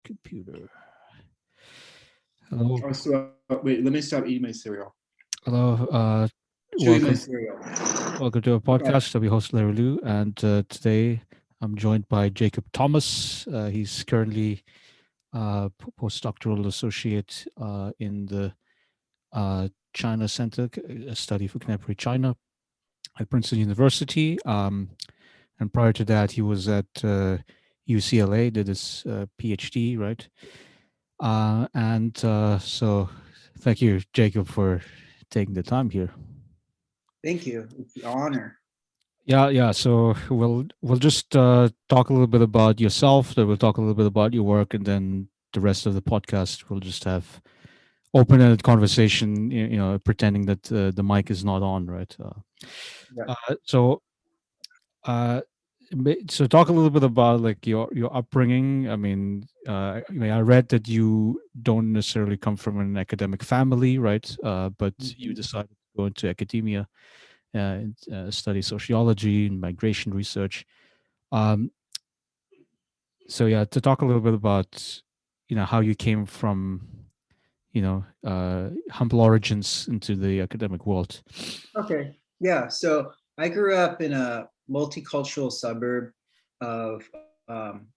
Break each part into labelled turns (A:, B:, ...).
A: Computer. Hello.
B: Oh, so wait, let me stop eating my cereal.
A: Hello.
B: Chewing my
A: Welcome.
B: cereal.
A: Welcome to our
B: Okay.
A: podcast that we host Larry Lou. And today I'm joined by Jacob Thomas. He's currently postdoctoral associate in the China Center, a study for contemporary China at Princeton University. And prior to that, he was at UCLA, did his PhD, right? So thank you, Jacob, for taking the time here.
B: Thank you. It's an honor.
A: Yeah. So we'll just talk a little bit about yourself. Then we'll talk a little bit about your work, and then the rest of the podcast we'll just have open-ended conversation. Pretending that the mic is not on, right?
B: Yeah.
A: So uh, so talk a little bit about like your upbringing. I read that you don't necessarily come from an academic family, right? But you
B: Mhm.
A: decided to go into academia and study sociology and migration research. Um, so yeah, to talk a little bit about how you came from humble origins into the academic world.
B: Okay. Yeah. So I grew up in a multicultural suburb of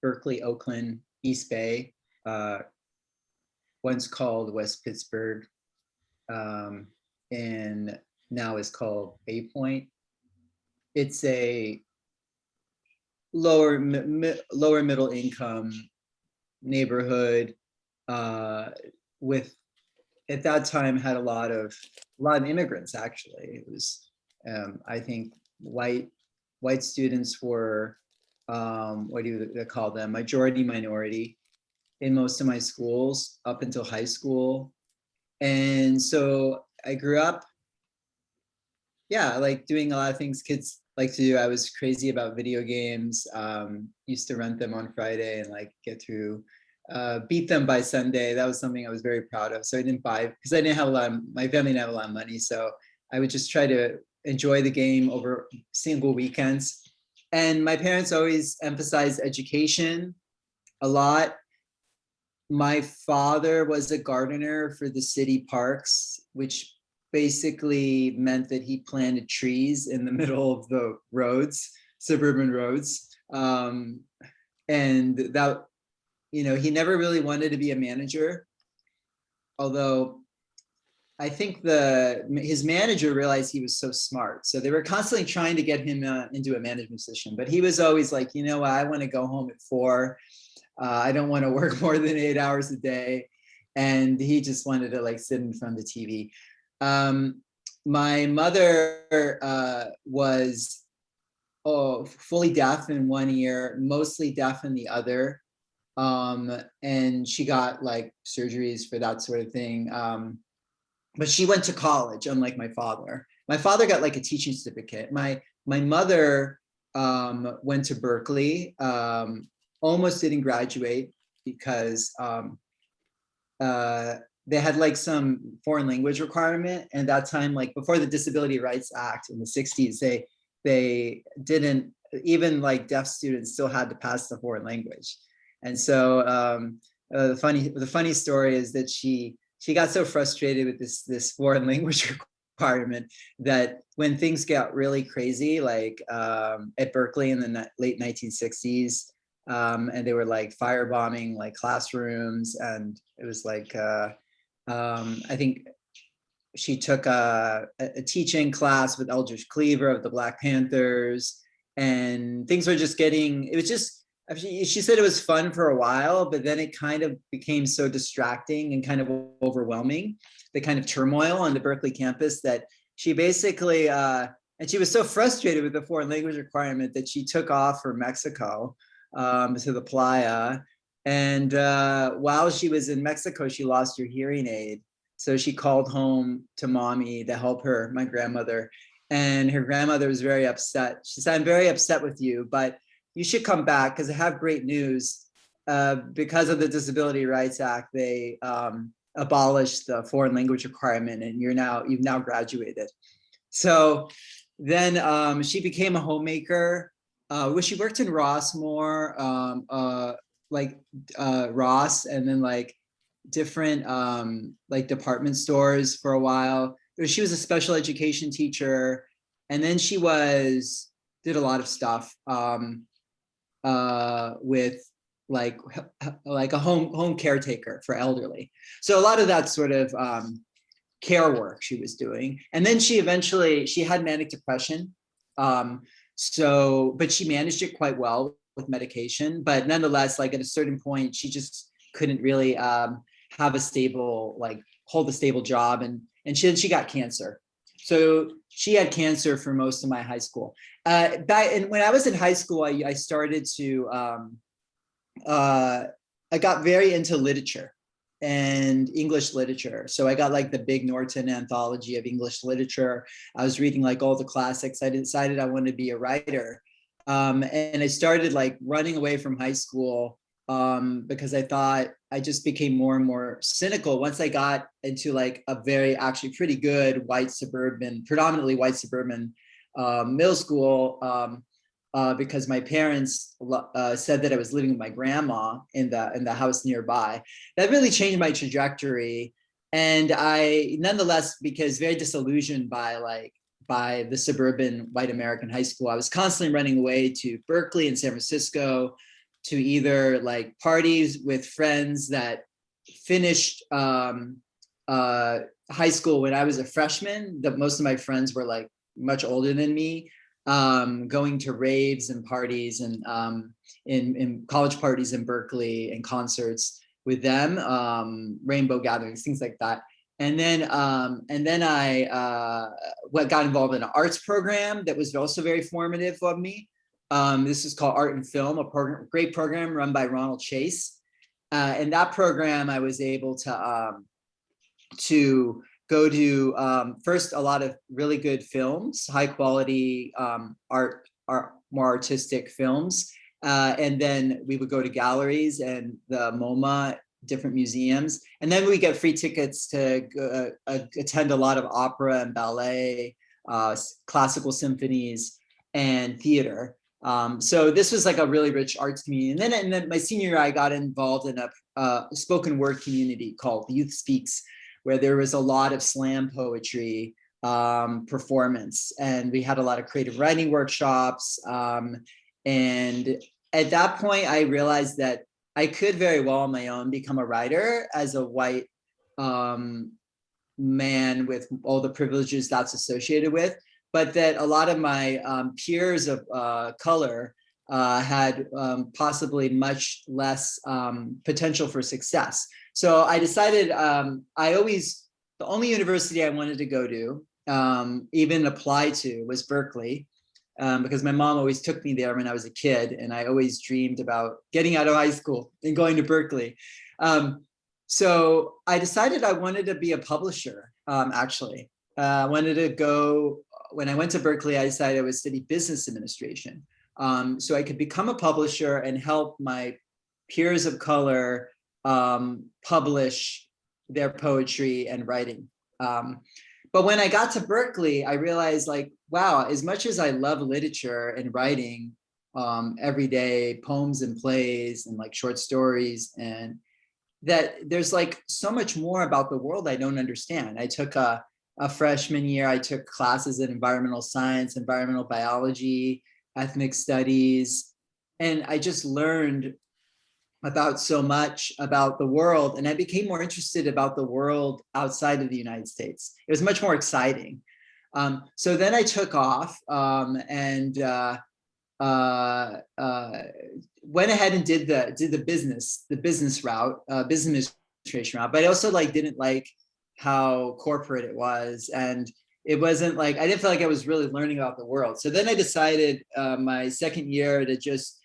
B: Berkeley, Oakland, East Bay, uh, once called West Pittsburgh, um, and now is called Bay Point. It's a lower middle income neighborhood uh, with at that time had a lot of immigrants. Actually, it was I think white students were what do you call them, majority minority in most of my schools up until high school. And so I grew up, yeah, like doing a lot of things kids like to do. I was crazy about video games. Used to rent them on Friday and like get to beat them by Sunday. That was something I was very proud of. So I didn't buy because I didn't have a lot of, my family didn't have a lot of money. So I would just try to enjoy the game over single weekends. And my parents always emphasized education a lot. My father was a gardener for the city parks, which basically meant that he planted trees in the middle of the roads, suburban roads. And that, he never really wanted to be a manager, although I think his manager realized he was so smart. So they were constantly trying to get him into a management position, but he was always like, I want to go home at 4. I don't want to work more than 8 hours a day. And he just wanted to like sit in front of the TV. My mother was fully deaf in one ear, mostly deaf in the other. And she got like surgeries for that sort of thing. But she went to college, unlike my father. My father got like a teaching certificate. My mother went to Berkeley, almost didn't graduate because uh, they had like some foreign language requirement. And that time, like before the Disability Rights Act in the 60s, they didn't, even like deaf students still had to pass the foreign language. And so the funny story is that she got so frustrated with this foreign language requirement that when things got really crazy, like at Berkeley in the late 1960s, and they were like firebombing like classrooms, and it was like I think she took a teaching class with Eldridge Cleaver of the Black Panthers, and things were just getting, it was just, she said it was fun for a while, but then it kind of became so distracting and kind of overwhelming, the kind of turmoil on the Berkeley campus, that she basically, and she was so frustrated with the foreign language requirement that she took off for Mexico, to the playa. And while she was in Mexico, she lost her hearing aid. So she called home to mommy to help her, my grandmother. And her grandmother was very upset. She said, "I'm very upset with you, but you should come back because I have great news. Because of the Disability Rights Act, they abolished the foreign language requirement, and you've now graduated." So then she became a homemaker. She worked in Rossmore, like Ross, and then like different like department stores for a while. She was a special education teacher, and then she did a lot of stuff with like a home caretaker for elderly. So a lot of that sort of care work she was doing. And then she had manic depression. But she managed it quite well with medication. But nonetheless, like at a certain point, she just couldn't really have a stable, like hold a stable job. And she got cancer. So she had cancer for most of my high school. When I was in high school, I started to, I got very into literature and English literature. So I got like the Big Norton anthology of English literature. I was reading like all the classics. I decided I wanted to be a writer. And I started like running away from high school because I thought I just became more and more cynical once I got into like a very actually pretty good predominantly white suburban middle school. Because my parents said that I was living with my grandma in the house nearby. That really changed my trajectory. And I, nonetheless, because very disillusioned by the suburban white American high school, I was constantly running away to Berkeley and San Francisco to either like parties with friends that finished high school when I was a freshman. That most of my friends were like much older than me. Going to raves and parties and in college parties in Berkeley and concerts with them, rainbow gatherings, things like that. And then I got involved in an arts program that was also very formative of me. This is called Art and Film, a great program run by Ronald Chase. In that program, I was able to go to first a lot of really good films, high quality art, more artistic films. And then we would go to galleries and the MoMA, different museums. And then we get free tickets to attend a lot of opera and ballet, classical symphonies and theater. So this was like a really rich arts community. And then my senior year, I got involved in a spoken word community called Youth Speaks, where there was a lot of slam poetry performance. And we had a lot of creative writing workshops. And at that point, I realized that I could very well on my own become a writer as a white man with all the privileges that's associated with, but that a lot of my peers of color had possibly much less potential for success. So I decided the only university I wanted to go to, even apply to, was Berkeley, because my mom always took me there when I was a kid, and I always dreamed about getting out of high school and going to Berkeley. So I decided I wanted to be a publisher, actually. I wanted to go, when I went to Berkeley, I decided I would study business administration. So I could become a publisher and help my peers of color publish their poetry and writing. But when I got to Berkeley, I realized like, wow, as much as I love literature and writing everyday poems and plays and like short stories, and that there's like so much more about the world I don't understand. I took a freshman year, I took classes in environmental science, environmental biology, ethnic studies, and I just learned about so much about the world, and I became more interested about the world outside of the United States. It was much more exciting. So then I took off and went ahead and did the business route, business administration route, but I also like didn't like how corporate it was, and it wasn't like, I didn't feel like I was really learning about the world. So then I decided my second year to just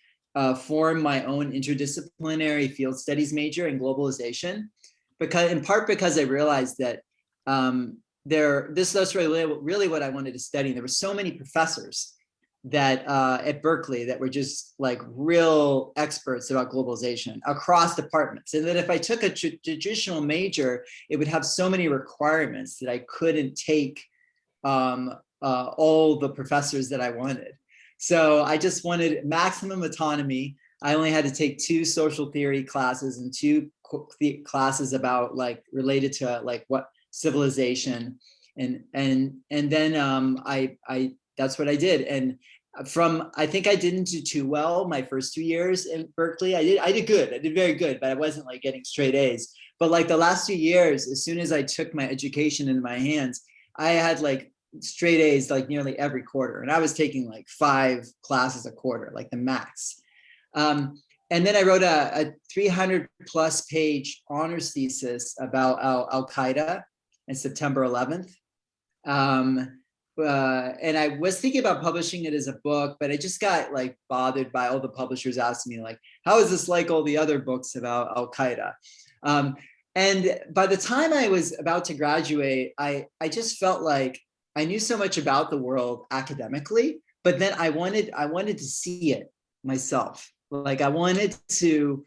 B: form my own interdisciplinary field studies major in globalization, in part because I realized that that's really what I wanted to study. And there were so many professors that at Berkeley that were just like real experts about globalization across departments. And that if I took a traditional major, it would have so many requirements that I couldn't take all the professors that I wanted. So I just wanted maximum autonomy. I only had to take 2 social theory classes and 2 classes about like related to like what civilization, and then I that's what I did. And from, I think I didn't do too well my first 2 years in Berkeley. I did good. I did very good, but I wasn't like getting straight A's. But like the last 2 years, as soon as I took my education into my hands, I had like straight A's like nearly every quarter. And I was taking like 5 classes a quarter, like the max. And then I wrote a 300 plus page honors thesis about Al Qaeda and September 11th. And I was thinking about publishing it as a book, but I just got like bothered by all the publishers asking me like, how is this like all the other books about Al Qaeda? And by the time I was about to graduate, I just felt like I knew so much about the world academically, but then I wanted to see it myself. Like I wanted to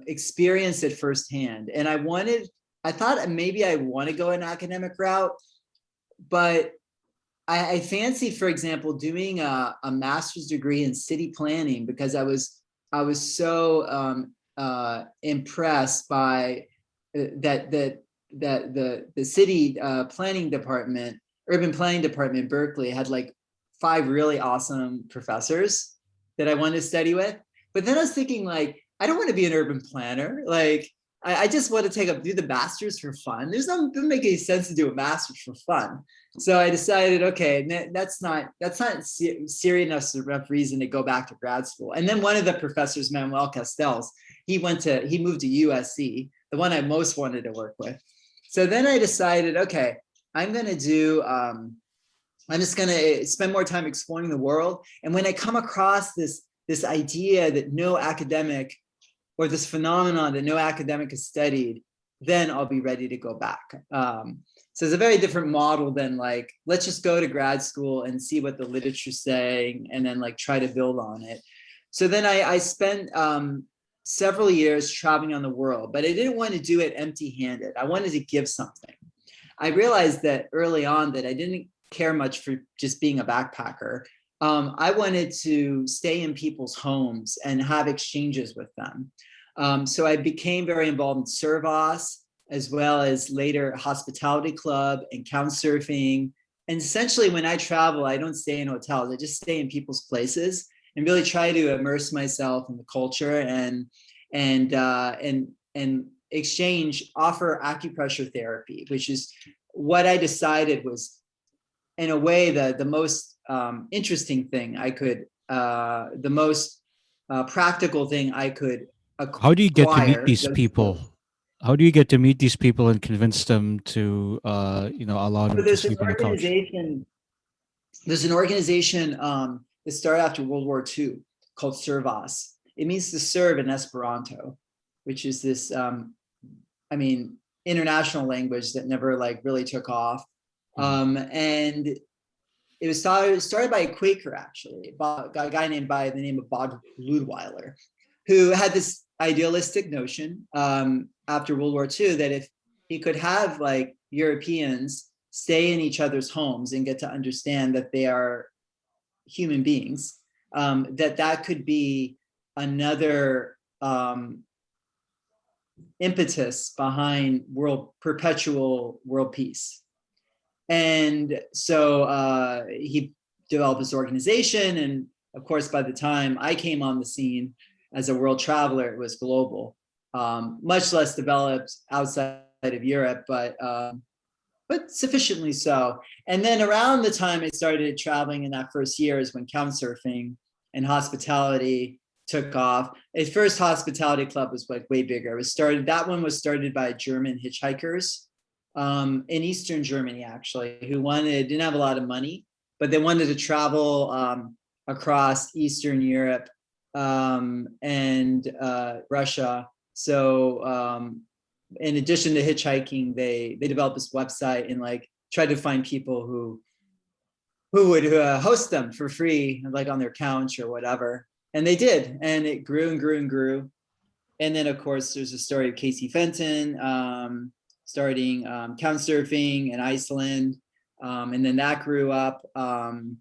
B: experience it firsthand. And I thought maybe I want to go an academic route, but I fancy, for example, doing a master's degree in city planning, because I was so impressed by that the city planning department, urban planning department in Berkeley had like 5 really awesome professors that I wanted to study with. But then I was thinking like, I don't want to be an urban planner. Like I just want to do the master's for fun. Doesn't make any sense to do a master's for fun. So I decided, okay, that's not serious enough reason to go back to grad school. And then one of the professors, Manuel Castells, he moved to USC, the one I most wanted to work with. So then I decided, okay, I'm just going to spend more time exploring the world. And when I come across this idea that no academic, or this phenomenon that no academic has studied, then I'll be ready to go back. So it's a very different model than like, let's just go to grad school and see what the literature's saying and then like try to build on it. So then I spent several years traveling on the world, but I didn't want to do it empty-handed. I wanted to give something. I realized that early on that I didn't care much for just being a backpacker. I wanted to stay in people's homes and have exchanges with them. So I became very involved in servas, as well as later hospitality club and couchsurfing. And essentially when I travel, I don't stay in hotels. I just stay in people's places and really try to immerse myself in the culture and offer acupressure therapy, which is what I decided was, in a way, the most interesting thing I could, the most practical thing I could acquire.
A: How do you get to meet these people? How do you get to meet these people and convince them to, allow them to sleep on the couch?
B: There's an organization that started after World War II called servas. It means to serve in Esperanto, which is this, international language that never like really took off. And it was started by a Quaker, actually, a guy named by the name of Bob Ludweiler, who had this idealistic notion after World War II that if he could have like Europeans stay in each other's homes and get to understand that they are human beings, that could be another impetus behind perpetual world peace. And so he developed this organization. And of course, by the time I came on the scene as a world traveler, it was global, much less developed outside of Europe, but sufficiently so. And then around the time I started traveling in that first year is when couchsurfing and hospitality took off. A first hospitality club was like way bigger. That one was started by German hitchhikers in Eastern Germany, actually, who didn't have a lot of money, but they wanted to travel across Eastern Europe and Russia. So in addition to hitchhiking, they developed this website and like tried to find people who would host them for free, like on their couch or whatever. And they did, and it grew and grew and grew. And then, of course, there's a story of Casey Fenton starting couchsurfing in Iceland, and then that grew up, and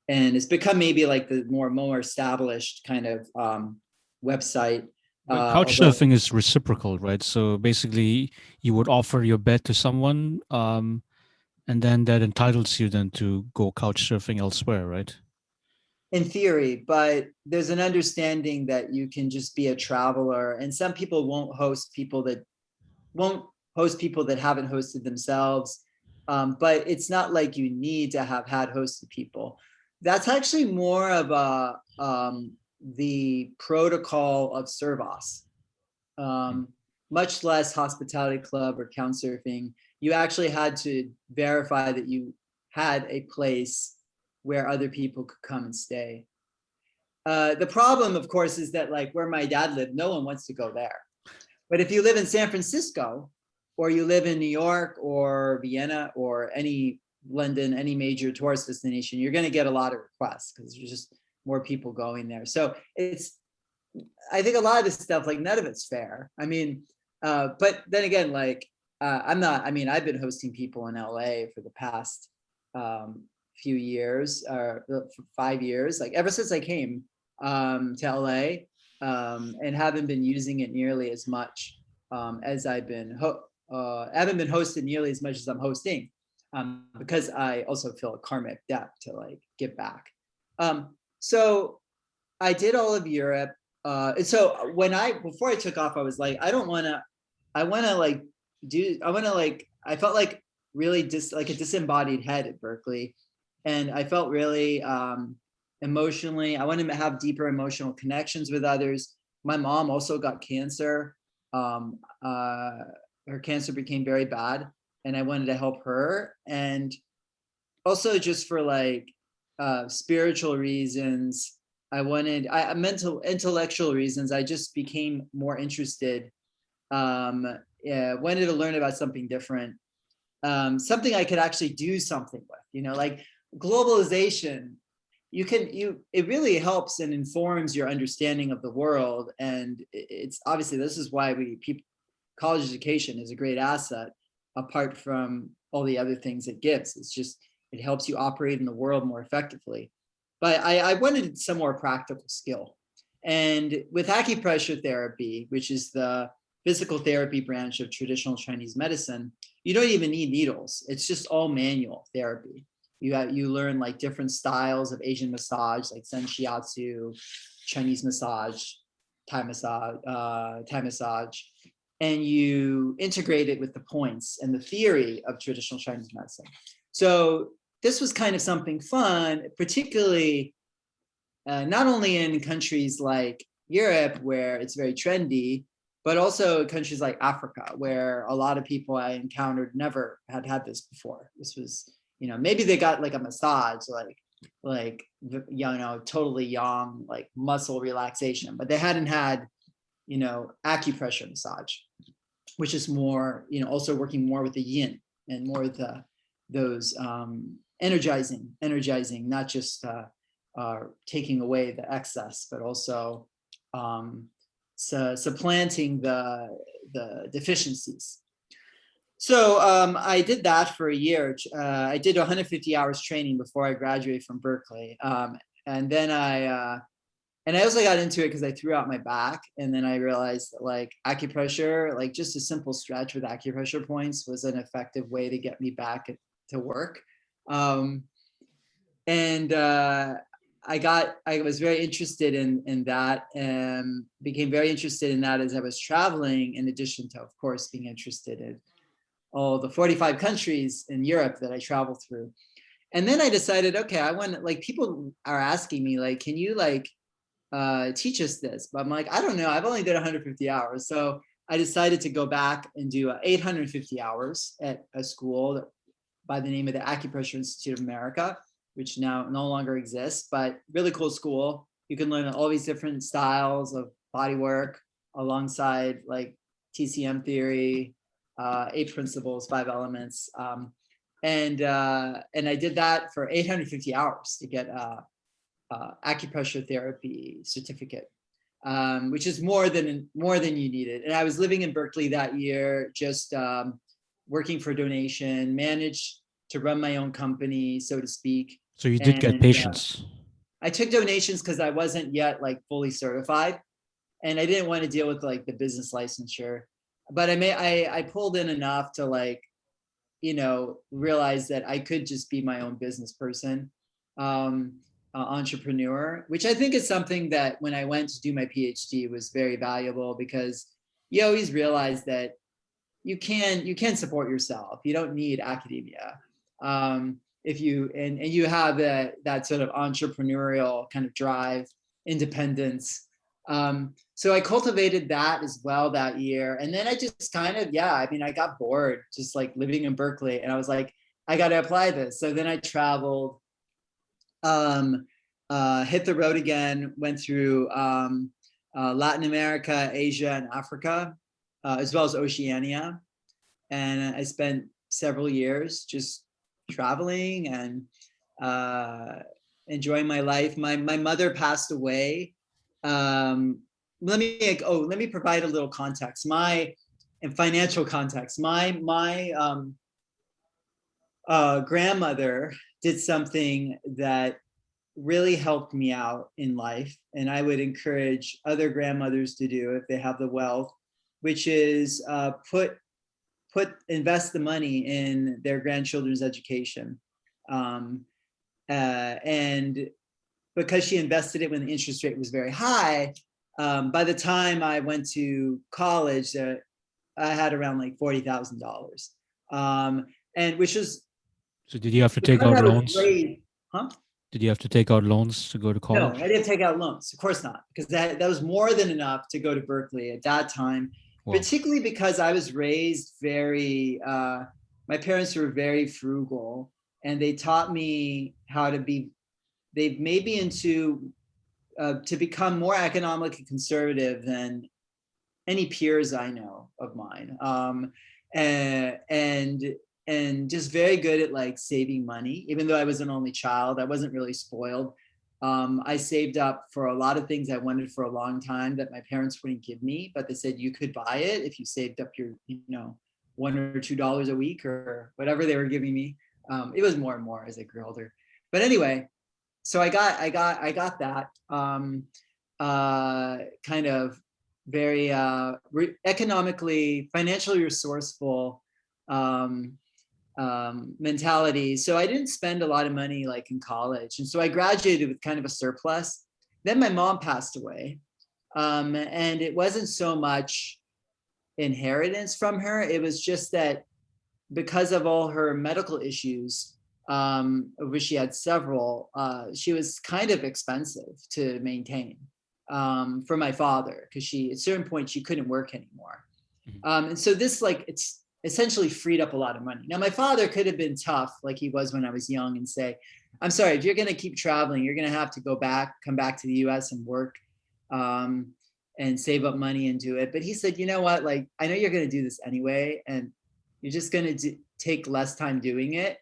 B: it's become maybe like the more established kind of website.
A: But couch
B: Although
A: surfing is reciprocal, right? So basically, you would offer your bed to someone, and then that entitles you then to go couch surfing elsewhere, right?
B: in theory, but there's an understanding that you can just be a traveler, and some people won't host people that haven't hosted themselves. But it's not like you need to have had hosted people. That's actually more of the protocol of servas, um, much less hospitality club or couchsurfing. You actually had to verify that you had a place where other people could come and stay. The problem, of course, is that like where my dad lived, no one wants to go there. But if you live in San Francisco, or you live in New York or Vienna or any London, any major tourist destination, you're going to get a lot of requests because there's just more people going there. So I think a lot of this stuff, like none of it's fair. I mean, but then again, like I've been hosting people in LA for the past few years, or 5 years, like ever since I came to LA, and haven't been using it nearly as much as I haven't been hosted nearly as much as I'm hosting, because I also feel a karmic debt to like give back. So I did all of Europe. And so before I took off, I was like, I felt like really like a disembodied head at Berkeley. And I felt really emotionally, I wanted to have deeper emotional connections with others. My mom also got cancer. Her cancer became very bad, and I wanted to help her. And also just for like spiritual reasons, mental intellectual reasons, I just became more interested. Wanted to learn about something different, something I could actually do something with, like globalization. It really helps and informs your understanding of the world. And it's obviously, this is why college education is a great asset, apart from all the other things it gives. It helps you operate in the world more effectively. But I wanted some more practical skill. And with acupressure therapy, which is the physical therapy branch of traditional Chinese medicine, you don't even need needles. It's just all manual therapy. You learn like different styles of Asian massage, like Zen Shiatsu, Chinese massage, Thai massage, and you integrate it with the points and the theory of traditional Chinese medicine. So this was kind of something fun, particularly not only in countries like Europe, where it's very trendy, but also countries like Africa, where a lot of people I encountered never had this before. This was, maybe they got like a massage, totally young, like muscle relaxation, but they hadn't had, acupressure massage, which is more, also working more with the yin and more with those energizing, not just taking away the excess, but also supplanting the deficiencies. So I did that for a year. I did 150 hours training before I graduated from Berkeley. And then I also got into it because I threw out my back. And then I realized that like acupressure, like just a simple stretch with acupressure points, was an effective way to get me back to work. I was very interested in that, and became very interested in that as I was traveling, in addition to, of course, being interested in all the 45 countries in Europe that I traveled through. And then I decided, okay, I want, like, people are asking me, like, can you like teach us this? But I'm like, I don't know, I've only did 150 hours. So I decided to go back and do 850 hours at a school by the name of the Acupressure Institute of America, which now no longer exists, but really cool school. You can learn all these different styles of body work alongside like TCM theory, 8 principles, 5 elements. And I did that for 850 hours to get acupressure therapy certificate, which is more than you needed. And I was living in Berkeley that year, just working for donation, managed to run my own company, so to speak.
A: So you did get
B: And
A: patients.
B: I took donations because I wasn't yet like fully certified. and I didn't want to deal with like the business licensure, but I pulled in enough to like, realize that I could just be my own business person, entrepreneur, which I think is something that when I went to do my PhD was very valuable, because you always realize that you can support yourself. You don't need academia. If you and you have that sort of entrepreneurial kind of drive, independence. So I cultivated that as well that year. And then I just kind of, I got bored just like living in Berkeley. And I was like, I got to apply this. So then I traveled, hit the road again, went through Latin America, Asia, and Africa, as well as Oceania. And I spent several years just traveling and enjoying my life. My mother passed away. Let me provide a little context. And financial context. My grandmother did something that really helped me out in life, and I would encourage other grandmothers to do if they have the wealth, which is invest the money in their grandchildren's education. And because she invested it when the interest rate was very high, by the time I went to college, I had around like $40,000, and which is
A: So did you have to take out loans?
B: huh?
A: Did you have to take out loans to go to
B: No,
A: college?
B: I didn't take out loans. Of course not, because that was more than enough to go to Berkeley at that time. Wow. Particularly because I was raised very, my parents were very frugal, and they taught me how to be, they've made me into, to become more economically conservative than any peers I know of mine. And just very good at like saving money, even though I was an only child. I wasn't really spoiled. I saved up for a lot of things I wanted for a long time that my parents wouldn't give me, but they said you could buy it if you saved up your, $1 or $2 a week or whatever they were giving me. It was more and more as I grew older. But anyway, so I got that kind of very economically, financially resourceful mentality. So I didn't spend a lot of money like in college. And so I graduated with kind of a surplus. Then my mom passed away. And it wasn't so much inheritance from her. It was just that because of all her medical issues, of which she had several, she was kind of expensive to maintain for my father, because at a certain point she couldn't work anymore. And so this it's essentially freed up a lot of money. Now, my father could have been tough like he was when I was young and say, I'm sorry, if you're going to keep traveling, you're going to have to come back to the US and work and save up money and do it. But he said, you know what, like, I know you're going to do this anyway, and you're just going to take less time doing it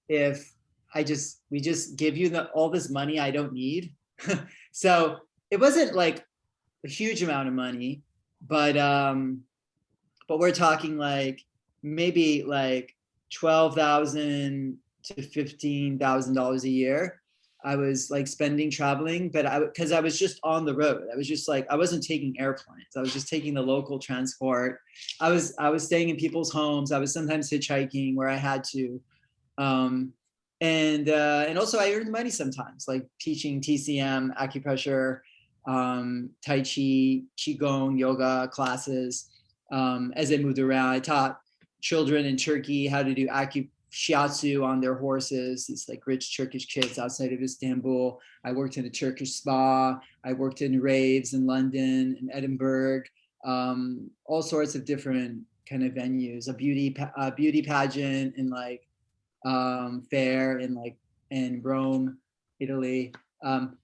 B: if we just give you all this money I don't need. So it wasn't like a huge amount of money, but we're talking like maybe like $12,000 to $15,000 a year. I was like spending traveling, but because I was just on the road. I was just like, I wasn't taking airplanes. I was just taking the local transport. I was staying in people's homes. I was sometimes hitchhiking where I had to. And also I earned money sometimes, like teaching TCM, acupressure, Tai Chi, Qigong, yoga classes. As I moved around, I taught children in Turkey how to do shiatsu on their horses, these like rich Turkish kids outside of Istanbul. I worked in a Turkish spa. I worked in raves in London and Edinburgh, all sorts of different kind of venues, a beauty pageant in like fair in Rome, Italy.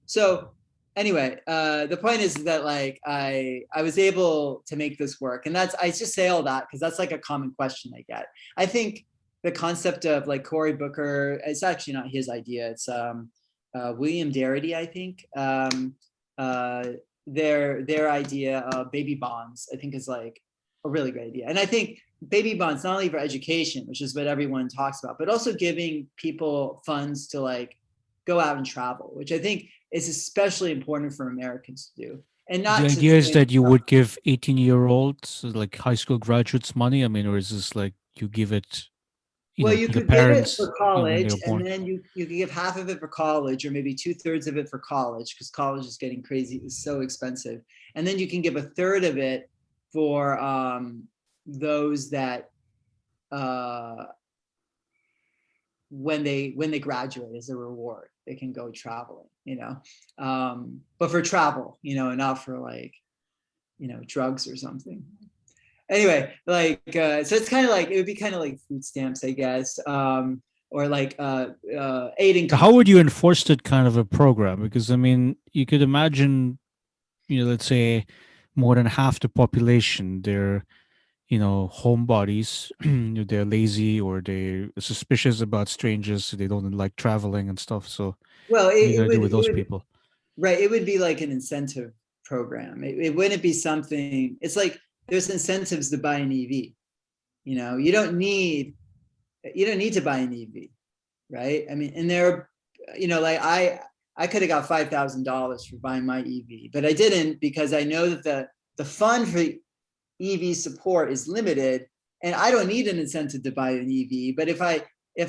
B: So anyway, the point is that like I was able to make this work, and I just say all that because that's like a common question I get. I think the concept of like Cory Booker, it's actually not his idea. It's William Darity, I think. Their idea of baby bonds, I think, is like a really great idea. And I think baby bonds, not only for education, which is what everyone talks about, but also giving people funds to like go out and travel, which I think is especially important for Americans to do. and
A: The
B: not to
A: idea is
B: say,
A: that you would give 18-year-olds like high school graduates money. I mean, or is this like you give it,
B: well, you
A: to the
B: could give it
A: parents,
B: for
A: when they
B: college,
A: were
B: and
A: born?
B: then you could give half of it for college, or maybe 2/3 of it for college, because college is getting crazy, it's so expensive. And then you can give a third of it for those that uh, when they graduate as a reward, they can go traveling, but for travel, not for like, drugs or something. Anyway, like so it's kind of like, it would be kind of like food stamps, I guess, or like aiding
A: How would
B: companies.
A: you enforce that kind of a program? Because I mean, you could imagine, let's say more than half the population, they're, homebodies, they're lazy or they're suspicious about strangers, so they don't like traveling and stuff. So
B: Well,
A: what are you
B: it
A: gonna do
B: would
A: with
B: it
A: those
B: would
A: people?
B: right, it would be like an incentive program. It wouldn't be something. It's like there's incentives to buy an EV. You don't need to buy an EV, right? I mean, and there, like I could have got $5,000 for buying my EV, but I didn't, because I know that the fund for EV support is limited, and I don't need an incentive to buy an EV. But if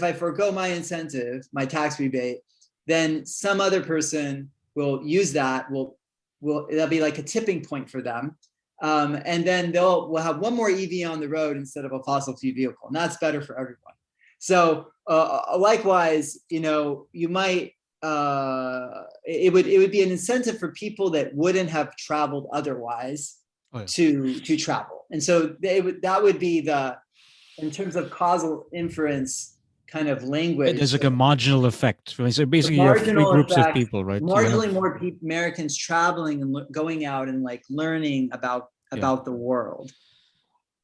B: I forego my incentive, my tax rebate, then some other person will use that. Will That'll be like a tipping point for them, and then we'll have one more EV on the road instead of a fossil fuel vehicle, and that's better for everyone. So likewise, you might it would be an incentive for people that wouldn't have traveled otherwise
A: Oh yeah.
B: to travel. And so that would be in terms of causal inference kind of
A: Yeah, there's
B: language,
A: like a marginal effect. So
B: the
A: basically, you have three
B: marginal
A: groups of
B: effect,
A: people, right? You have,
B: marginally more Americans traveling and going out and like learning about
A: yeah,
B: the world.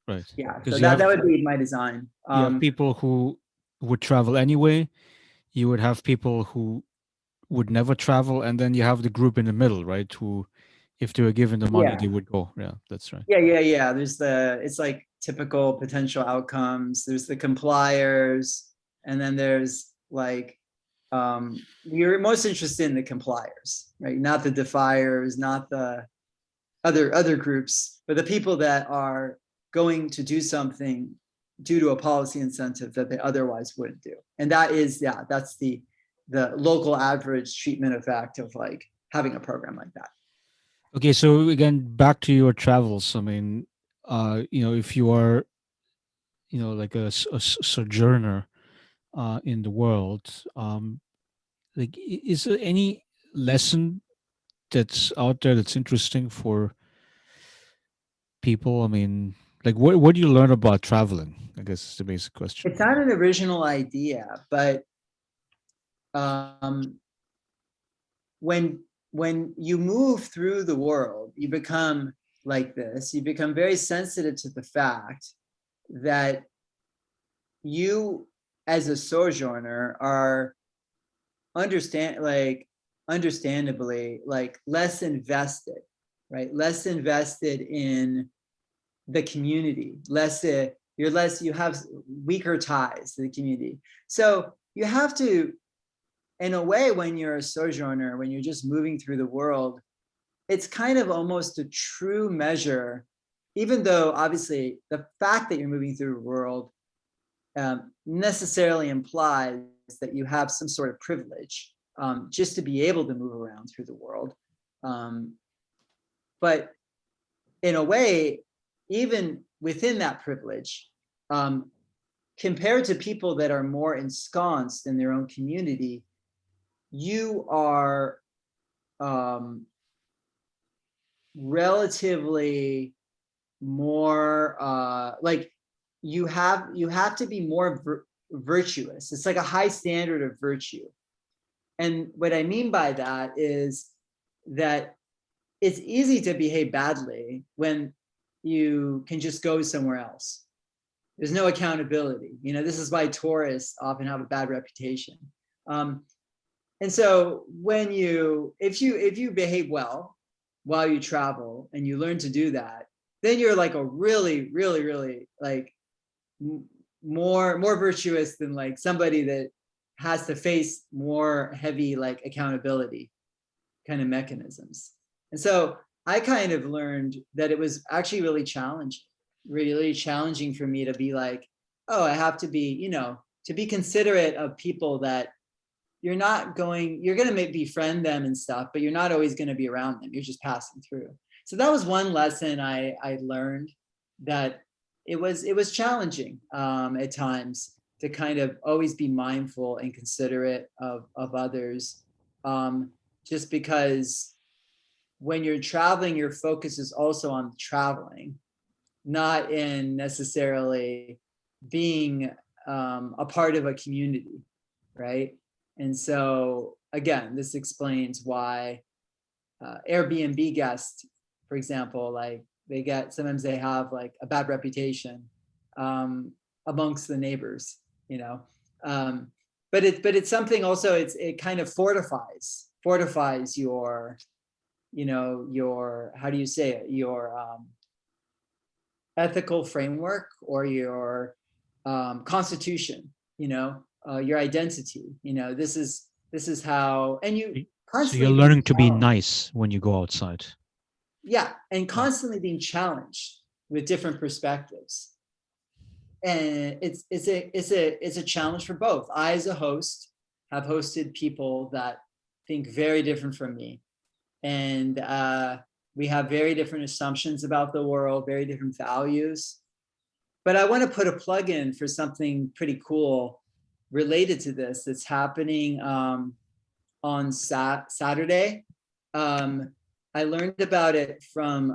A: right.
B: Yeah, so
A: Because
B: that would be my design.
A: you have people who would travel anyway. You would have people who would never travel, and then you have the group in the middle, right? Who, if they were given the money,
B: Yeah,
A: they would go. Yeah, that's right.
B: yeah. It's like typical potential outcomes. There's the compliers, and then there's like you're most interested in the compliers, right? Not the defiers, not the other groups, but the people that are going to do something due to a policy incentive that they otherwise wouldn't do. And that's the local average treatment effect of like having a program like that.
A: Okay, so again, back to your travels. I mean, if you are, like a sojourner in the world, like, is there any lesson that's out there that's interesting for people? I mean, like, what do you learn about traveling? I guess is the basic question.
B: It's not an original idea, but um, when you move through the world, you become like this. You become very sensitive to the fact that you, as a sojourner, are understandably like less invested, right? Less invested in the community. You have weaker ties to the community. So you have to, in a way, when you're a sojourner, when you're just moving through the world, it's kind of almost a true measure, even though obviously the fact that you're moving through the world necessarily implies that you have some sort of privilege just to be able to move around through the world. But in a way, even within that privilege, compared to people that are more ensconced in their own community, you are relatively more like you have to be more virtuous. It's like a high standard of virtue. And what I mean by that is that it's easy to behave badly when you can just go somewhere else. There's no accountability. This is why tourists often have a bad reputation. And so if you behave well while you travel and you learn to do that, then you're like a really, really, really like more virtuous than like somebody that has to face more heavy like accountability kind of mechanisms. And so I kind of learned that it was actually really challenging for me to be like, oh, I have to be, to be considerate of people that you're going to maybe befriend them and stuff, but you're not always going to be around them. You're just passing through. So that was one lesson I learned, that it was challenging at times to kind of always be mindful and considerate of others, just because when you're traveling, your focus is also on traveling, not in necessarily being a part of a community, right? And so again, this explains why Airbnb guests, for example, like sometimes they have like a bad reputation um, amongst the neighbors, you know. Um, but it's something also. It kind of fortifies your, your, how do you say it, your ethical framework, or your constitution, your identity. This is how, and you
A: So you're
B: constantly being
A: learning to be
B: challenged.
A: nice when you go outside.
B: Yeah, and
A: Yeah.
B: constantly being challenged with different perspectives. And it's a challenge for both. I, as a host, have hosted people that think very different from me, and we have very different assumptions about the world, very different values. But I want to put a plug in for something pretty cool related to this that's happening on Saturday. Um, I learned about it from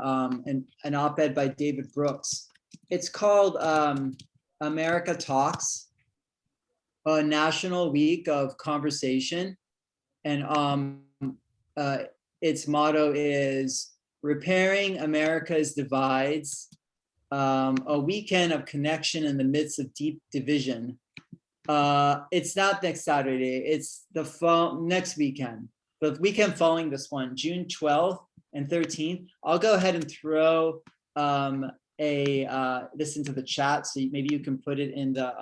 B: an op-ed by David Brooks. It's called America Talks, a National Week of Conversation. And uh, its motto is Repairing America's Divides, a weekend of connection in the midst of deep division. It's not next Saturday, it's the next weekend, the weekend following this one, June 12th and 13th. I'll go ahead and throw this into the chat, so maybe you can put it in the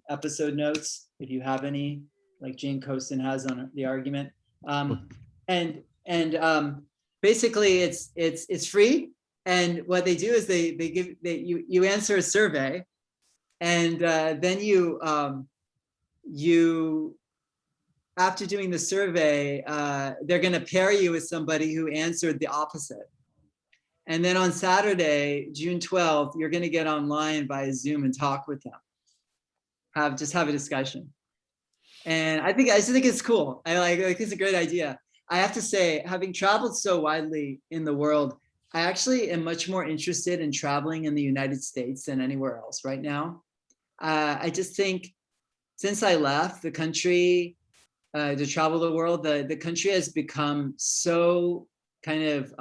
B: episode notes if you have any, like Jane Coaston has on the argument. And basically it's free. And what they do is you answer a survey, and then you after doing the survey, they're going to pair you with somebody who answered the opposite. And then on Saturday, June 12th, you're going to get online via Zoom and talk with them. Have a discussion. And I just think it's cool. I like it's a great idea. I have to say, having traveled so widely in the world, I actually am much more interested in traveling in the United States than anywhere else right now. I just think since I left the country to travel the world, the country has become so kind of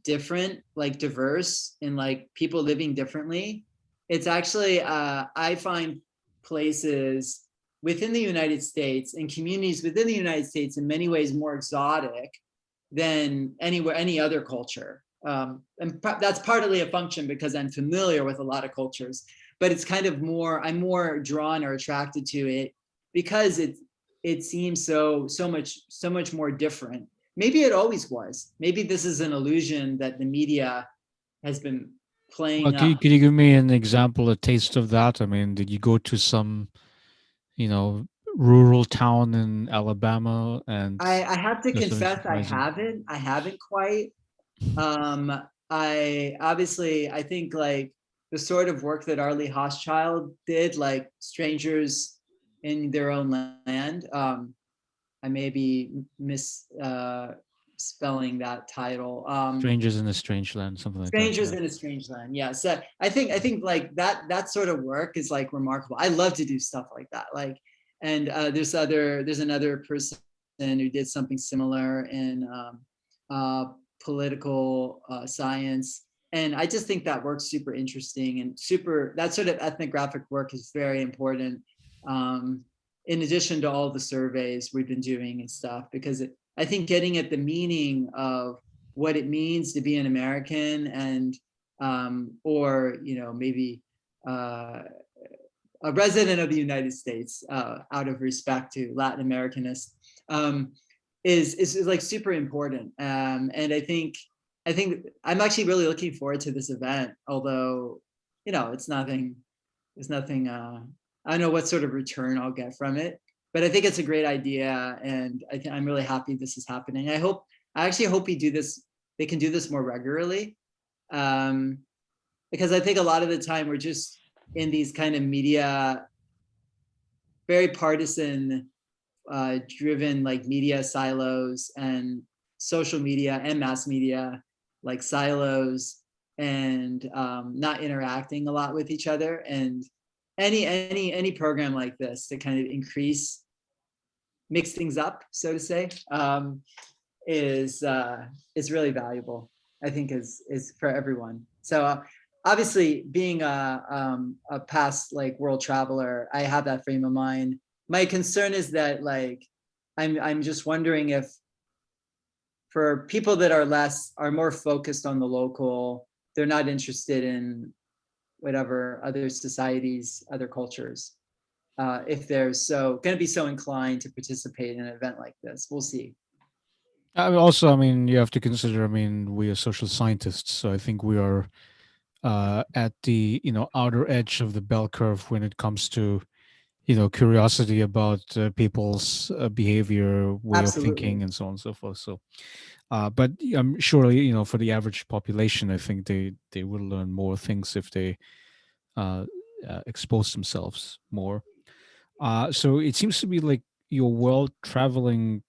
B: different, like diverse, and like people living differently. It's actually, I find places within the United States and communities within the United States in many ways more exotic than any other culture. And that's partly a function because I'm familiar with a lot of cultures, but it's kind of I'm more drawn or attracted to it because it seems so much more different. Maybe it always was. Maybe this is an illusion that the media has been
A: Well,
B: playing
A: could
B: up.
A: could you give me an example, a taste of that? I mean, did you go to some, you know, rural town in Alabama and
B: I have to
A: there's something
B: confess,
A: surprising?
B: I haven't quite. Um, I think like the sort of work that Arlie Hochschild did, like Strangers in Their Own Land. I may be spelling that title.
A: Strangers in a Strange Land, something like that.
B: Strangers
A: Yeah.
B: in a Strange Land. Yeah. So I think like that sort of work is like remarkable. I love to do stuff like that. Like, and there's another person who did something similar in political science. And I just think that work's super interesting and that sort of ethnographic work is very important. In addition to all the surveys we've been doing and stuff, because I think getting at the meaning of what it means to be an American, and or maybe a resident of the United States, out of respect to Latin Americanists, is like super important. And I think I think I'm actually really looking forward to this event, although, it's nothing, there's nothing, I don't know what sort of return I'll get from it, but I think it's a great idea. And I'm really happy this is happening. I actually hope they can do this more regularly. Um, because I think a lot of the time we're just in these kind of media, very partisan driven like media silos and social media and mass media like silos, and not interacting a lot with each other. And any program like this to kind of mix things up, so to say, is really valuable. I think is for everyone. So obviously, being a past like world traveler, I have that frame of mind. My concern is that like I'm just wondering if for people that are more focused on the local, they're not interested in whatever other societies, other cultures. If they're going to be so inclined to participate in an event like this, we'll see.
A: Also, I mean, you have to consider. I mean, we are social scientists, so I think we are at the outer edge of the bell curve when it comes to curiosity about people's behavior, way of thinking,
B: Absolutely.
A: and so on and so forth. So, but surely for the average population, I think they will learn more things if they uh, expose themselves more. So it seems to be like your world traveling,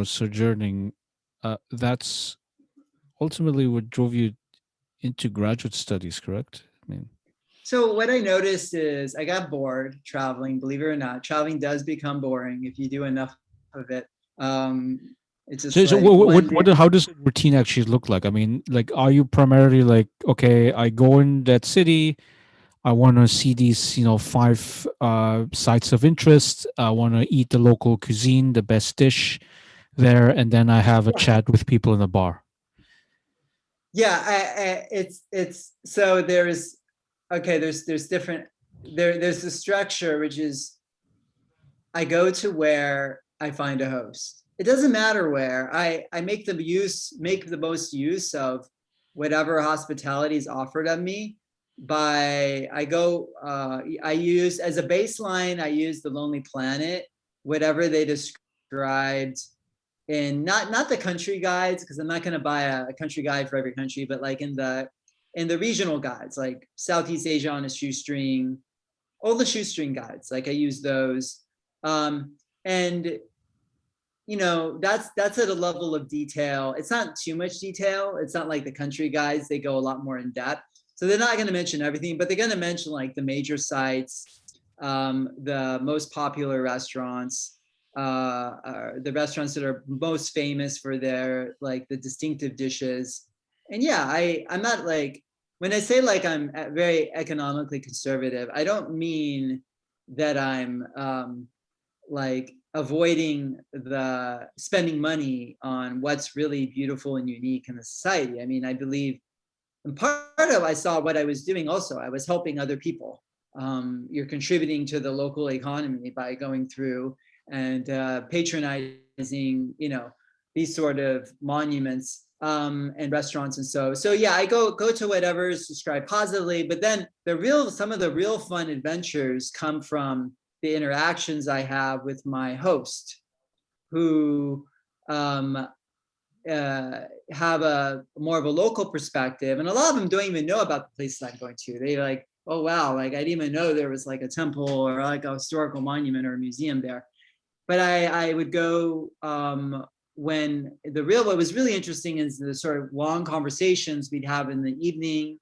A: sojourning. That's ultimately what drove you into graduate studies, correct? I mean,
B: So what I noticed is I got bored traveling. Believe it or not, traveling does become boring if you do enough of it. Um, it's just
A: so
B: like one day.
A: how does routine actually look like? I mean, like, are you primarily like, okay, I go in that city, I want to see these, five sites of interest. I want to eat the local cuisine, the best dish there, and then I have a chat with people in the bar.
B: Yeah, it's so there's okay. There's different there's the structure, which is I go to where I find a host. It doesn't matter where. I make the most use of whatever hospitality is offered of me. I use as a baseline, I use the Lonely Planet, whatever they described in not the country guides, because I'm not going to buy a country guide for every country, but like in the regional guides, like Southeast Asia on a shoestring, all the shoestring guides, like I use those. And that's at a level of detail. It's not too much detail. It's not like the country guides, they go a lot more in depth. So they're not going to mention everything, but they're going to mention like the major sites, the most popular restaurants, the restaurants that are most famous for their like the distinctive dishes. And yeah, I'm not like, when I say like I'm very economically conservative, I don't mean that I'm like avoiding the spending money on what's really beautiful and unique in the society. I mean, I believe, and part of I saw what I was doing also, I was helping other people. You're contributing to the local economy by going through and patronizing, these sort of monuments and restaurants. And so yeah, I go to whatever is described positively, but then some of the real fun adventures come from the interactions I have with my host, who um, have a more of a local perspective, and a lot of them don't even know about the places I'm going to. They like, oh wow, like I didn't even know there was like a temple or like a historical monument or a museum there. But I would go when what was really interesting is the sort of long conversations we'd have in the evening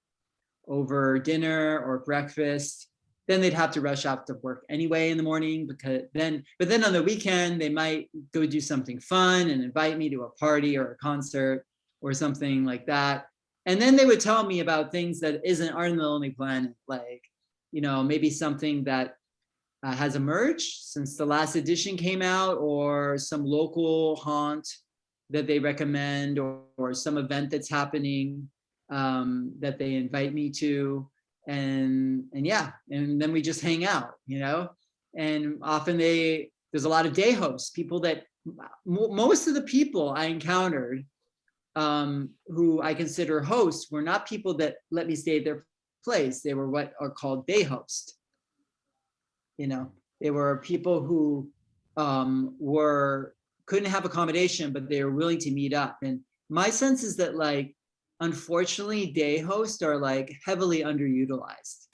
B: over dinner or breakfast. Then they'd have to rush out to work anyway in the morning, but then on the weekend, they might go do something fun and invite me to a party or a concert or something like that. And then they would tell me about things that aren't in the Lonely Planet, like, maybe something that has emerged since the last edition came out, or some local haunt that they recommend, or some event that's happening that they invite me to, and yeah, and then we just hang out, and often there's a lot of day hosts, people that most of the people I encountered who I consider hosts were not people that let me stay at their place. They were what are called day host. You know, they were people who were couldn't have accommodation, but they were willing to meet up. And my sense is that, like, unfortunately, day hosts are like heavily underutilized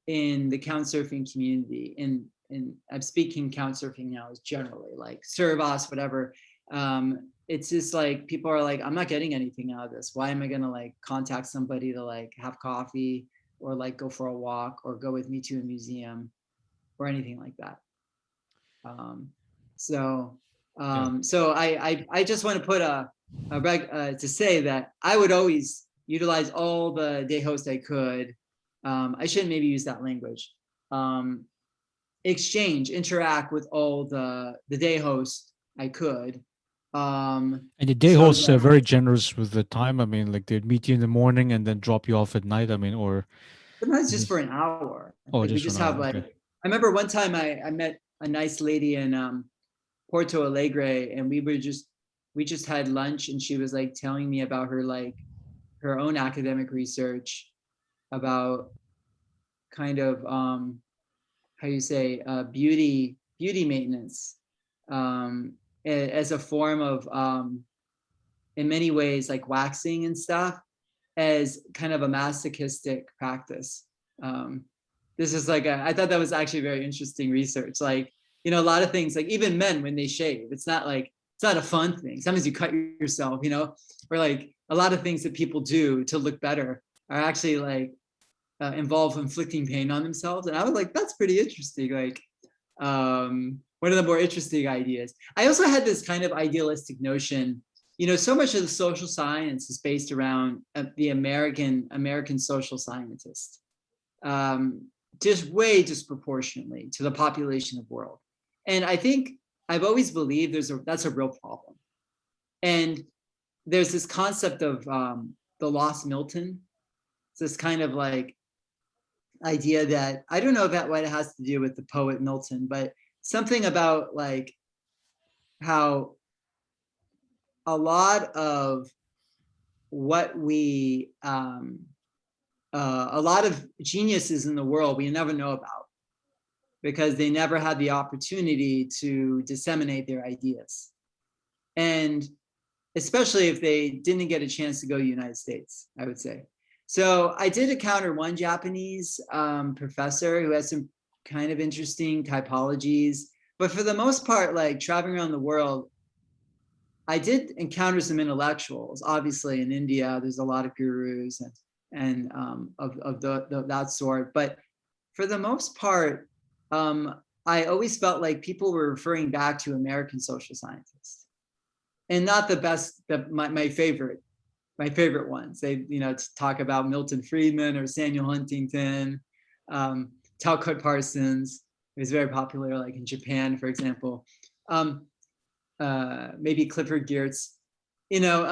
B: in the couchsurfing community. And I'm speaking couchsurfing now as generally like servas, whatever. It's just like people are like, I'm not getting anything out of this. Why am I gonna like contact somebody to like have coffee or like go for a walk or go with me to a museum or anything like that? Um, so
A: Yeah.
B: so I just want to put to say that I would always utilize all the day hosts I could. I shouldn't maybe use that language. Interact with all the day hosts I could.
A: And the day
B: So
A: hosts are
B: that
A: very generous with the time. I mean, like they'd meet you in the morning and then drop you off at night. I mean, or
B: sometimes just for
A: just
B: an hour.
A: oh,
B: Like we
A: just for
B: just
A: an
B: have
A: hour.
B: like
A: Okay.
B: I remember one time I met a nice lady in Porto Alegre, and we just had lunch, and she was like telling me about her own academic research about kind of how you say beauty maintenance as a form of in many ways like waxing and stuff as kind of a masochistic practice. Um, this is like I thought that was actually very interesting research. Like, you know, a lot of things, like even men when they shave, it's not a fun thing. Sometimes you cut yourself, you know, or like a lot of things that people do to look better are actually like involve inflicting pain on themselves. And I was like, that's pretty interesting. Like, one of the more interesting ideas. I also had this kind of idealistic notion, you know, so much of the social science is based around the American social scientist, just way disproportionately to the population of the world. And I think I've always believed that's a real problem. And there's this concept of the lost Milton. It's this kind of like idea that I don't know about what it has to do with the poet Milton, but something about like how a lot of what a lot of geniuses in the world we never know about because they never had the opportunity to disseminate their ideas. And especially if they didn't get a chance to go to the United States, I would say. So I did encounter one Japanese professor who has some kind of interesting typologies, but for the most part, like traveling around the world, I did encounter some intellectuals. Obviously, in India, there's a lot of gurus and of that sort. But for the most part, I always felt like people were referring back to American social scientists, and not the best. My favorite ones. They, you know, to talk about Milton Friedman or Samuel Huntington, Talcott Parsons. It was very popular, like in Japan, for example. Maybe Clifford Geertz, you know,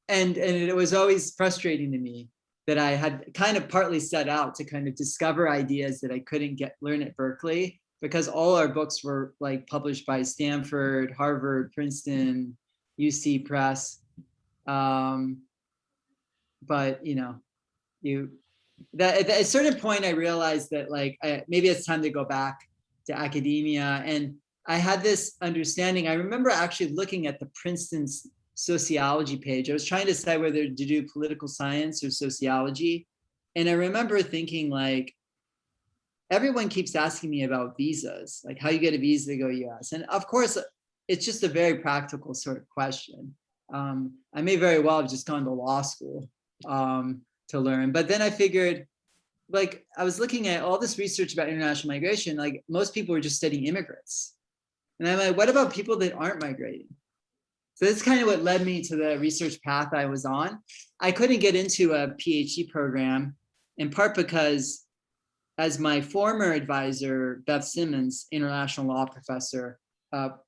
B: and it was always frustrating to me that I had kind of partly set out to kind of discover ideas that I couldn't learn at Berkeley because all our books were like published by Stanford, Harvard, Princeton, UC Press. But you know, that at a certain point I realized that like maybe it's time to go back to academia. And I had this understanding. I remember actually looking at the Princeton's sociology page. I was trying to decide whether to do political science or sociology. And I remember thinking like, everyone keeps asking me about visas, like how you get a visa to go US. And of course, it's just a very practical sort of question. I may very well have just gone to law school to learn. But then I figured, like, I was looking at all this research about international migration, like most people were just studying immigrants. And I'm like, what about people that aren't migrating? So that's kind of what led me to the research path I was on. I couldn't get into a PhD program, in part because as my former advisor, Beth Simmons, international law professor, one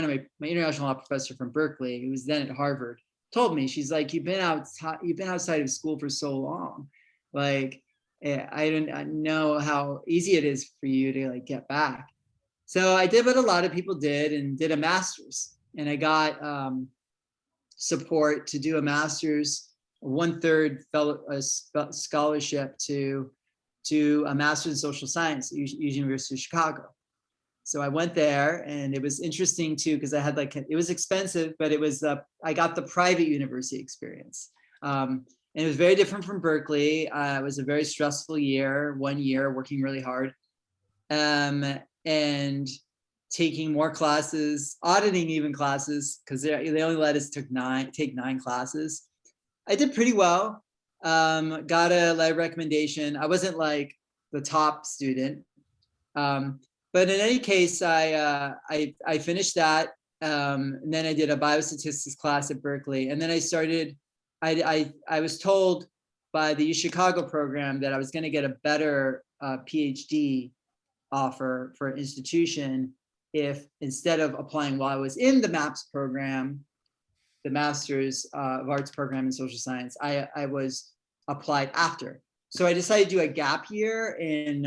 B: of my international law professor from Berkeley, who was then at Harvard, told me, she's like, you've been outside of school for so long. Like, I don't know how easy it is for you to like get back. So I did what a lot of people did and did a master's. And I got support to do a master's, 1/3 fellow scholarship to a master's in social science at University of Chicago. So I went there, and it was interesting too, because I had like, it was expensive, but it was, I got the private university experience. And it was very different from Berkeley. It was a very stressful year, 1 year working really hard, and taking more classes, auditing even classes, because they only let us take 9 classes. I did pretty well. Got a letter of recommendation. I wasn't like the top student, but in any case, I finished that, and then I did a biostatistics class at Berkeley, and then I started. I was told by the U Chicago program that I was going to get a better PhD offer for an institution if, instead of applying while I was in the MAPS program, the Master's of Arts program in social science, I was applied after. So I decided to do a gap year in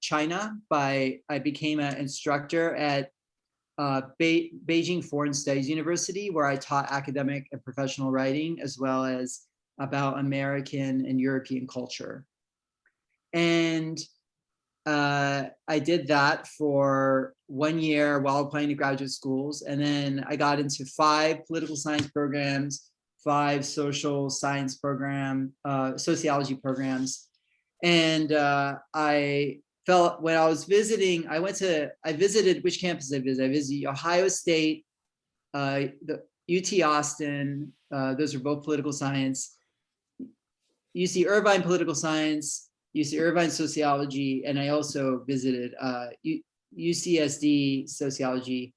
B: China. I became an instructor at Beijing Foreign Studies University, where I taught academic and professional writing, as well as about American and European culture. And I did that for 1 year while applying to graduate schools. And then I got into 5 political science programs, 5 social science program, sociology programs. And I felt, when I was visiting, I visited, which campus I visited? I visited Ohio State, the UT Austin, those are both political science, UC Irvine political science, UC Irvine sociology, and I also visited UCSD sociology.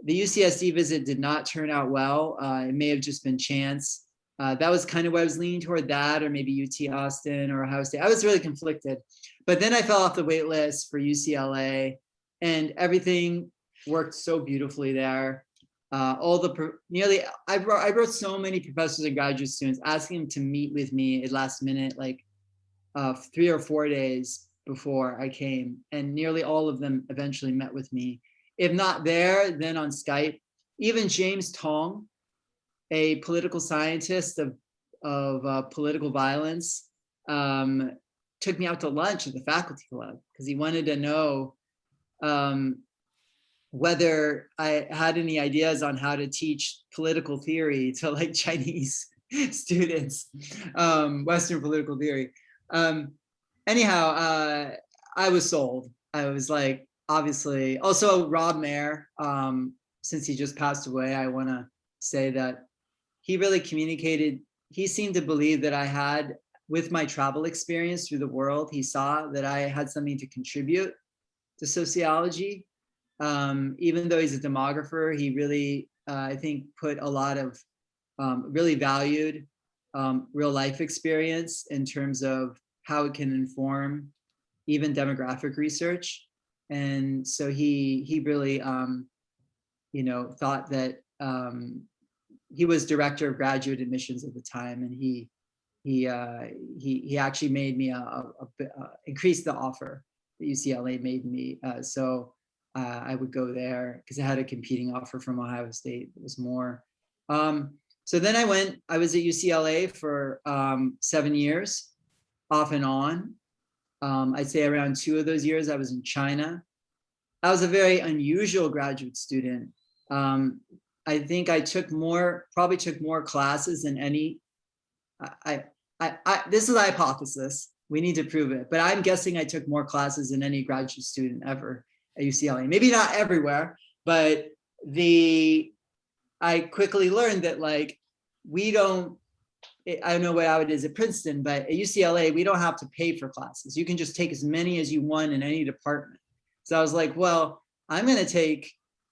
B: The UCSD visit did not turn out well. It may have just been chance. That was kind of what I was leaning toward, that, or maybe UT Austin or Ohio State. I was really conflicted. But then I fell off the wait list for UCLA, and everything worked so beautifully there. I wrote so many professors and graduate students asking them to meet with me at last minute, like 3 or 4 days before I came, and nearly all of them eventually met with me. If not there, then on Skype. Even James Tong, a political scientist of political violence, took me out to lunch at the faculty club because he wanted to know whether I had any ideas on how to teach political theory to like Chinese students, Western political theory. Anyhow, I was sold. I was like, obviously, also Rob Mayer, since he just passed away, I want to say that he really communicated. He seemed to believe that I had, with my travel experience through the world, he saw that I had something to contribute to sociology. Even though he's a demographer, he really, I think, put a lot of, really valued real life experience in terms of how it can inform even demographic research. And so he really, thought that he was director of graduate admissions at the time, and he actually made me increased the offer that UCLA made me. So I would go there because I had a competing offer from Ohio State that was more. So then I was at UCLA for 7 years, off and on. I'd say around 2 of those years I was in China. I was a very unusual graduate student. I think I probably took more classes than any. This is a hypothesis. We need to prove it, but I'm guessing I took more classes than any graduate student ever at UCLA. Maybe not everywhere, but I quickly learned that like I don't know how it is at Princeton, but at UCLA, we don't have to pay for classes. You can just take as many as you want in any department. So I was like, well, I'm going to take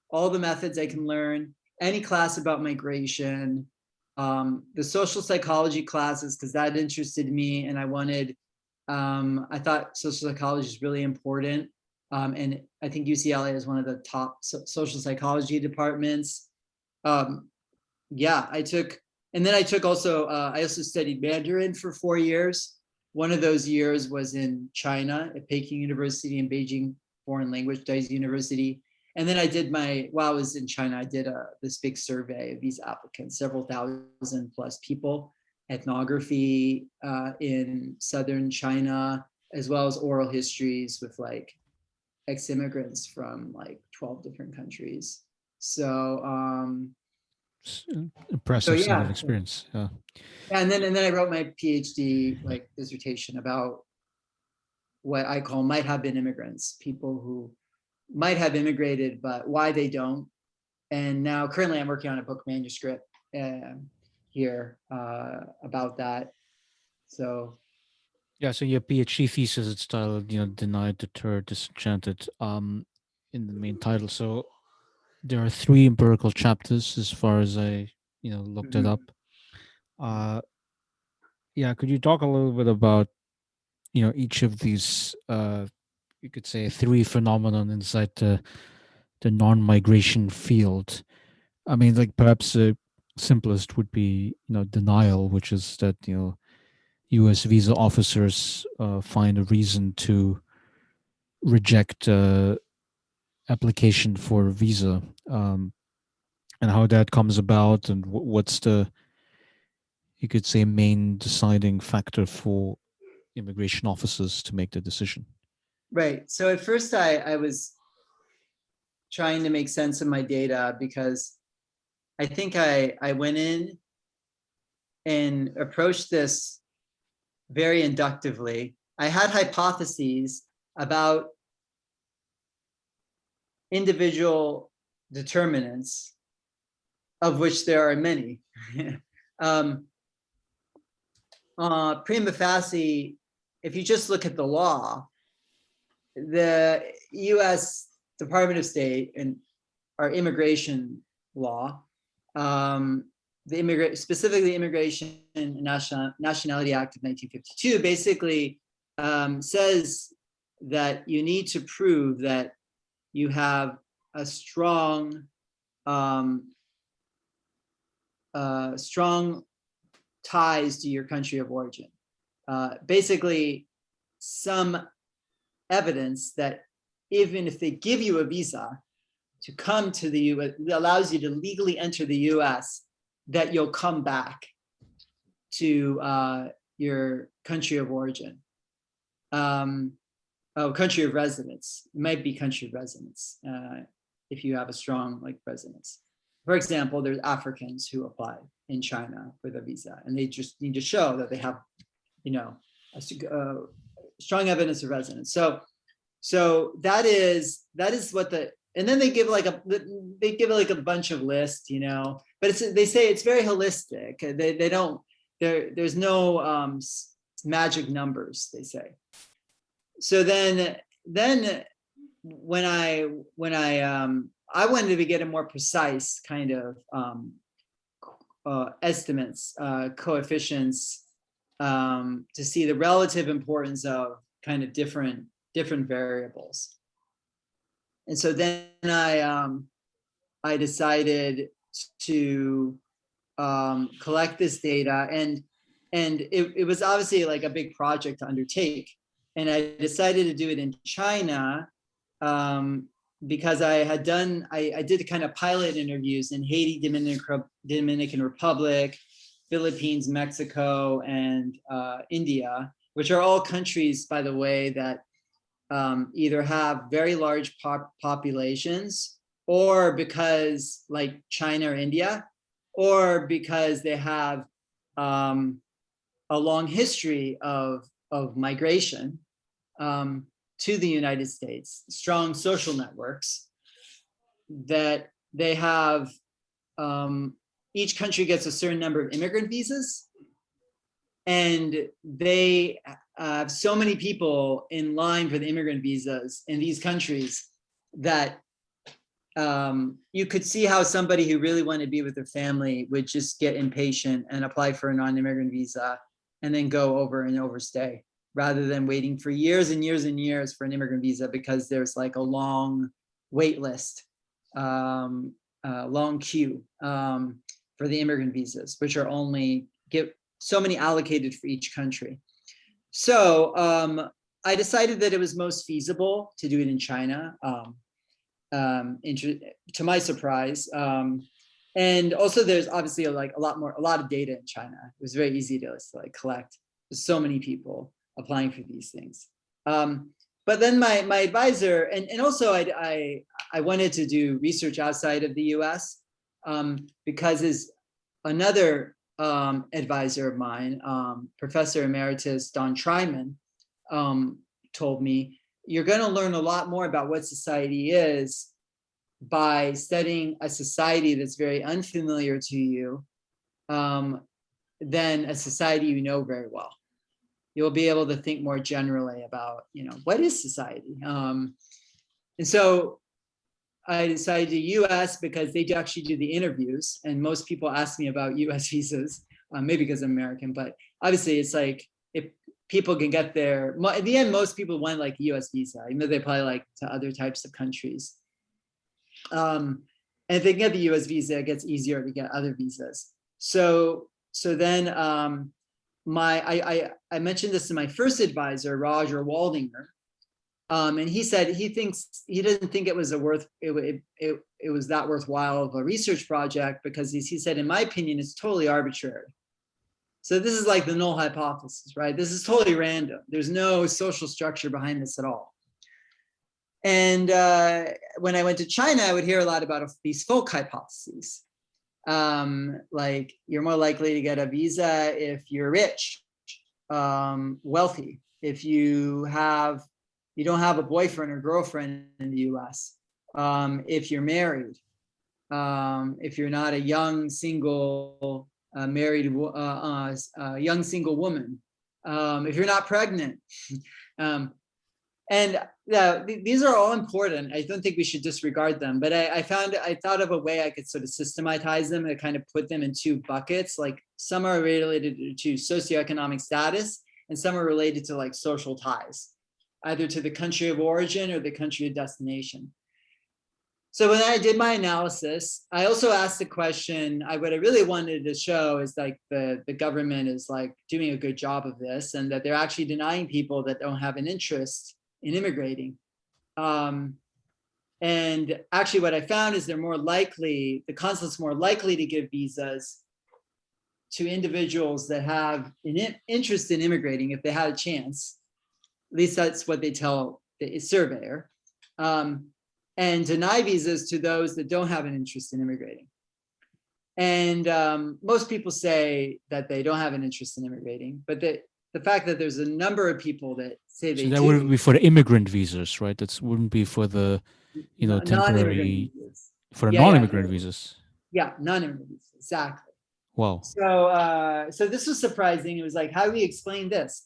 B: all the methods I can learn, any class about migration, the social psychology classes, because that interested me. And I thought social psychology is really important. And I think UCLA is one of the top social psychology departments. I also studied Mandarin for 4 years. One of those years was in China at Peking University and Beijing Foreign Language Studies University. and then I did while I was in China, I did this big survey of these applicants, several thousand plus people, ethnography in southern China, as well as oral histories with like ex-immigrants from like 12 different countries. So
A: Impressive set of
B: yeah.
A: experience. Yeah.
B: And then I wrote my PhD like dissertation about what I call might have been immigrants, people who might have immigrated, but why they don't. And now currently I'm working on a book manuscript here about that. So
A: Yeah, so your PhD thesis is titled, Denied, Deterred, Disenchanted, in the main title. So there are three empirical chapters as far as I, looked it up. Uh, yeah, could you talk a little bit about, each of these, you could say three phenomenon inside the non-migration field? I mean, like perhaps the simplest would be, denial, which is that, U.S. visa officers find a reason to reject application for a visa, and how that comes about, and what's the, you could say, main deciding factor for immigration officers to make the decision.
B: right. So at first I was trying to make sense of my data because I think I went in and approached this very inductively. I had hypotheses about individual determinants, of which there are many. um, Prima facie, if you just look at the law, the US Department of State and our immigration law, specifically Immigration and Nationality Act of 1952, basically says that you need to prove that you have a strong strong ties to your country of origin. Basically, some evidence that even if they give you a visa to come to the US, it allows you to legally enter the US, that you'll come back to your country of origin. Country of residence. It might be country of residence if you have a strong like residence. For example, there's Africans who apply in China for the visa, and they just need to show that they have, strong evidence of residence. So that is what and then they give like a bunch of lists, but they say it's very holistic. They don't, there's no magic numbers, they say. So then when I wanted to get a more precise kind of estimates, coefficients, to see the relative importance of kind of different variables. And so then I decided to collect this data, and it was obviously like a big project to undertake. And I decided to do it in China because I did kind of pilot interviews in Haiti, Dominican Republic, Philippines, Mexico, and India, which are all countries, by the way, that either have very large populations, or because like China or India, or because they have a long history of migration to the United States, strong social networks, that they have, each country gets a certain number of immigrant visas, and they have so many people in line for the immigrant visas in these countries that you could see how somebody who really wanted to be with their family would just get impatient and apply for a non-immigrant visa and then go over and overstay, rather than waiting for years and years and years for an immigrant visa, because there's like a long wait list, long queue for the immigrant visas, which are only get so many allocated for each country. So I decided that it was most feasible to do it in China. to my surprise. And also there's obviously a lot of data in China. It was very easy to like collect. There's so many people applying for these things. But then my advisor, and also I wanted to do research outside of the US, because is another advisor of mine, Professor Emeritus Don Tryman, told me, you're going to learn a lot more about what society is by studying a society that's very unfamiliar to you, than a society you know very well. You'll be able to think more generally about, what is society? And so I decided to US because they actually do the interviews, and most people ask me about US visas, maybe because I'm American, but obviously it's like, if people can get there, in the end, most people want like US visa, even though they probably like to other types of countries. And if they can get the US visa, it gets easier to get other visas. So then I mentioned this to my first advisor, Roger Waldinger, and he said he doesn't think it was it was that worthwhile of a research project, because he said, in my opinion, it's totally arbitrary. So this is like the null hypothesis, right? This is totally random. There's no social structure behind this at all. And when I went to China, I would hear a lot about these folk hypotheses. Like you're more likely to get a visa if you're rich, wealthy, if you don't have a boyfriend or girlfriend in the US, if you're married, if you're not a young single young single woman, if you're not pregnant. And these are all important. I don't think we should disregard them, but I thought of a way I could sort of systematize them and kind of put them in two buckets. Like some are related to socioeconomic status, and some are related to like social ties, either to the country of origin or the country of destination. So when I did my analysis, I also asked the question, what I really wanted to show is like the government is like doing a good job of this, and that they're actually denying people that don't have an interest in immigrating. And actually what I found is the consulate's more likely to give visas to individuals that have an interest in immigrating if they had a chance. At least that's what they tell the surveyor. And deny visas to those that don't have an interest in immigrating. And most people say that they don't have an interest in immigrating, but the fact that there's a number of people that say they do.
A: So that wouldn't be for the immigrant visas, right? That wouldn't be for the, temporary,
B: visas.
A: for the non-immigrant visas.
B: Yeah, non-immigrant visas, exactly.
A: Wow.
B: So this was surprising. It was like, how do we explain this?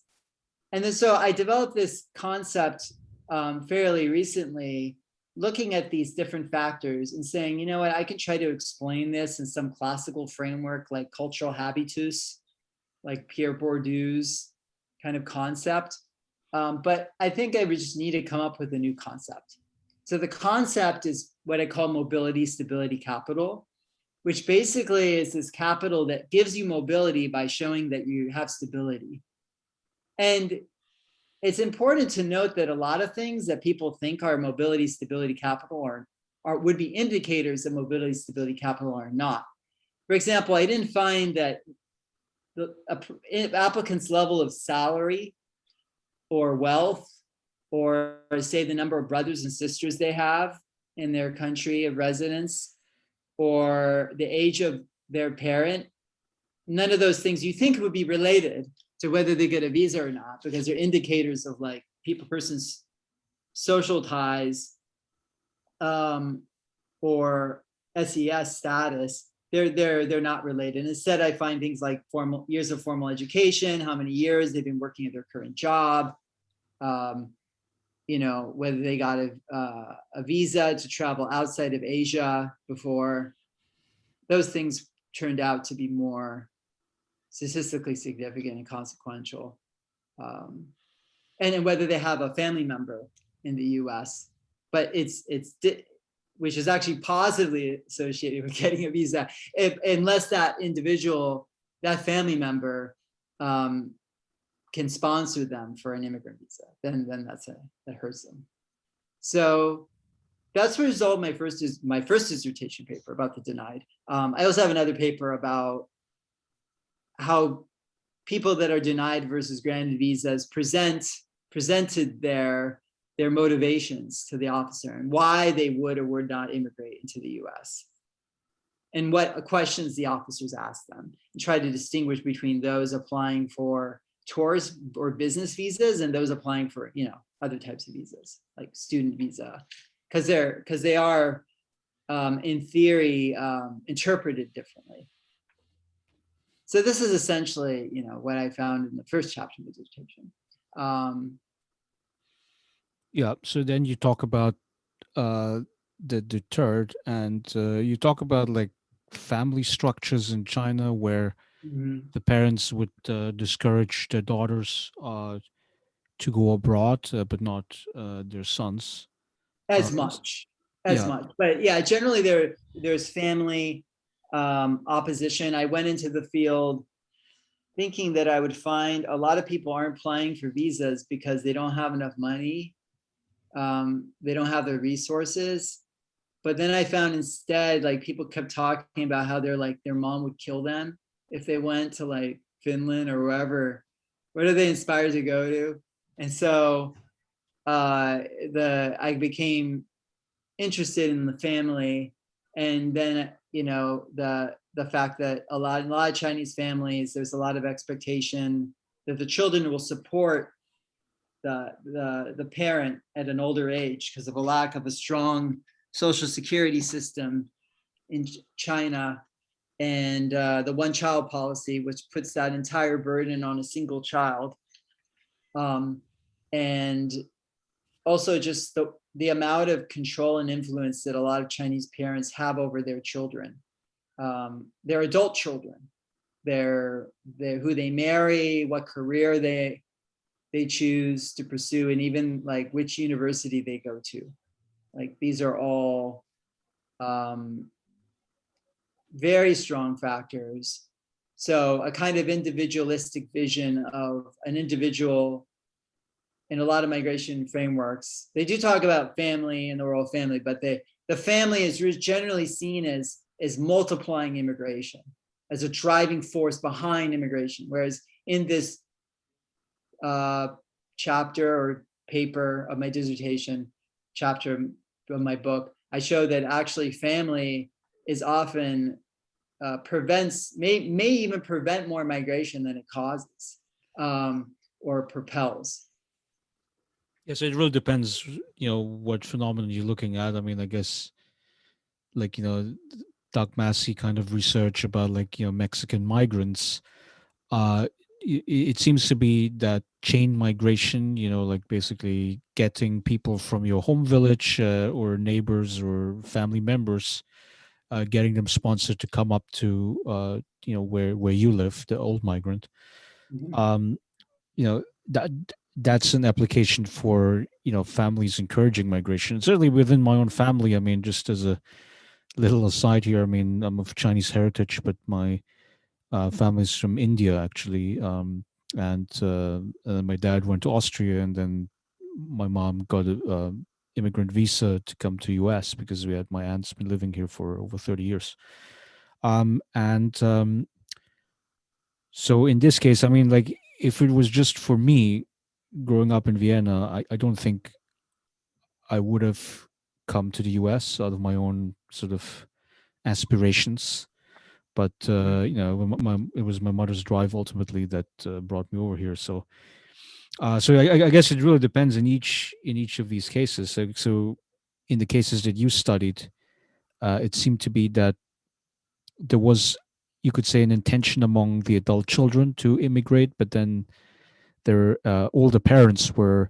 B: And then so I developed this concept fairly recently, looking at these different factors and saying, you know what, I can try to explain this in some classical framework like cultural habitus, like Pierre Bourdieu's kind of concept. But I think I would just need to come up with a new concept. So the concept is what I call mobility stability capital, which basically is this capital that gives you mobility by showing that you have stability. And it's important to note that a lot of things that people think are mobility stability capital would be indicators that mobility stability capital are not. For example, I didn't find that the applicant's level of salary or wealth, or say the number of brothers and sisters they have in their country of residence, or the age of their parent, none of those things you think would be related to whether they get a visa or not, because they're indicators of like person's social ties, or SES status. They're not related. Instead, I find things like years of formal education, how many years they've been working at their current job, whether they got a visa to travel outside of Asia before. Those things turned out to be more statistically significant and consequential. And then whether they have a family member in the US, but which is actually positively associated with getting a visa, unless that individual, that family member, can sponsor them for an immigrant visa, then that hurts them. So that's the result of my first dissertation paper about the denied. I also have another paper about how people that are denied versus granted visas presented their motivations to the officer and why they would or would not immigrate into the US and what questions the officers asked them, and try to distinguish between those applying for tourist or business visas and those applying for, other types of visas like student visa, because they are in theory interpreted differently. So this is essentially, what I found in the first chapter of the dissertation.
A: Yeah. So then you talk about uh, the third, and you talk about like family structures in China where
B: Mhm.
A: the parents would discourage their daughters to go abroad, but not their sons.
B: as
A: Uh,
B: much as
A: yeah.
B: much but yeah, generally there's family opposition. I went into the field thinking that I would find a lot of people aren't applying for visas because they don't have enough money, they don't have the resources. But then I found instead, like, people kept talking about how they're like their mom would kill them if they went to like Finland or wherever. Where are they inspired to go to? And so I became interested in the family, and then the fact that a lot of Chinese families, there's a lot of expectation that the children will support the parent at an older age because of a lack of a strong social security system in China, and the one child policy, which puts that entire burden on a single child, and also just the amount of control and influence that a lot of Chinese parents have over their children, their adult children, their who they marry, what career they choose to pursue, and even like which university they go to. Like these are all very strong factors. So a kind of individualistic vision of an individual in a lot of migration frameworks, they do talk about family and the royal family, but the family is generally seen as multiplying immigration, as a driving force behind immigration. Whereas in this uh, chapter or paper of my dissertation, chapter of my book, I show that actually family is often may even prevent more migration than it causes, or propels.
A: Yes, it really depends, what phenomenon you're looking at. I mean, I guess like, Doc Massey kind of research about like, Mexican migrants. It seems to be that chain migration, like basically getting people from your home village or neighbors or family members, getting them sponsored to come up to, where you live, the old migrant.
B: Mhm.
A: Um, that that's an application for families encouraging migration. Certainly within my own family, I mean, just as a little aside here, I mean, I'm of Chinese heritage, but my family's from India actually, and my dad went to Austria, and then my mom got a immigrant visa to come to US because my aunt's been living here for over 30 years. And So in this case, I mean, like if it was just for me growing up in Vienna, I don't think I would have come to the US out of my own sort of aspirations. But it was my mother's drive ultimately that brought me over here. So I guess it really depends in each of these cases. So in the cases that you studied, it seemed to be that there was, you could say, an intention among the adult children to immigrate, but then their older parents who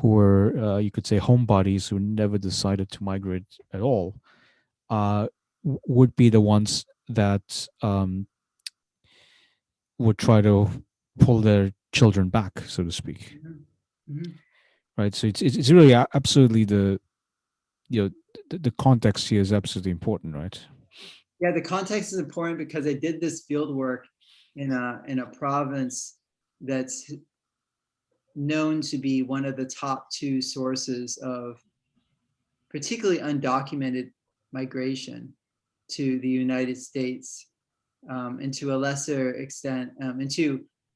A: were you could say homebodies who never decided to migrate at all, would be the ones that would try to pull their children back, so to speak.
B: Mhm. Mhm.
A: Right. So it's really absolutely you know the context here is absolutely important, right?
B: Yeah, the context is important because I did this field work in a province that's known to be one of the top two sources of particularly undocumented migration to the United States, and to a lesser extent,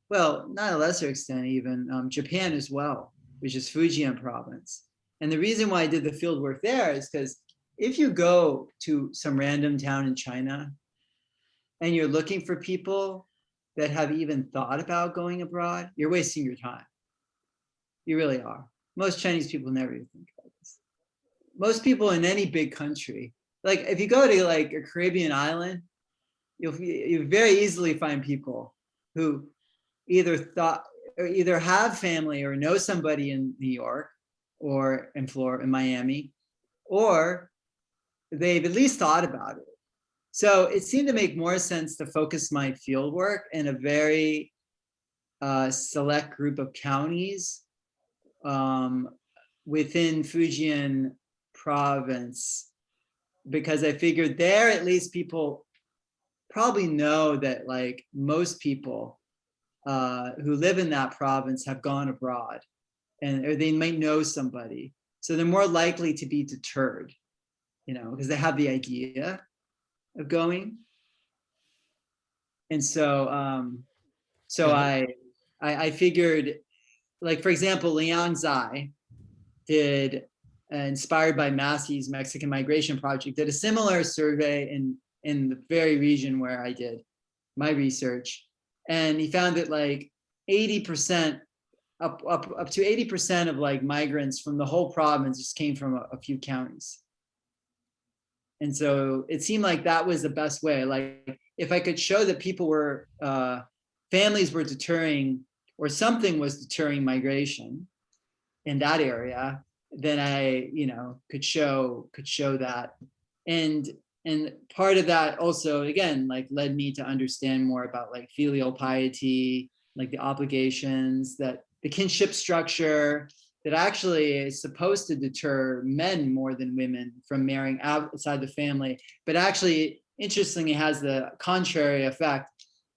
B: well, not a lesser extent, even Japan as well, which is Fujian province. And the reason why I did the field work there is because if you go to some random town in China and you're looking for people that have even thought about going abroad, you're wasting your time. You really are. Most Chinese people never even think about this. Most people in any big country, like if you go to like a Caribbean island, you'll very easily find people who either have family or know somebody in New York or in Florida, in Miami, or they've at least thought about it. So it seemed to make more sense to focus my field work in a very select group of counties within Fujian province, because I figured there at least people probably know that like most people who live in that province have gone abroad, and or they might know somebody, so they're more likely to be deterred, because they have the idea of going. And so I figured, like for example, Liang Zai did, inspired by Massey's Mexican Migration Project, did a similar survey in the very region where I did my research, and he found that like 80%, up to 80% of like migrants from the whole province just came from a few counties. And so it seemed like that was the best way. Like if I could show that people were, families were deterring, or something was deterring migration in that area, then I, could show that. And part of that also, again, like led me to understand more about like filial piety, like the obligations, that the kinship structure that actually is supposed to deter men more than women from marrying outside the family, but actually, interestingly, has the contrary effect.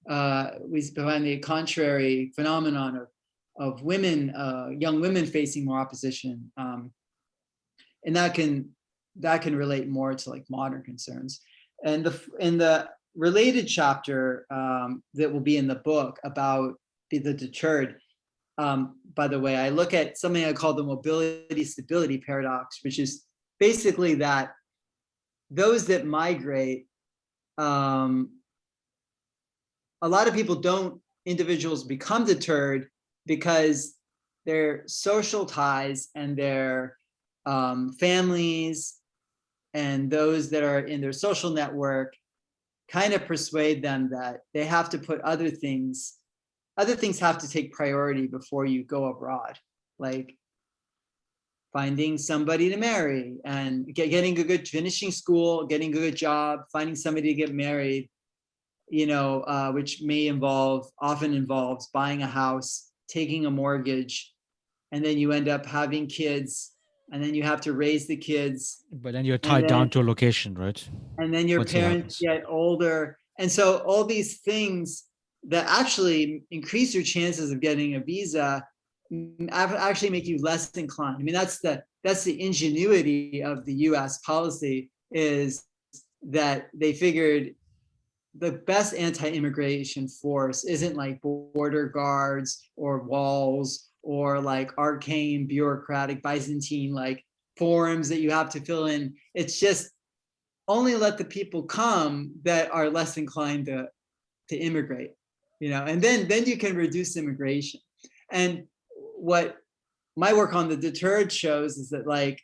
B: We find the contrary phenomenon of women, young women facing more opposition, and that can relate more to like modern concerns. And the related chapter that will be in the book about the deterred. By the way, I look at something I call the mobility stability paradox, which is basically that those that migrate, a lot of individuals become deterred because their social ties and their families and those that are in their social network kind of persuade them that they have to put other things have to take priority before you go abroad, like finding somebody to marry and finishing school, getting a good job, finding somebody to get married, which often involves buying a house, taking a mortgage, and then you end up having kids, and then you have to raise the kids.
A: But then you're tied down to a location, right?
B: And then your parents get older. And so all these things that actually increase your chances of getting a visa actually make you less inclined. I mean, that's the ingenuity of the US policy, is that they figured the best anti-immigration force isn't like border guards or walls or like arcane bureaucratic Byzantine like forms that you have to fill in. It's just only let the people come that are less inclined to immigrate, and then you can reduce immigration. And what my work on the deterred shows is that like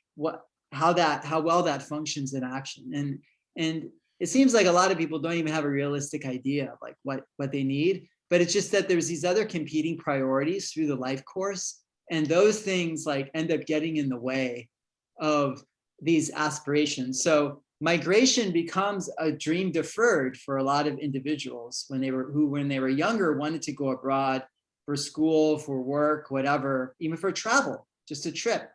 B: how well that functions in action. And it seems like a lot of people don't even have a realistic idea of like what they need, but it's just that there's these other competing priorities through the life course, and those things like end up getting in the way of these aspirations. So migration becomes a dream deferred for a lot of individuals when they were younger wanted to go abroad for school, for work, whatever, even for travel, just a trip,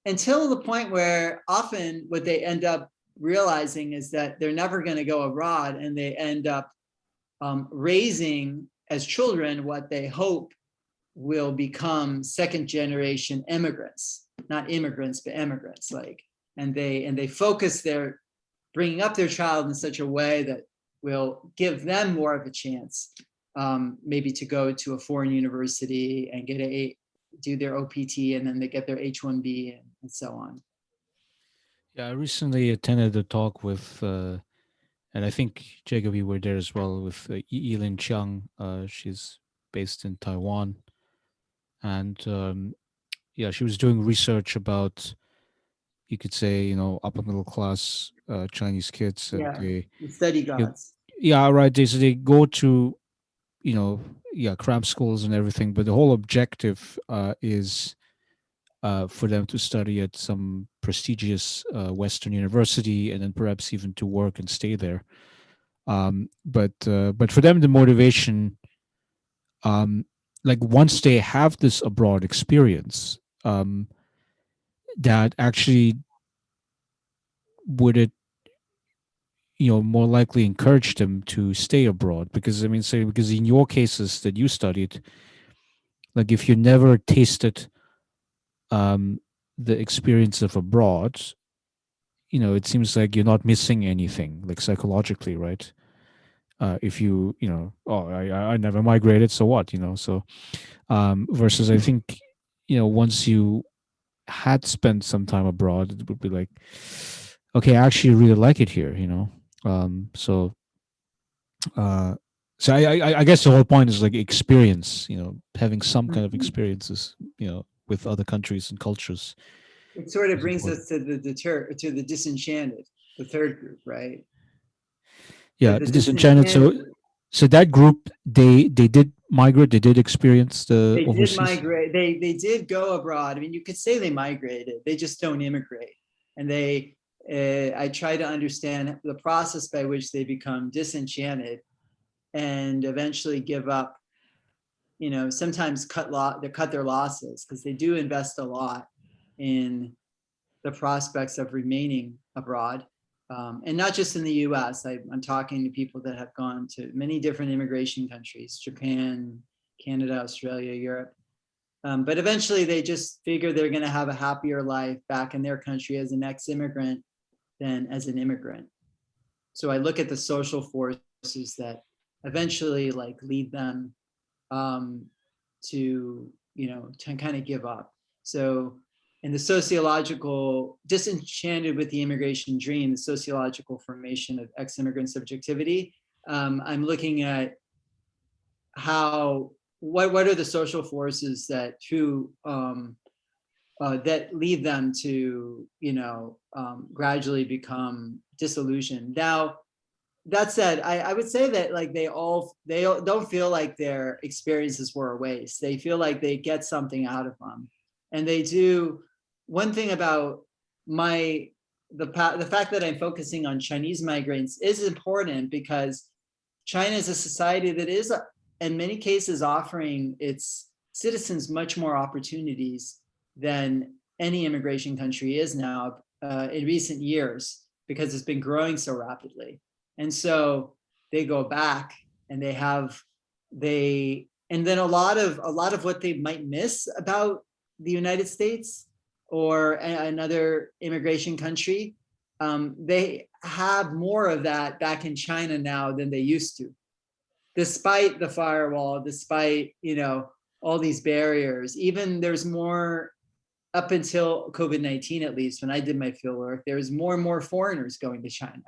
B: until the point where often what they end up realizing is that they're never going to go abroad, and they end up raising as children what they hope will become second generation immigrants, not immigrants, but immigrants. Like, and they focus their bringing up their child in such a way that will give them more of a chance, maybe to go to a foreign university and get do their OPT, and then they get their H-1B and so on.
A: Yeah, I recently attended a talk with, and I think Jacob, you were there as well, with Yilin Chiang. She's based in Taiwan, and yeah, she was doing research about, you could say, upper middle class Chinese kids, and
B: Yeah,
A: they,
B: the study
A: you,
B: gods.
A: yeah, right. They go to, yeah, cram schools and everything, but the whole objective is for them to study at some prestigious Western university, and then perhaps even to work and stay there. But for them, the motivation, um, like once they have this abroad experience, that actually would it, more likely encourage them to stay abroad. Because I mean, say, because in your cases that you studied, like if you never tasted um, the experience of abroad, it seems like you're not missing anything, like psychologically, right? If oh, I never migrated, so what, so versus I think, once you had spent some time abroad, it would be like, okay, I actually really like it here, so uh, so I guess the whole point is like experience, having some kind of experiences, with other countries and cultures
B: It sort of
A: is
B: brings
A: important.
B: us to the disenchanted, the third group, right?
A: Yeah,
B: The
A: the disenchanted. So
B: disenchanted,
A: that group, they did migrate, they did experience the
B: they did
A: overseas.
B: migrate. They did go abroad. I mean, you could say they migrated. They just don't immigrate. And I try to understand the process by which they become disenchanted and eventually give up. Sometimes they cut their losses because they do invest a lot in the prospects of remaining abroad. And not just in the US. I'm talking to people that have gone to many different immigration countries: Japan, Canada, Australia, Europe. But eventually they just figure they're going to have a happier life back in their country as an ex-immigrant than as an immigrant. So I look at the social forces that eventually like lead them, um, to kind of give up. So in the sociological, disenchanted with the immigration dream, the sociological formation of ex-immigrant subjectivity, I'm looking at what are the social forces that lead them to gradually become disillusioned. Now, that said, I would say that like they don't feel like their experiences were a waste. They feel like they get something out of them, and they do. One thing about my the fact that I'm focusing on Chinese migrants is important because China is a society that is, in many cases, offering its citizens much more opportunities than any immigration country is now in recent years because it's been growing so rapidly. And so they go back and and then a lot of what they might miss about the United States or another immigration country, they have more of that back in China now than they used to, despite the firewall, despite all these barriers. Even there's more, up until COVID-19, at least when I did my fieldwork, there's more and more foreigners going to China.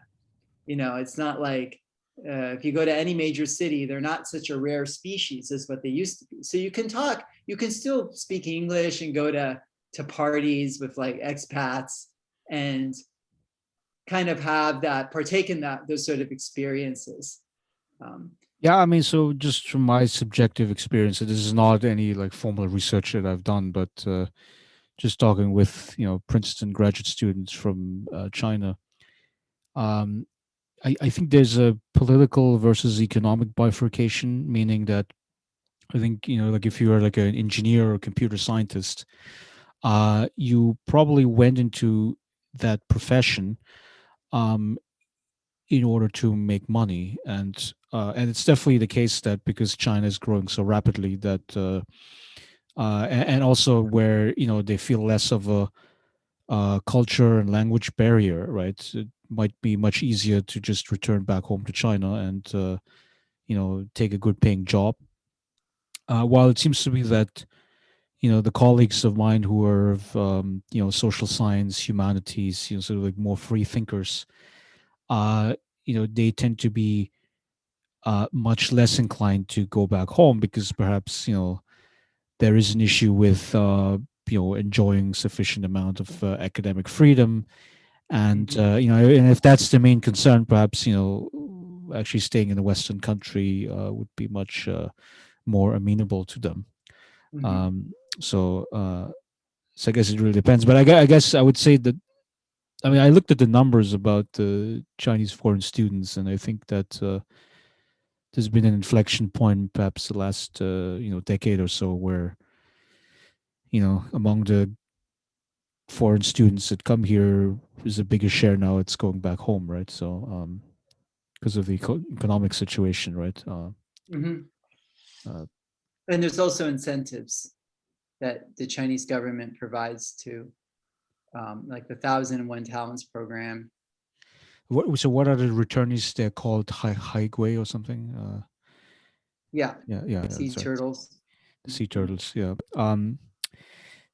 B: It's not like if you go to any major city, they're not such a rare species as what they used to be. So you can still speak English and go to parties with like expats and kind of have that, partake in those sort of experiences. Um,
A: Yeah, I mean, so just from my subjective experience, this is not any like formal research that I've done, but just talking with Princeton graduate students from China, um, I think there's a political versus economic bifurcation, meaning that I think like if you are like an engineer or computer scientist, you probably went into that profession um, in order to make money, and it's definitely the case that because China is growing so rapidly that and also where they feel less of a culture and language barrier, right? It might be much easier to just return back home to China and take a good paying job. While it seems to be that the colleagues of mine who are of social science, humanities, sort of like more free thinkers, uh, they tend to be much less inclined to go back home because perhaps there is an issue with enjoying sufficient amount of academic freedom, and
B: Mhm.
A: and if that's the main concern, perhaps actually staying in a Western country would be much more amenable to them.
B: Mhm.
A: Um, so so I guess it really depends, but I guess I would say that I mean I looked at the numbers about Chinese foreign students, and I think that there's been an inflection point, perhaps the last decade or so, where among the foreign students that come here is a bigger share now. It's going back home, right? So because of the economic situation, right?
B: Mhm.
A: Uh,
B: And there's also incentives that the Chinese government provides to, like the 1,001 Talents program.
A: so what are the returnees? They're called Hai Gui or something.
B: Yeah,
A: Yeah,
B: sea
A: that's right.
B: theturtles.
A: The sea
B: Mhm.
A: turtles. Yeah.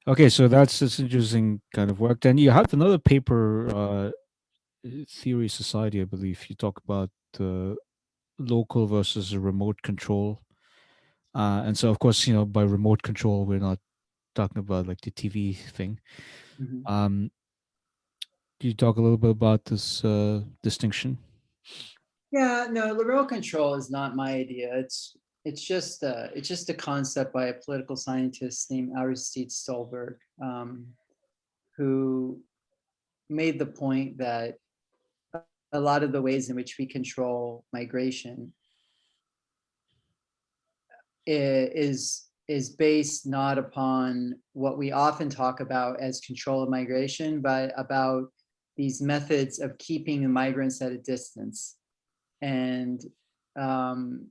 A: Okay, so that's interesting kind of work. Then you have another paper, Theory Society, I believe. You talk about local versus remote control. And so, of course, by remote control, we're not talking about like the TV thing.
B: Mhm.
A: Um, can you talk a little bit about this distinction?
B: Yeah, no, remote control is not my idea. It's just a concept by a political scientist named Aristide Stolberg, who made the point that a lot of the ways in which we control migration is based not upon what we often talk about as control of migration, but about these methods of keeping the migrants at a distance. And um,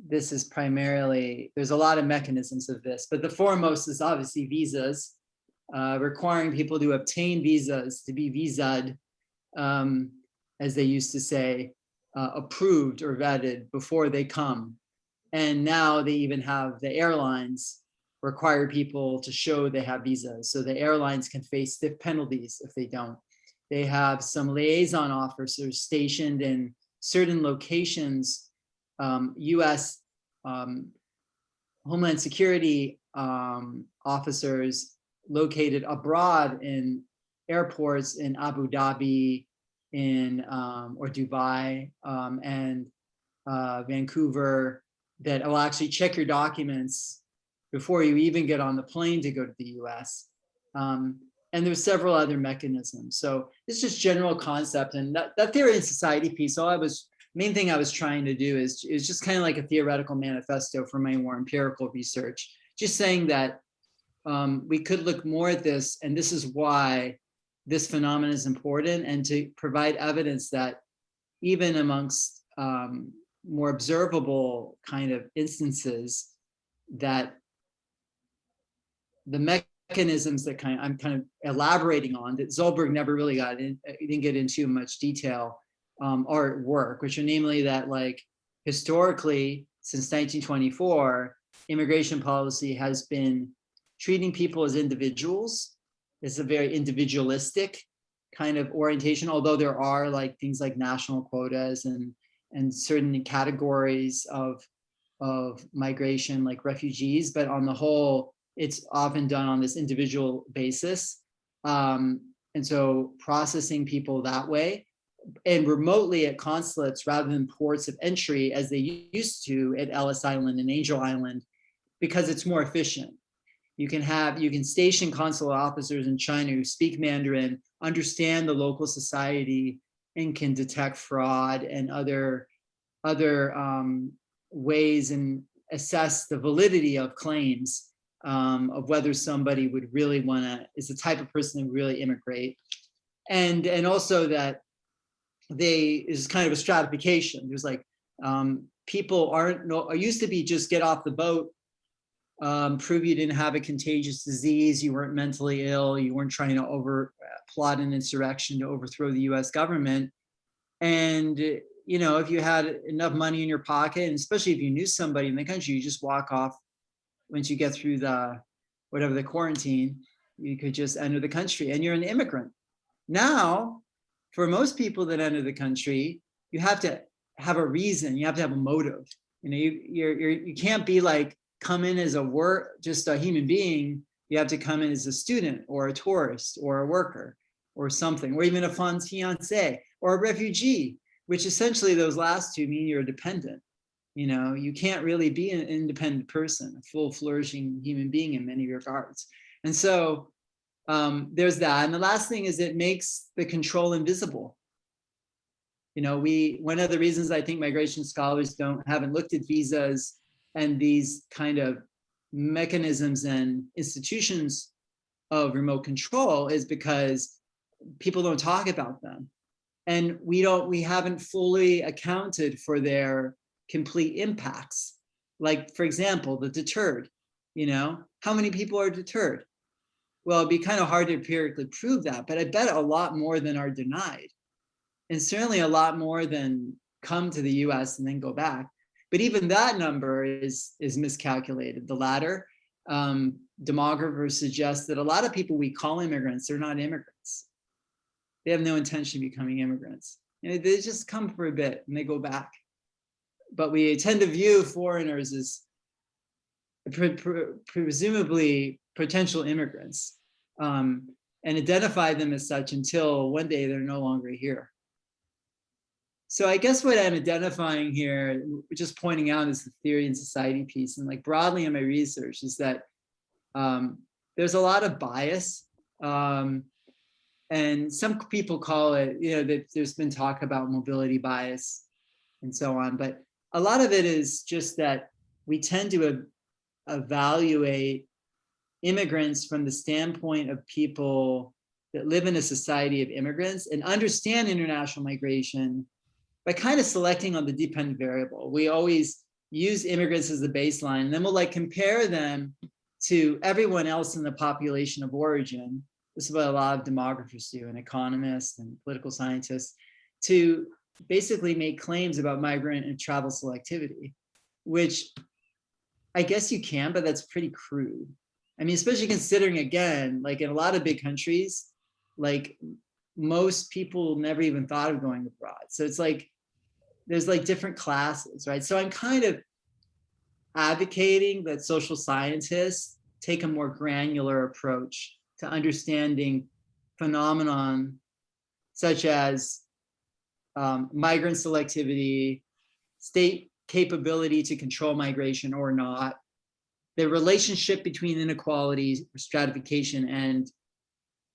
B: this is primarily, there's a lot of mechanisms of this, but the foremost is obviously visas, requiring people to obtain visas, to be visaed, um, as they used to say, approved or vetted before they come. And now they even have the airlines require people to show they have visas. So the airlines can face stiff penalties if they don't. They have some liaison officers stationed in certain locations, US um, Homeland Security officers located abroad in airports in Abu Dhabi, in or Dubai, and Vancouver, that will actually check your documents before you even get on the plane to go to the US. Um, and there's several other mechanisms. So it's just general concept, and that theory and society piece. All I was main thing I was trying to do is just kind of like a theoretical manifesto for my more empirical research. Just saying that we could look more at this, and this is why this phenomenon is important, and to provide evidence that even amongst more observable kind of instances, that the mechanisms that I'm kind of elaborating on that Zolberg never really didn't get into much detail, are at work, which are namely that, like, historically since 1924, immigration policy has been treating people as individuals. It's a very individualistic kind of orientation, although there are like things like national quotas and certain categories of migration like refugees, but on the whole, it's often done on this individual basis. And so processing people that way, and remotely at consulates rather than ports of entry as they used to at Ellis Island and Angel Island, because it's more efficient. You can station consular officers in China who speak Mandarin, understand the local society, and can detect fraud and other ways, and assess the validity of claims, of whether somebody would really want to, is the type of person who really immigrate. And also that they is kind of a stratification. There's like, people aren't, no, it used to be just get off the boat, prove you didn't have a contagious disease, you weren't mentally ill, you weren't trying to plot an insurrection to overthrow the US government. And, if you had enough money in your pocket, and especially if you knew somebody in the country, you just walk off once you get through the quarantine, you could just enter the country and you're an immigrant. Now, for most people that enter the country, you have to have a reason, you have to have a motive. You can't be like, come in as just a human being. You have to come in as a student or a tourist or a worker or something, or even a fiance or a refugee, which essentially those last two mean you're a dependent. You can't really be an independent person, a full flourishing human being in many regards. And so there's that. And the last thing is it makes the control invisible. One of the reasons I think migration scholars haven't looked at visas and these kind of mechanisms and institutions of remote control is because people don't talk about them. And we haven't fully accounted for their complete impacts. Like, for example, the deterred, how many people are deterred? Well, it'd be kind of hard to empirically prove that, but I bet a lot more than are denied. And certainly a lot more than come to the US and then go back. But even that number is miscalculated. The latter, demographers suggest that a lot of people we call immigrants, they're not immigrants. They have no intention of becoming immigrants. They just come for a bit and they go back. But we tend to view foreigners as presumably potential immigrants, and identify them as such until one day they're no longer here. So I guess what I'm identifying here, just pointing out, is the theory and society piece, and like broadly in my research, is that there's a lot of bias, and some people call it, that there's been talk about mobility bias and so on, but a lot of it is just that we tend to evaluate immigrants from the standpoint of people that live in a society of immigrants and understand international migration by kind of selecting on the dependent variable. We always use immigrants as the baseline, and then we'll compare them to everyone else in the population of origin. This is what a lot of demographers do, and economists and political scientists, to basically make claims about migrant and travel selectivity, which I guess you can, but that's pretty crude. I mean, especially considering, again, like in a lot of big countries, like most people never even thought of going abroad. So it's like, there's like different classes, right? So I'm kind of advocating that social scientists take a more granular approach to understanding phenomenon such as migrant selectivity, state capability to control migration or not, the relationship between inequalities, stratification, and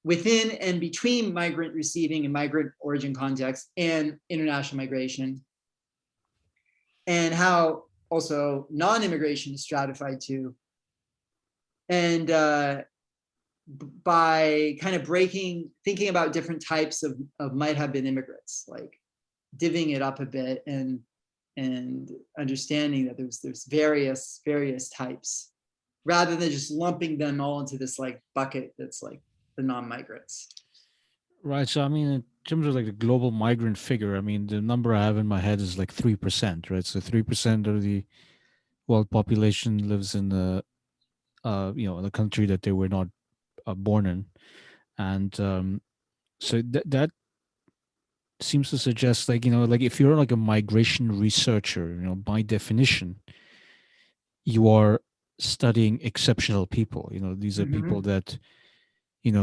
B: within and between migrant receiving and migrant origin contexts and international migration, and how also non-immigration is stratified too. And by kind of thinking about different types of might have been immigrants, like divvying it up a bit and understanding that there's various types, rather than just lumping them all into this like bucket that's like the non-migrants.
A: Right. So, I mean, in terms of like the global migrant figure, I mean, the number I have in my head is like 3%, right? So 3% of the world population lives in the country that they were not born in. And so that seems to suggest, like, like if you're like a migration researcher, by definition, you are studying exceptional people. These are people that,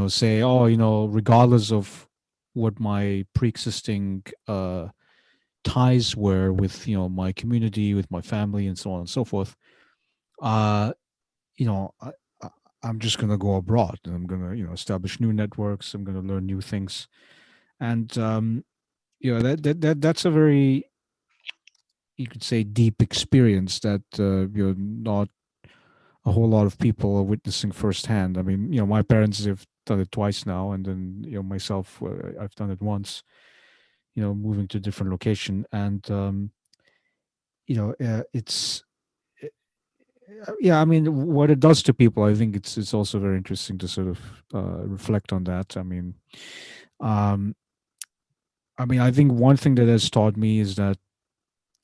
A: say, oh, regardless of what my pre-existing ties were with, my community, with my family, and so on and so forth, uh, you know, I, I- I'm just gonna go abroad and I'm gonna, establish new networks. I'm gonna learn new things, and that's a very, you could say, deep experience that not a whole lot of people are witnessing firsthand. I mean, my parents have done it twice now, and then myself, I've done it once. Moving to a different location, and it's Yeah, I mean, what it does to people, I think it's also very interesting to sort of reflect on that. Um, I mean, I think one thing that has taught me is that,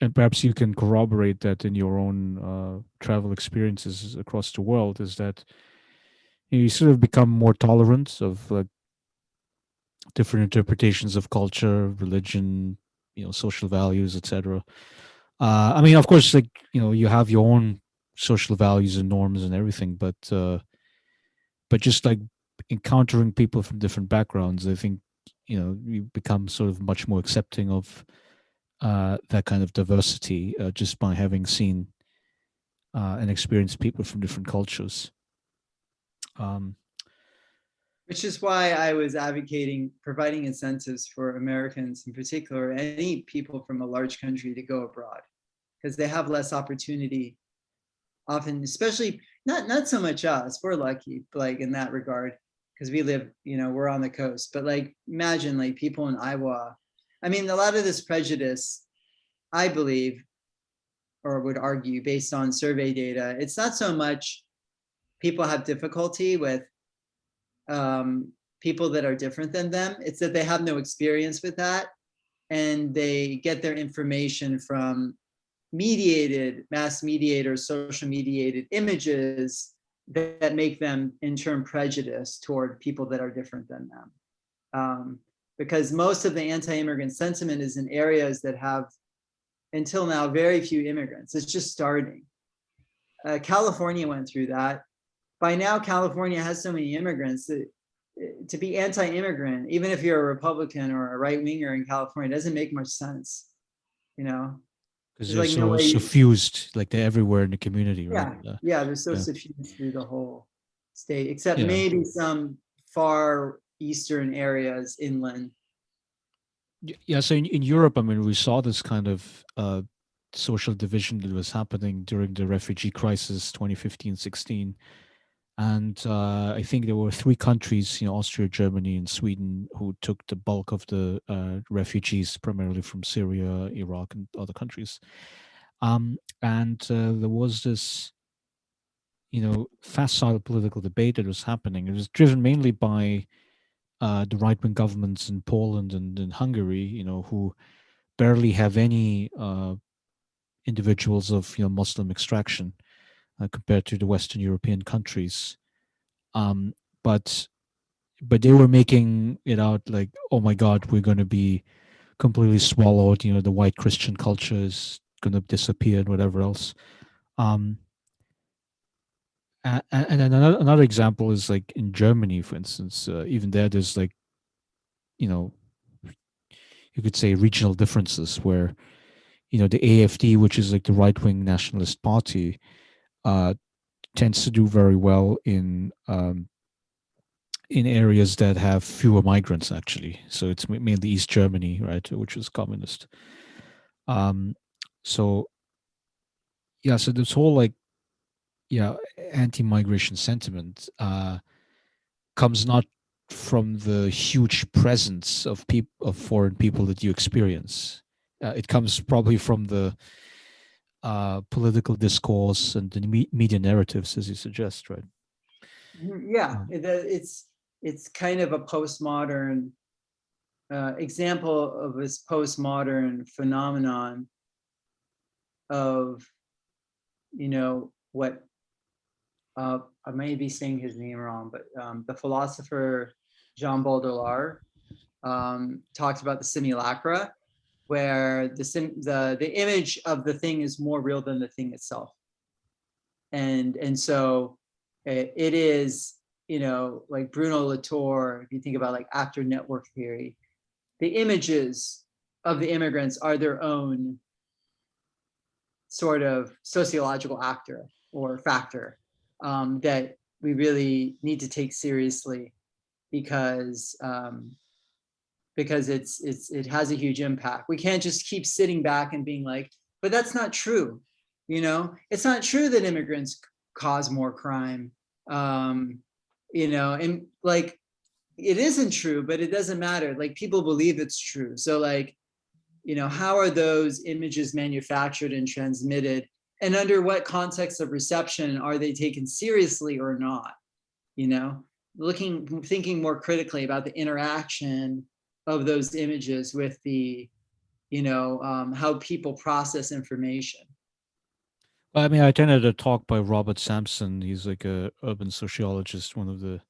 A: and perhaps you can corroborate that in your own travel experiences across the world, is that you sort of become more tolerant of different interpretations of culture, religion, social values, etc. I mean, of course, like you have your own social values and norms and everything, but just like encountering people from different backgrounds, I think you become sort of much more accepting of that kind of diversity just by having seen and experienced people from different cultures. Um,
B: Which is why I was advocating providing incentives for Americans in particular, any people from a large country to go abroad, because they have less opportunity often, especially not so much us. We're lucky, like in that regard, because we live, we're on the coast. But like imagine like people in Iowa. I mean, a lot of this prejudice, I believe, or would argue based on survey data, it's not so much people have difficulty with people that are different than them. It's that they have no experience with that, and they get their information from mass mediated or social mediated images that make them in turn prejudiced toward people that are different than them. Because most of the anti-immigrant sentiment is in areas that have, until now, very few immigrants. It's just starting. California went through that. By now, California has so many immigrants that to be anti-immigrant, even if you're a Republican or a right-winger in California, doesn't make much sense. You know,
A: because
B: there's
A: they're
B: like no
A: so
B: way.
A: suffused, like they're everywhere in the community, right?
B: Yeah, they're so
A: Yeah,
B: suffused through the whole state, except
A: yeah.
B: maybe some far eastern areas inland.
A: Yeah, so in Europe, I mean, we saw this kind of social division that was happening during the refugee crisis 2015-16. And I think there were three countries, Austria, Germany, and Sweden, who took the bulk of the refugees, primarily from Syria, Iraq, and other countries. And there was this, facile political debate that was happening. It was driven mainly by the right-wing governments in Poland and in Hungary, who barely have any individuals of Muslim extraction compared to the Western European countries. Um, but they were making it out like, oh my God, we're going to be completely swallowed. The white Christian culture is going to disappear and whatever else. Um, and then another example is like in Germany, for instance. Even there's like you know you could say regional differences where the AfD, which is like the right wing nationalist party, uh, tends to do very well in areas that have fewer migrants actually. So it's mainly East Germany, right, which was communist. Um, so yeah, so this whole like anti-migration sentiment comes not from the huge presence of foreign people that you experience. It comes probably from the political discourse and the media narratives, as you suggest, right?
B: Yeah,
A: Um,
B: it's kind of a postmodern example of this postmodern phenomenon of what I may be saying his name wrong, but the philosopher Jean Baudrillard talks about the simulacra, where the image of the thing is more real than the thing itself, and so it is like Bruno Latour. If you think about like actor network theory, the images of the immigrants are their own sort of sociological actor or factor that we really need to take seriously because it has a huge impact. We can't just keep sitting back and being like, but that's not true. It's not true that immigrants cause more crime. Um, and like it isn't true, but it doesn't matter. Like people believe it's true. So like, how are those images manufactured and transmitted? and under what context of reception are they taken seriously or not? You know, thinking more critically about the interaction of those images with the, how people process information.
A: I mean, I attended a talk by Robert Sampson. He's like a urban sociologist, one of the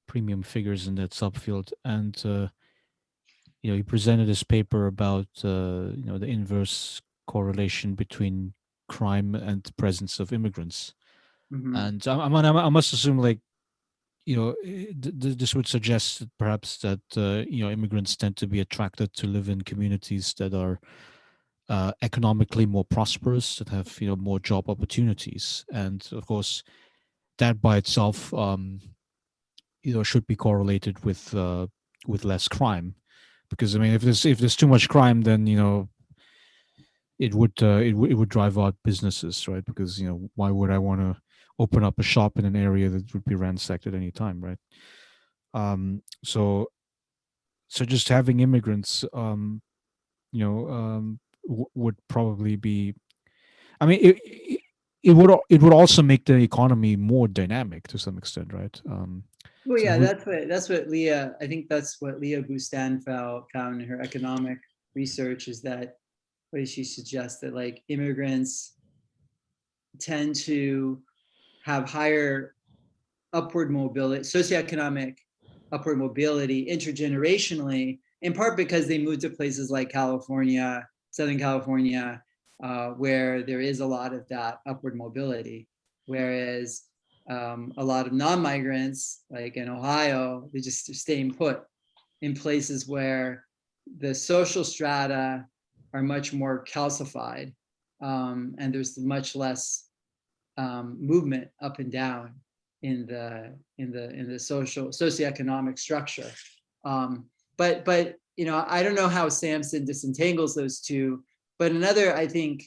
A: premium figures in that subfield, and he presented his paper about the inverse correlation between crime and the presence of immigrants.
B: Mm-hmm.
A: And I must assume, like, this would suggest that perhaps that immigrants tend to be attracted to live in communities that are economically more prosperous, that have more job opportunities, and of course that by itself should be correlated with less crime, because I mean if there's too much crime, then it would drive out businesses, right? Because why would I want to open up a shop in an area that would be ransacked at any time, right? So just having immigrants would probably be, I mean, it would also make the economy more dynamic to some extent, right?
B: Well,
A: So
B: yeah,
A: we,
B: that's what Leah. I think that's what Leah Bustan found in her economic research, is that what did she suggest, that like immigrants tend to have higher upward mobility, socioeconomic upward mobility intergenerationally, in part because they moved to places like California, Southern California, where there is a lot of that upward mobility. Whereas a lot of non-migrants, like in Ohio, they just are staying put in places where the social strata are much more calcified, and there's much less movement up and down in the socioeconomic structure. But I don't know how Sampson disentangles those two. But another, I think,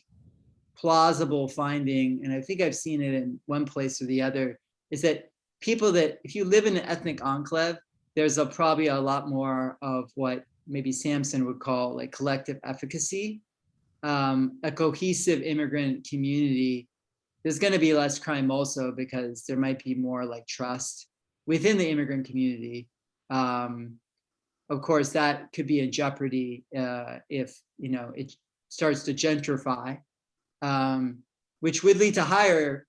B: plausible finding, and I think I've seen it in one place or the other, is that people that, if you live in an ethnic enclave, there's probably a lot more of what maybe Sampson would call like collective efficacy. A cohesive immigrant community, there's going to be less crime also, because there might be more like trust within the immigrant community. Of course, that could be in jeopardy if it starts to gentrify, which would lead to higher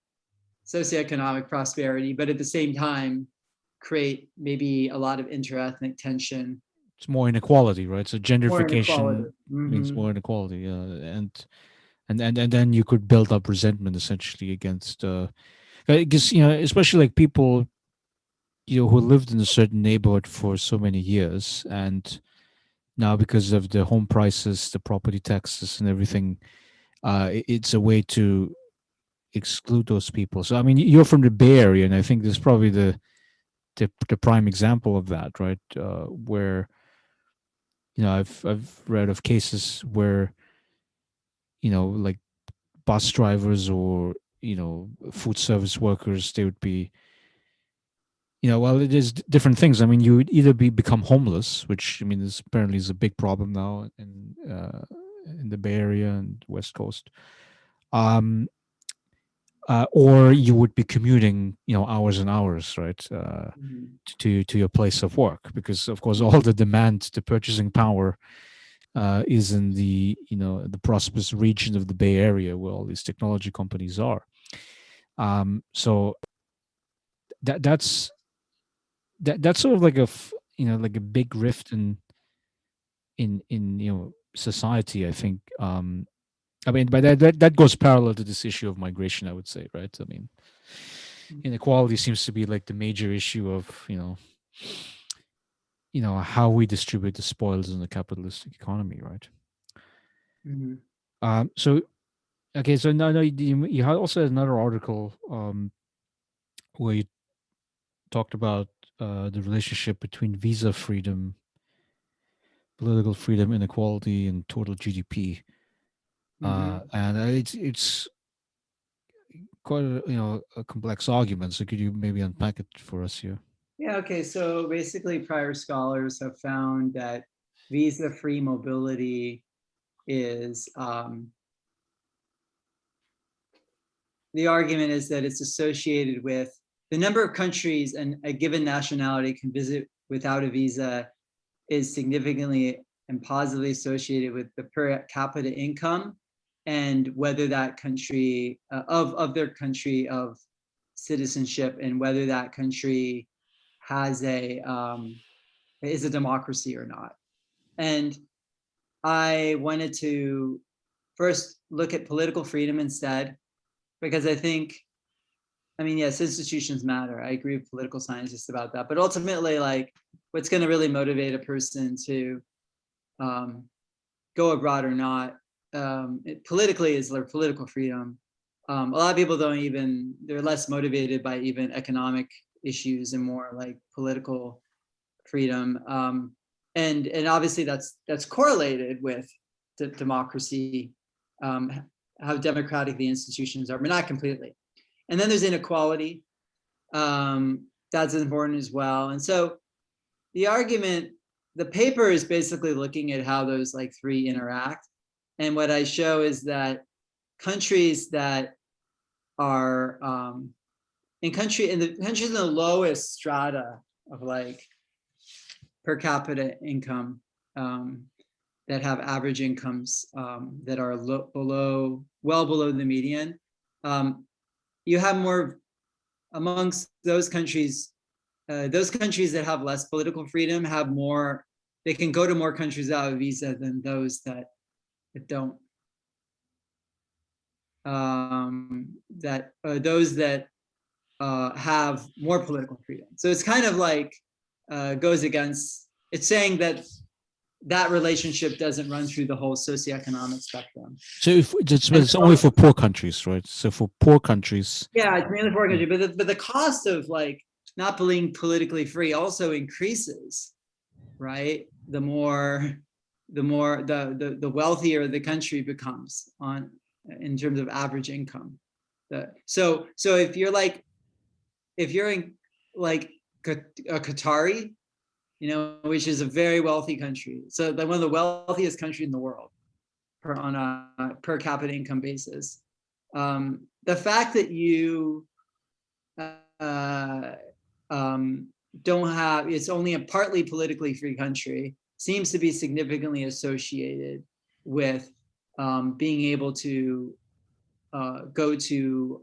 B: socioeconomic prosperity, but at the same time create maybe a lot of interethnic tension.
A: it's more inequality, right? So
B: More
A: gentrification
B: inequality.
A: means
B: Mm-hmm.
A: more inequality, and then you could build up resentment essentially against, because especially like people who lived in a certain neighborhood for so many years, and now because of the home prices, the property taxes, and everything, it's a way to exclude those people. So I mean, you're from the Bay Area, and I think this is probably the prime example of that, right? Where I've read of cases where like bus drivers or food service workers, they would be well, it is different things. I mean, you would either become homeless, which I mean is apparently is a big problem now in the Bay Area and West Coast, um, or you would be commuting hours and hours, right,
B: Mm-hmm.
A: to your place of work, because of course all the demand, the purchasing power is in the prosperous region of the Bay Area where all these technology companies are. So that's that's sort of like like a big rift in society, I think. I mean, but that goes parallel to this issue of migration, I would say, right? I mean, inequality seems to be like the major issue of how we distribute the spoils in the capitalistic economy, right?
B: Mm-hmm.
A: So okay, so no, you also had another article where you talked about the relationship between visa freedom, political freedom, inequality, and total GDP.
B: Mm-hmm.
A: And it's quite a complex argument. So could you maybe unpack it for us here?
B: Yeah, okay. So basically, prior scholars have found that visa-free mobility is the argument is that it's associated with the number of countries and a given nationality can visit without a visa is significantly and positively associated with the per capita income and whether that country of their country of citizenship and whether that country has is a democracy or not. And I wanted to first look at political freedom instead, because I think, I mean, yes, institutions matter. I agree with political scientists about that. But ultimately, like, what's going to really motivate a person to go abroad or not, politically is their political freedom. A lot of people they're less motivated by even economic issues and more like political freedom. And obviously that's correlated with democracy, how democratic the institutions are, but not completely. And then there's inequality. That's important as well. And so the argument, the paper is basically looking at how those like three interact. And what I show is that countries that are in the countries in the lowest strata of like per capita income, that have average incomes that are well below the median, you have more amongst those countries that have less political freedom have more, they can go to more countries without a visa than those that don't. Those that have more political freedom. So it's kind of like goes against, it's saying that relationship doesn't run through the whole socioeconomic spectrum.
A: So if it's only for poor countries, right? So for poor countries.
B: Yeah, it's mainly poor countries, but the cost of like not being politically free also increases, right? The wealthier the country becomes in terms of average income. So if you're in like a Qatari, which is a very wealthy country, so one of the wealthiest countries in the world on a per capita income basis, the fact that you don't have, it's only a partly politically free country, seems to be significantly associated with being able to go to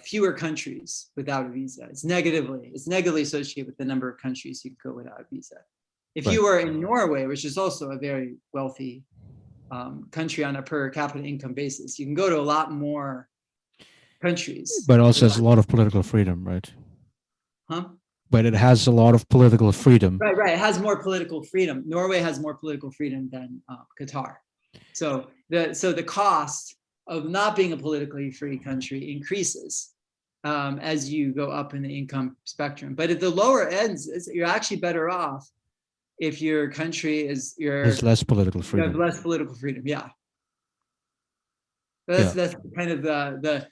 B: fewer countries without a visa. It's negatively associated with the number of countries you can go without a visa. If you were in Norway, which is also a very wealthy country on a per capita income basis, you can go to a lot more countries.
A: But also has a lot of political freedom, right?
B: Huh?
A: But it has a lot of political freedom.
B: Right. It has more political freedom. Norway has more political freedom than Qatar. So the cost of not being a politically free country increases as you go up in the income spectrum. But at the lower ends, you're actually better off if your country there's
A: less political freedom.
B: You have less political freedom, yeah. That's kind of the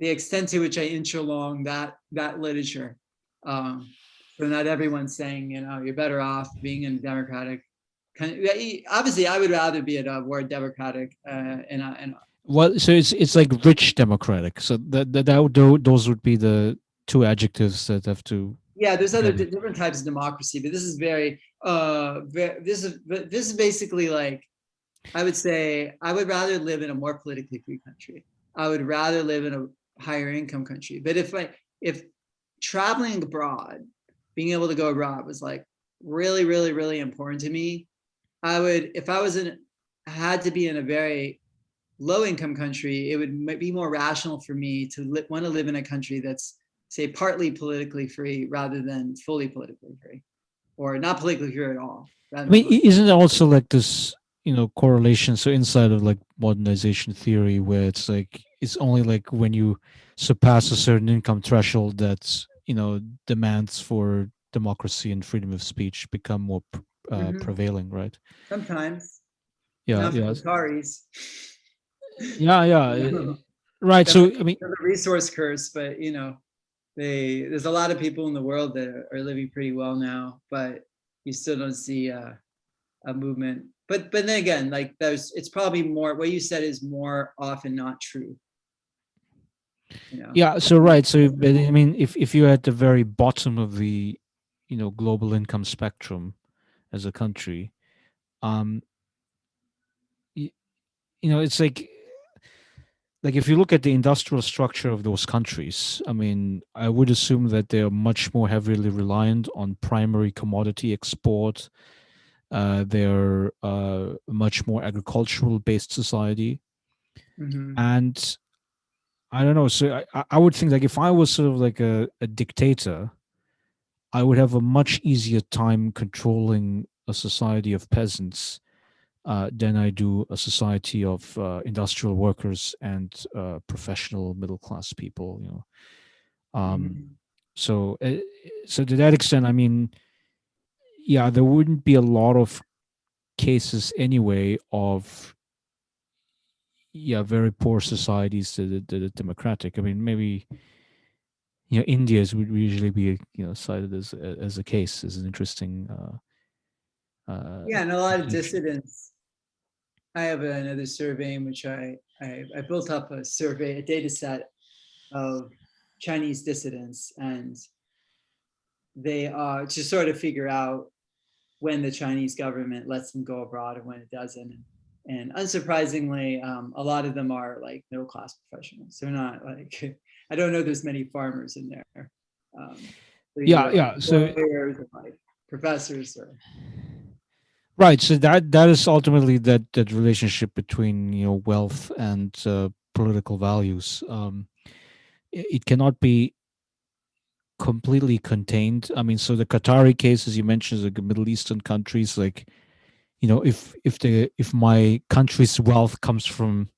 B: extent to which I inch along that literature. So not everyone's saying, you're better off being in democratic. Obviously, I would rather be at a more democratic
A: well, so it's like rich democratic. So those would be the two adjectives that have to.
B: Yeah, there's other different types of democracy, but this is this is basically like, I would say I would rather live in a more politically free country. I would rather live in a higher income country. But if traveling abroad, being able to go abroad was like really, really, really important to me, I would, if I had to be in a very low income country, it would be more rational for me to want to live in a country that's, say, partly politically free rather than fully politically free, or not politically free at all.
A: I mean, isn't it also like this, correlation? So inside of like modernization theory, where it's like, it's only like when you surpass a certain income threshold that's, demands for democracy and freedom of speech become more prevailing, right?
B: Sometimes.
A: Yeah.
B: Not for Qataris.
A: Yeah. Right. So I mean,
B: the resource curse, but there's a lot of people in the world that are living pretty well now, but you still don't see a movement. But then again, like it's probably more, what you said is more often not true. you know.
A: Yeah, so right. So but I mean, if you're at the very bottom of the, global income spectrum as a country, um, y- it's like if you look at the industrial structure of those countries, I mean, I would assume that they're much more heavily reliant on primary commodity export. They're a much more agricultural based society.
B: Hmm.
A: And I don't know. So I would think like if I was sort of like a dictator, I would have a much easier time controlling a society of peasants than I do a society of industrial workers and professional middle class people. Um,
B: Hmm.
A: so so to that extent, I mean, yeah, there wouldn't be a lot of cases anyway of very poor societies that are democratic. I mean, maybe India's would usually be cited as a case as an interesting
B: Yeah, and a lot of
A: exception.
B: dissidents. I have another survey in which I built up a survey, a data set of Chinese dissidents, and they are to sort of figure out when the Chinese government lets them go abroad and when it doesn't. And unsurprisingly, a lot of them are like middle class professionals. They're not like I don't know there's many farmers in there. So
A: Yeah,
B: either like
A: yeah. So
B: lawyers or like professors or
A: right, so that is ultimately that relationship between wealth and political values. It cannot be completely contained. I mean, so the Qatari case, as you mentioned, is like Middle Eastern countries. Like, if my country's wealth comes from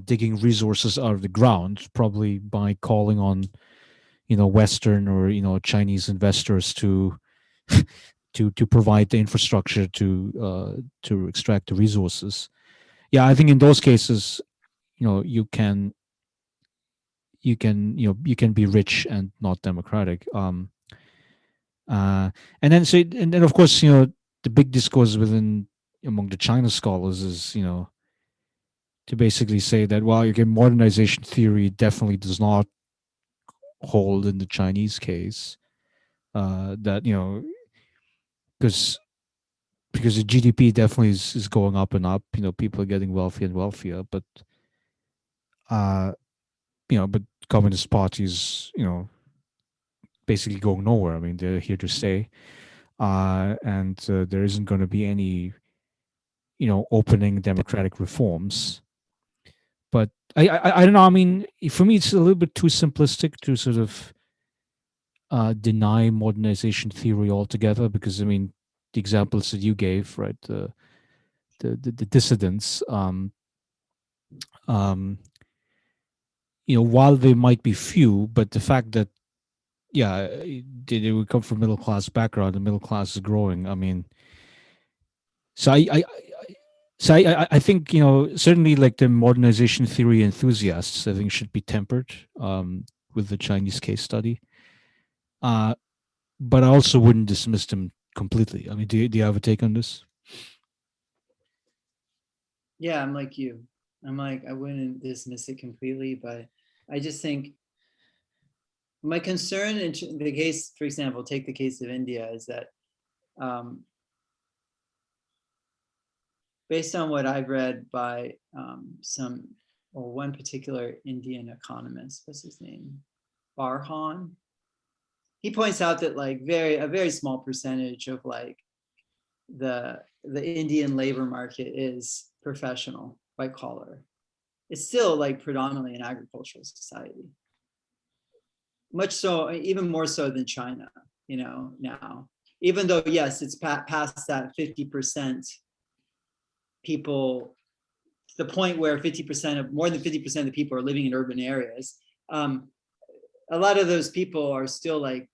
A: digging resources out of the ground, probably by calling on Western or Chinese investors to to provide the infrastructure to extract the resources. Yeah, I think in those cases, you can be rich and not democratic. Uh, and then of course the big discourse within among the China scholars is to basically say that well, again, modernization theory definitely does not hold in the Chinese case. That because because the GDP definitely is going up and up. People are getting wealthier and wealthier, uh, but communist parties, basically going nowhere. I mean, they're here to stay, and there isn't going to be any, opening democratic reforms. But I don't know. I mean, for me, it's a little bit too simplistic to sort of deny modernization theory altogether. Because I mean, the examples that you gave, right, the dissidents, um, while they might be few, but the fact that yeah, they would come from middle class background, and middle class is growing. I mean, so I think certainly like the modernization theory enthusiasts I think should be tempered with the Chinese case study, uh, but I also wouldn't dismiss them completely. I mean, do you have a take on this?
B: yeah, I'm like you. I'm like I wouldn't dismiss it completely, but I just think my concern in the case, for example, take the case of India, is that um, based on what I've read by some or one particular Indian economist, what's his name, Farhan, he points out that like a very small percentage of like the Indian labor market is professional, white collar. It's still like predominantly an agricultural society, much so, even more so than China, now. Even though, yes, it's past that 50% people, the point where 50% of more than 50% of the people are living in urban areas. Um, a lot of those people are still like,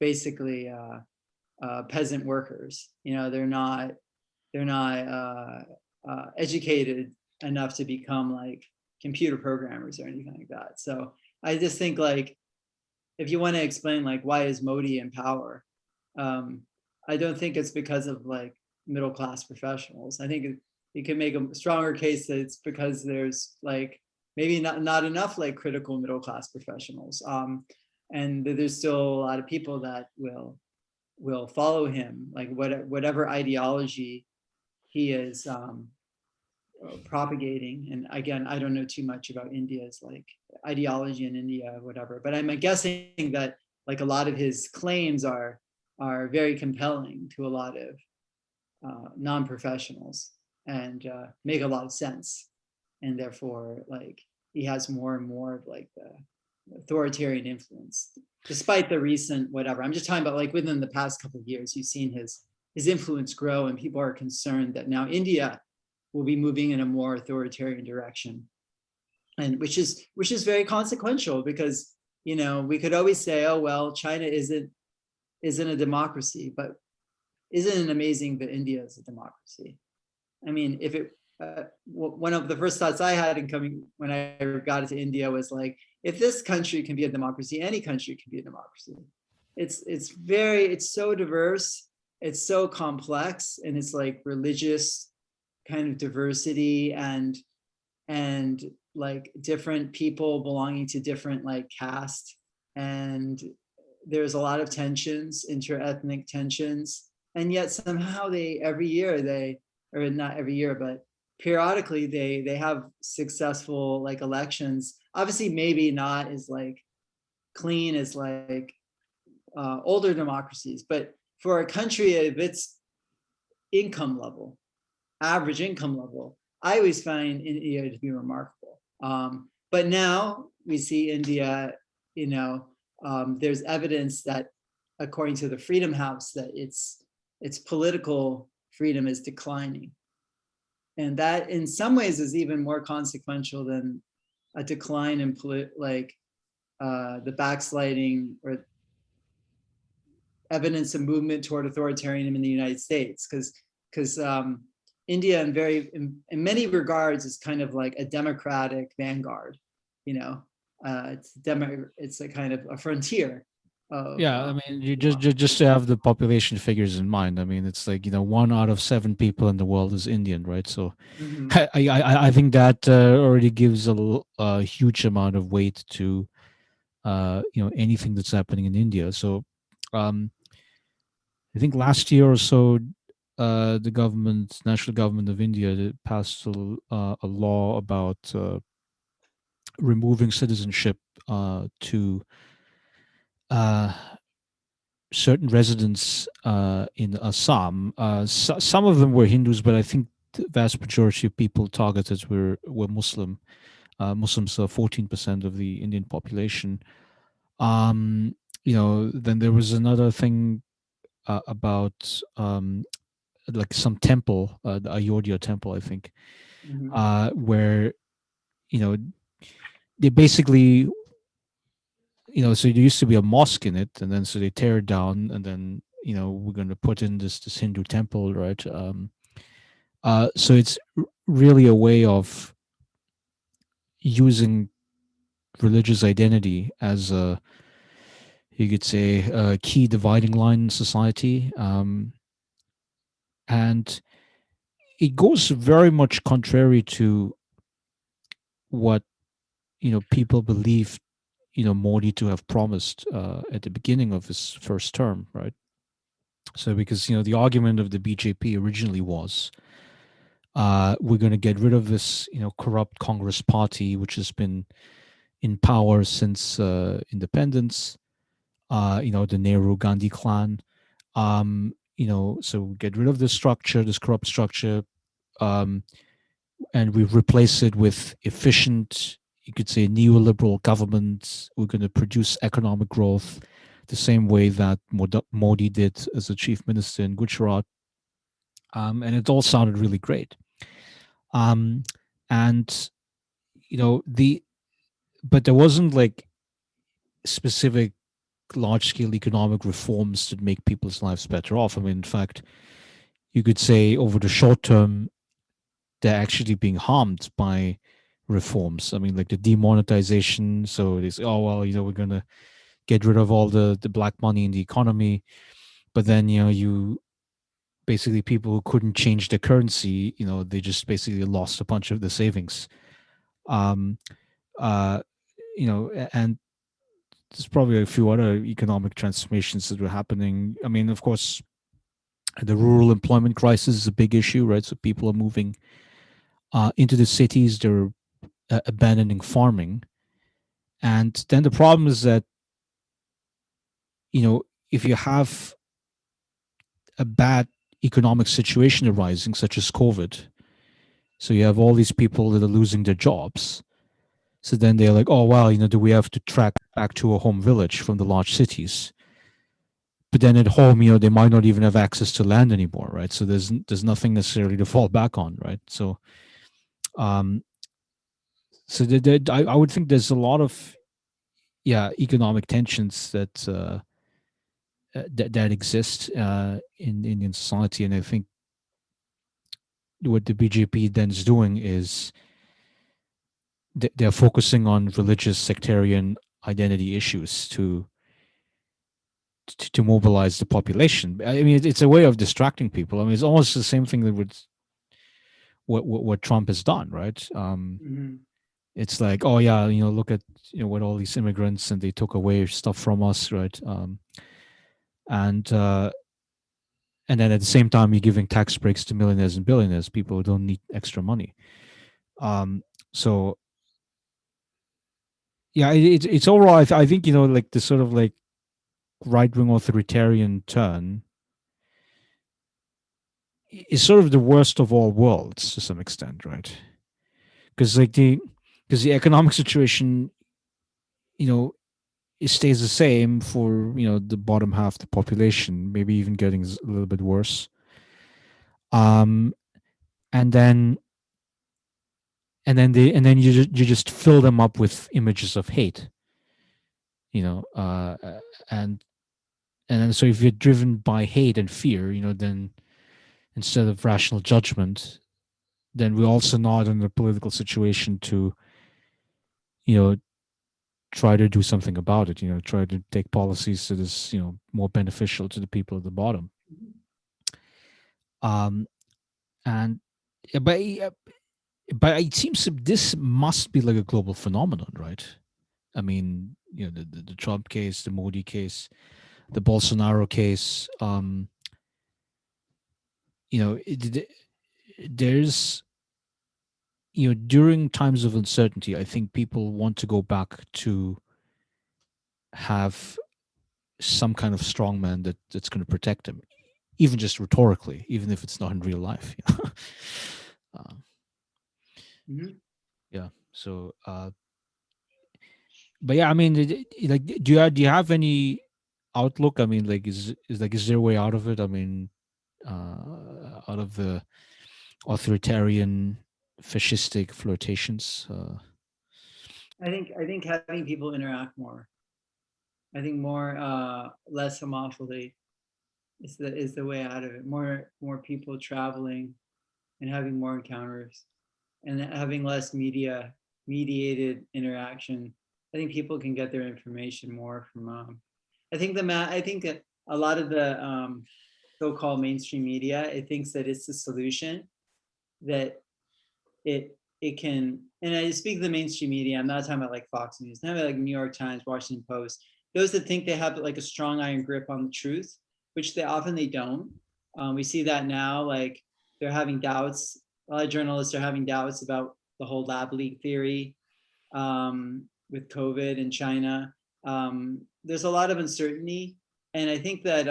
B: basically peasant workers. They're not educated enough to become like computer programmers or anything like that. So I just think like if you want to explain like why is Modi in power, um, I don't think it's because of like middle class professionals. I think you can make a stronger case that it's because there's like maybe not enough like critical middle class professionals. And there's still a lot of people that will follow him, like whatever ideology he is propagating. And again, I don't know too much about India's like ideology in India, whatever, but I'm guessing that like a lot of his claims are very compelling to a lot of non-professionals and make a lot of sense. And therefore, like he has more and more of like the authoritarian influence, despite the recent whatever. I'm just talking about like within the past couple of years, you've seen his influence grow, and people are concerned that now India will be moving in a more authoritarian direction, and which is very consequential because we could always say, oh well, China isn't a democracy, but isn't it amazing that India is a democracy? I mean, if it one of the first thoughts I had in coming when I got into India was like, if this country can be a democracy, any country can be a democracy. It's so diverse, it's so complex, and it's like religious kind of diversity and like different people belonging to different like caste, and there's a lot of tensions, interethnic tensions, and yet somehow every year or not every year, but periodically they have successful like elections. Obviously, maybe not as like clean as like older democracies, but for a country of its income level, average income level, I always find India to be remarkable. But now we see India, there's evidence that, according to the Freedom House, that its political freedom is declining. And that in some ways is even more consequential than a decline in the backsliding or evidence of movement toward authoritarianism in the United States, because India in many regards is kind of like a democratic vanguard. It's a kind of a frontier of
A: Yeah, I mean, you
B: democracy.
A: just to have the population figures in mind. I mean, it's like 1 out of 7 people in the world is Indian, right? So,
B: Mhm.
A: I think that already gives a huge amount of weight to anything that's happening in India. So, um, I think last year or so, the national government of India, passed a law about removing citizenship to uh, certain residents in Assam. Some of them were Hindus, but I think the vast majority of people targeted were Muslim. Muslims are 14% of the Indian population. Um, then there was another thing about like some temple, the Ayodhya temple, I think,
B: Mhm.
A: where you know they basically so there used to be a mosque in it, and then so they tear it down, and then we're going to put in this Hindu temple, right? So it's really a way of using religious identity as a, you could say, a key dividing line in society, and it goes very much contrary to what people believe Modi to have promised at the beginning of his first term, right? So because the argument of the BJP originally was, we're going to get rid of this corrupt Congress party, which has been in power since independence. The Nehru Gandhi clan. So get rid of this structure, this corrupt structure, um, and we replace it with efficient, you could say, neoliberal government. We're going to produce economic growth the same way that Modi did as a chief minister in Gujarat. And it all sounded really great. Um, and the but there wasn't like specific large scale economic reforms to make people's lives better off. I mean, in fact, you could say over the short term, they're actually being harmed by reforms. I mean, like the demonetization. So they say, oh, well, we're going to get rid of all the black money in the economy. But then, you basically people who couldn't change the currency, they just basically lost a bunch of the savings. Um, uh, and there's probably a few other economic transformations that were happening. I mean, of course, the rural employment crisis is a big issue, right? So people are moving into the cities, they're abandoning farming. And then the problem is that, if you have a bad economic situation arising, such as COVID, so you have all these people that are losing their jobs. So then they're like, oh, well, do we have to track back to a home village from the large cities? But then at home, they might not even have access to land anymore, right? So there's nothing necessarily to fall back on, right? Um, I would think there's a lot of economic tensions that exist in Indian society, and I think what the BJP then is doing is they're focusing on religious sectarian identity issues to mobilize the population. I mean, it's a way of distracting people. I mean, it's almost the same thing that would what Trump has done, right?
B: Mhm.
A: It's like, oh yeah, look at what all these immigrants and they took away stuff from us, right? And and then at the same time, you're giving tax breaks to millionaires and billionaires, people who don't need extra money. Um, so yeah, it's overall. I think like the sort of like right wing authoritarian turn is sort of the worst of all worlds to some extent, right? Because the economic situation, you know, it stays the same for the bottom half of the population, maybe even getting a little bit worse. Um, and then you just fill them up with images of hate, you know, and and then so if you're driven by hate and fear, then instead of rational judgment, then we're also not in a political situation to you know try to do something about it. Try to take policies that is more beneficial to the people at the bottom. Um, and but but it seems this must be like a global phenomenon, right? I mean, the Trump case, the Modi case, the Bolsonaro case. There's during times of uncertainty, I think people want to go back to have some kind of strongman that's going to protect them, even just rhetorically, even if it's not in real life. uh,
B: Mhm.
A: yeah. So, but yeah, I mean, like, do you have any outlook? I mean, like, is there a way out of it? I mean, out of the authoritarian, fascistic flirtations.
B: I think having people interact more. I think more less homophily is the way out of it. More people traveling and having more encounters and having less media mediated interaction. I think people can get their information more from. I think that a lot of the so-called mainstream media, it thinks that it's the solution, that it can, and I speak of the mainstream media, I'm not talking about like Fox News, I'm talking about like New York Times, Washington Post, those that think they have like a strong iron grip on the truth, which they don't. We see that now, like they're having doubts. A lot of journalists are having doubts about the whole lab leak theory with COVID in China. There's a lot of uncertainty, and I think that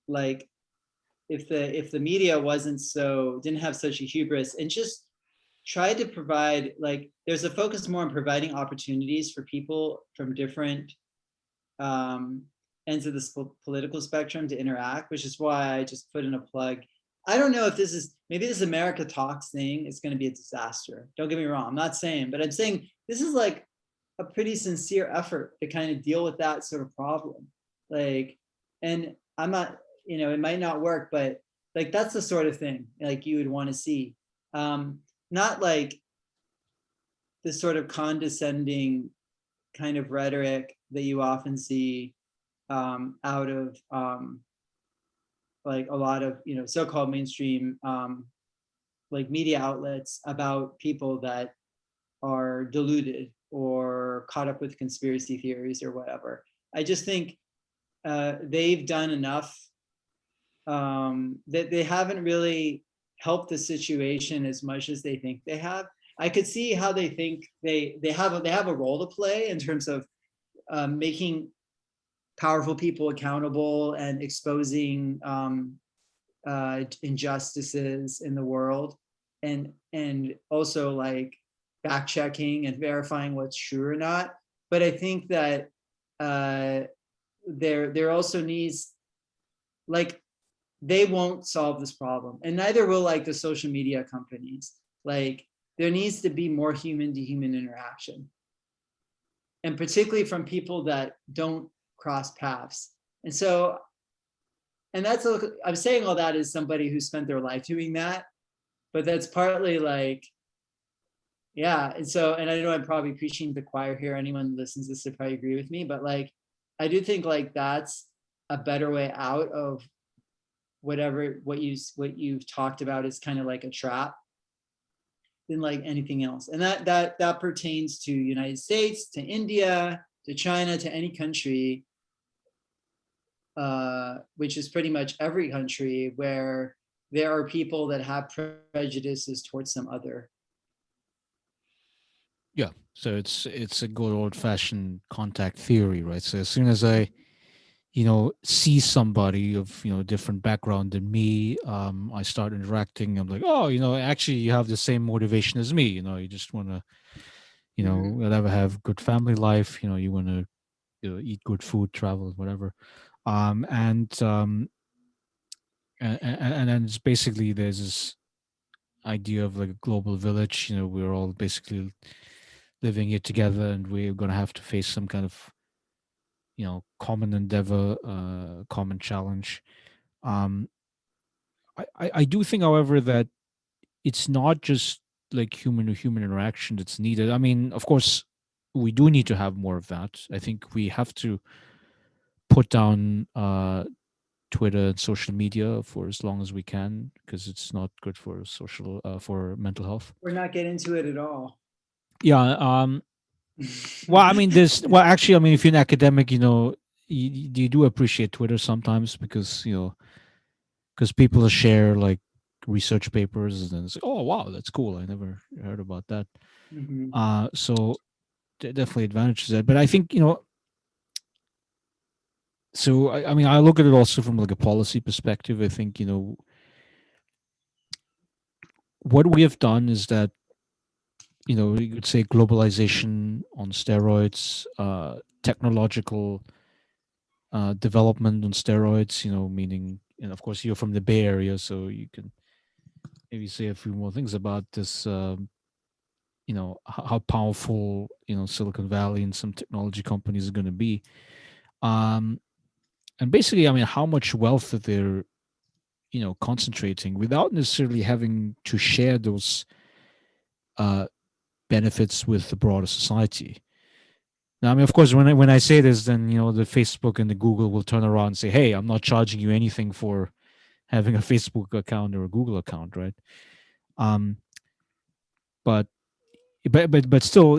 B: like if the media wasn't so didn't have such a hubris and just tried to provide, like there's a focus more on providing opportunities for people from different um, ends of the political spectrum to interact, which is why I just put in a plug. I don't know if this is, maybe this America Talks thing is going to be a disaster. Don't get me wrong. I'm not saying, but I'm saying this is like a pretty sincere effort to kind of deal with that sort of problem. Like, and I'm not, it might not work, but like that's the sort of thing like you would want to see. Not like this sort of condescending kind of rhetoric that you often see out of like a lot of so-called mainstream like media outlets about people that are deluded or caught up with conspiracy theories or whatever. I just think they've done enough that they haven't really helped the situation as much as they think they have. I could see how they think they have a role to play in terms of making powerful people accountable and exposing injustices in the world, and also like fact checking and verifying what's true or not. But I think that uh, there also needs, like, they won't solve this problem, and neither will like the social media companies. Like, there needs to be more human to human interaction, and particularly from people that don't cross paths. And so, and that's, I'm saying all that as somebody who spent their life doing that, but that's partly like, yeah. And so, and I know I'm probably preaching to the choir here. Anyone who listens to this would probably agree with me, but like, I do think like that's a better way out of whatever what you've talked about is kind of like a trap than like anything else. And that pertains to United States, to India, to China, to any country, which is pretty much every country where there are people that have prejudices towards some other.
A: Yeah. So it's a good old fashioned contact theory, right? So as soon as I, see somebody of, different background than me, I start interacting. I'm like, oh, actually you have the same motivation as me. You just want to,
B: Mhm.
A: whatever, have good family life. You want to, eat good food, travel, whatever. And then it's basically there's this idea of like a global village. We're all basically living here together, and we're going to have to face some kind of, common endeavor, common challenge. um I do think, however, that it's not just like human to human interaction that's needed. I mean, of course, we do need to have more of that. I think we have to put down Twitter and social media for as long as we can, because it's not good for for mental health.
B: Or not get into it at all.
A: Yeah. Well, I mean, actually, I mean, if you're an academic, you do appreciate Twitter sometimes, because people share like research papers and say, oh wow, that's cool, I never heard about that.
B: Mhm.
A: So definitely advantages that, but I think, so I mean, I look at it also from like a policy perspective. I think, what we have done is that, you could say globalization on steroids, technological development on steroids, meaning, and of course you're from the Bay Area, so you can maybe say a few more things about this. How powerful, Silicon Valley and some technology companies are going to be. Um, and basically, I mean, how much wealth that they're, concentrating without necessarily having to share those uh, benefits with the broader society. Now, I mean, of course, when I say this, then the Facebook and the Google will turn around and say, "Hey, I'm not charging you anything for having a Facebook account or a Google account, right?" Um, but but still,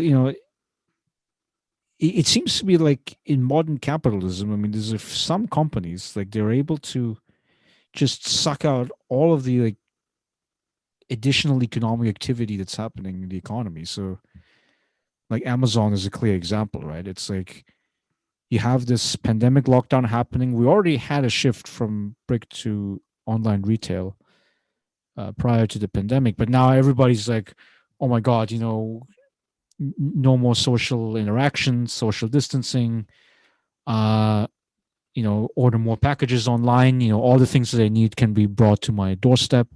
A: it seems to be like in modern capitalism. I mean, there's some companies like they're able to just suck out all of the like additional economic activity that's happening in the economy. So, like Amazon is a clear example, right? It's like you have this pandemic lockdown happening. We already had a shift from brick to online retail prior to the pandemic, but now everybody's like, oh my god, no more social interaction, social distancing. Uh, order more packages online. All the things that I need can be brought to my doorstep.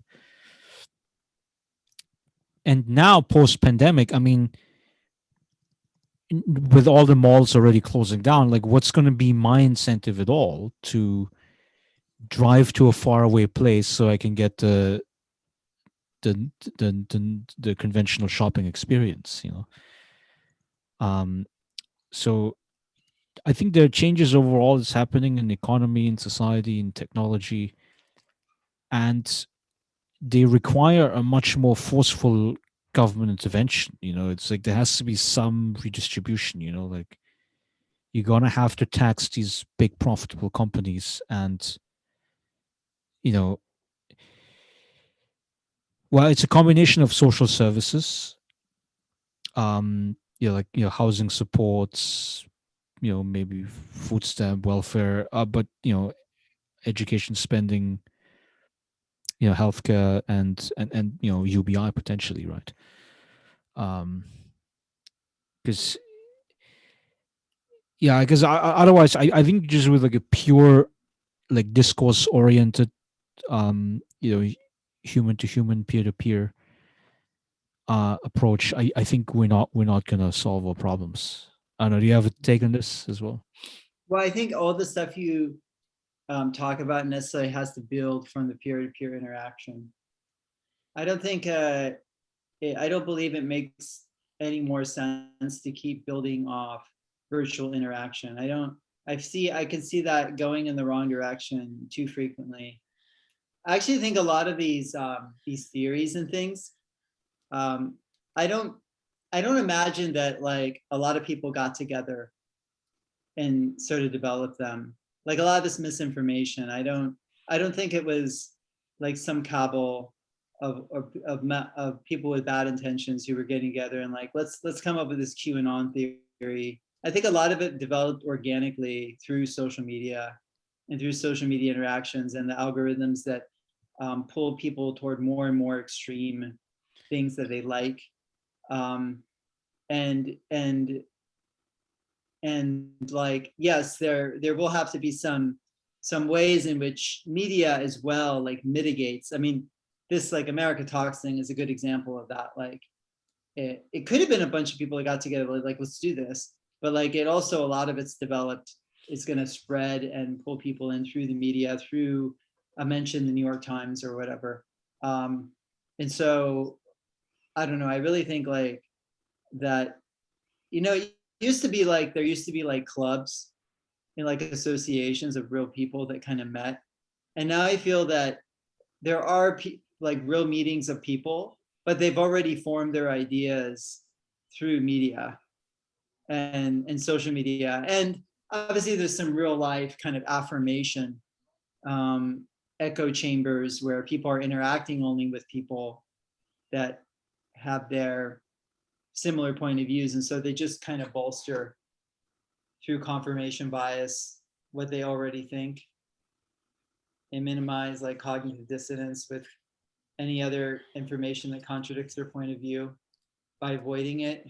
A: And now, post pandemic, I mean, with all the malls already closing down, like, what's going to be my incentive at all to drive to a faraway place so I can get the the conventional shopping experience? Um, so I think there are changes overall that's happening in the economy, in society, in technology, and they require a much more forceful, communication. government intervention. It's like there has to be some redistribution. Like you're gonna have to tax these big profitable companies, and you know, well, it's a combination of social services, like housing supports, maybe food stamp welfare, but education spending, healthcare, and UBI potentially, right? Um, because yeah, because otherwise, I think just with like a pure like discourse oriented, human to human, peer to peer approach, I think we're not gonna solve our problems. I don't know. Do you have a take on this as well?
B: Well, I think all the stuff you talk about necessarily has to build from the peer-to-peer interaction. I don't think I don't believe it makes any more sense to keep building off virtual interaction. I can see that going in the wrong direction too frequently. I actually think a lot of these theories and things, um, I don't I don't imagine that like a lot of people got together and sort of developed them. Like a lot of this misinformation, I don't think it was like some cabal of people with bad intentions who were getting together and like let's come up with this QAnon theory. I think a lot of it developed organically through social media and through social media interactions and the algorithms that pull people toward more and more extreme things that they like. Um, and and and like yes, there will have to be some ways in which media as well like mitigates. I mean, this like America Talks thing is a good example of that. Like it could have been a bunch of people that got together like let's do this, but like it also a lot of it's developed, it's going to spread and pull people in through the media, through a mention the New York Times or whatever. And so I don't know, I really think like that, it used to be like there used to be like clubs and like associations of real people that kind of met, and now I feel that there are like real meetings of people, but they've already formed their ideas through media and social media, and obviously there's some real life kind of affirmation, um, echo chambers where people are interacting only with people that have their similar point of views, and so they just kind of bolster through confirmation bias what they already think and minimize like cognitive dissonance with any other information that contradicts their point of view by avoiding it.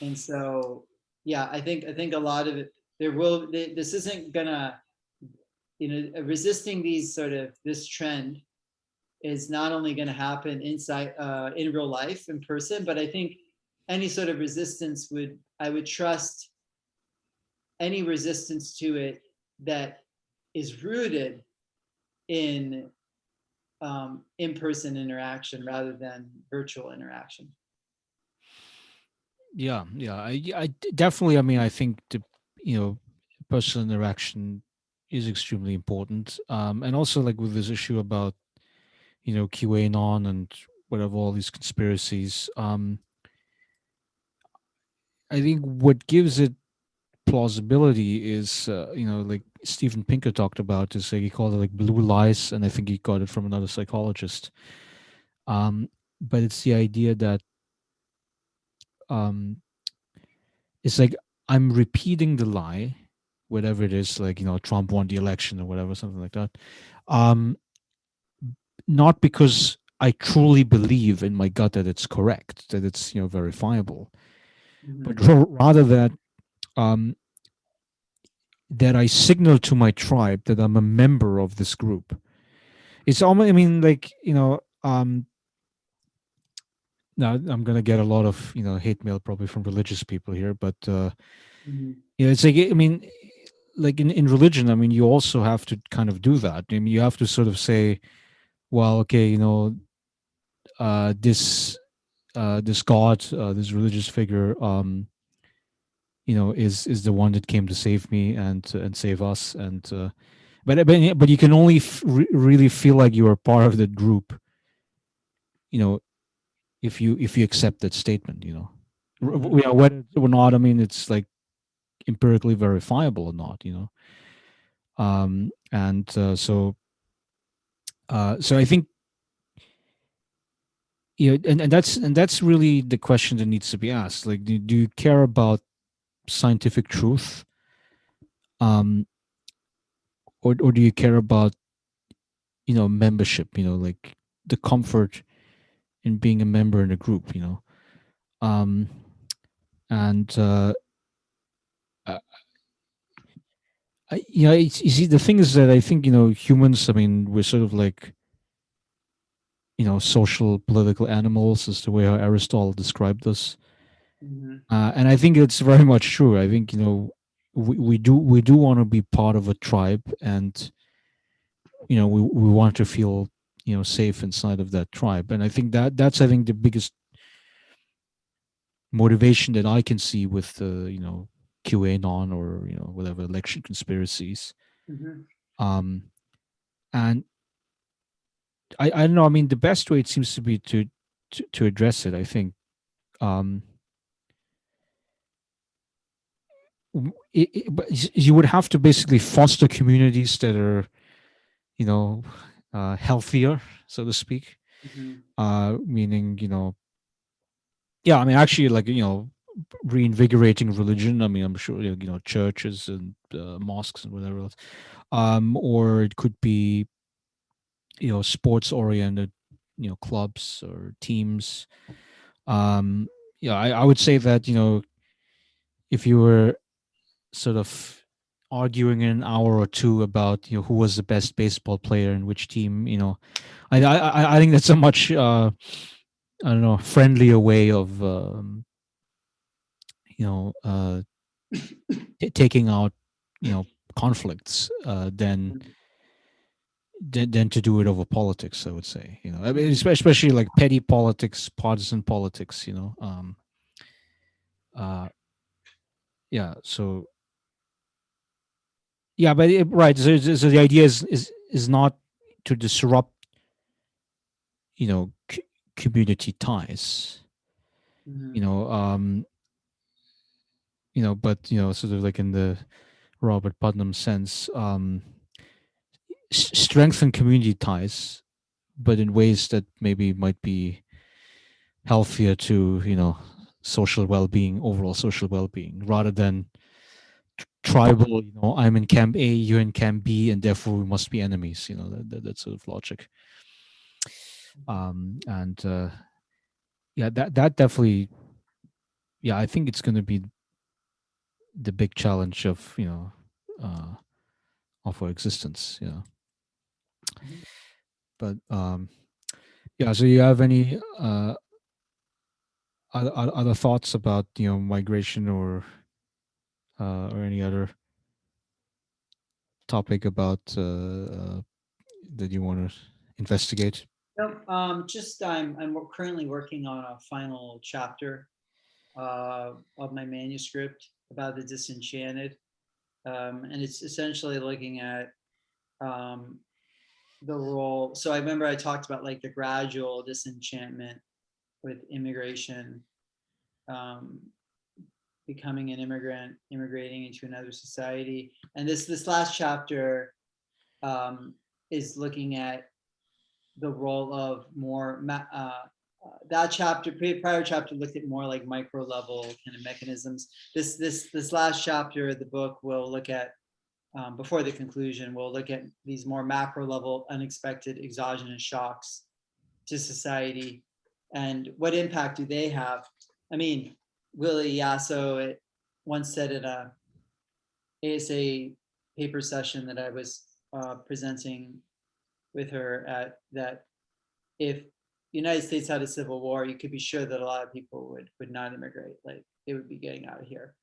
B: And so yeah, I think a lot of it, this isn't gonna, resisting these sort of this trend is not only going to happen inside in real life in person, but I think any sort of resistance I would trust any resistance to it that is rooted in in-person interaction rather than virtual interaction.
A: Yeah. Definitely. I mean, I think the personal interaction is extremely important, and also like with this issue about QAnon and whatever all these conspiracies. I think what gives it plausibility is like Steven Pinker talked about, is like he called it like blue lies, and I think he got it from another psychologist. Um, but it's the idea that um, it's like I'm repeating the lie, whatever it is, like Trump won the election or whatever, something like that. Um, Not because I truly believe in my gut that it's correct, that it's verifiable, but
B: Mm-hmm.
A: rather um, that I signal to my tribe that I'm a member of this group. It's almost, I mean, like now I'm gonna get a lot of hate mail probably from religious people here, but
B: Mm-hmm.
A: it's like, I mean, like in religion, I mean, you also have to kind of do that. I mean, you have to sort of say, well, okay, this this God, this religious figure, is the one that came to save me and save us, and but you can only really feel like you are part of that group, you know, if you accept that statement,
B: Mhm.
A: whether or not, I mean, it's like empirically verifiable or not, and so I think, and that's really the question that needs to be asked. Like, do you care about scientific truth, um, or do you care about membership? Like the comfort in being a member in a group. Um, and uh, you see, the thing is that I think humans. I mean, we're sort of like social political animals, is the way how Aristotle described us.
B: Mhm.
A: And I think it's very much true. I think we do want to be part of a tribe, and we want to feel safe inside of that tribe. And I think that's, I think, the biggest motivation that I can see with QAnon, or whatever election conspiracies.
B: Mhm.
A: Um, and I don't know. I mean, the best way, it seems to be, to address it. I think, um, but you would have to basically foster communities that are healthier, so to speak.
B: Mhm.
A: Meaning, yeah, I mean, actually, like, reinvigorating religion. I mean, I'm sure, churches and mosques and whatever else. Or it could be sports oriented, clubs or teams. Um, yeah, I would say that if you were sort of arguing in an hour or two about who was the best baseball player and which team, I think that's a much I don't know, friendlier way of you know uh, taking out conflicts, than to do it over politics. I would say, I mean,
B: Mhm.
A: especially like petty politics, partisan politics. Uh, yeah. So yeah, but right. So the idea is not to disrupt you know c- community ties. You
B: Mhm.
A: know. But sort of like in the Robert Putnam sense, strengthen community ties, but in ways that maybe might be healthier to social well-being, overall social well-being, rather than tribal. I'm in camp A, you're in camp B, and therefore we must be enemies. That sort of logic. And yeah, that definitely. Yeah, I think it's going to be the big challenge uh, of our existence.
B: Mhm.
A: But yeah. So you have any other thoughts about migration, or any other topic about that you want to investigate?
B: Nope. Just I'm currently working on a final chapter of my manuscript about the disenchanted, and it's essentially looking at um, the role. So I remember I talked about like the gradual disenchantment with immigration, um, becoming an immigrant, immigrating into another society, and this last chapter um, is looking at the role of more that chapter, prior chapter looked at more like micro level kind of mechanisms. This last chapter of the book will look at, before the conclusion, we'll look at these more macro level unexpected exogenous shocks to society and what impact do they have. I mean, Willie Yasso once said in a ASA paper session that I was presenting with her at, that if the United States had a civil war, you could be sure that a lot of people would not immigrate. Like they would be getting out of here.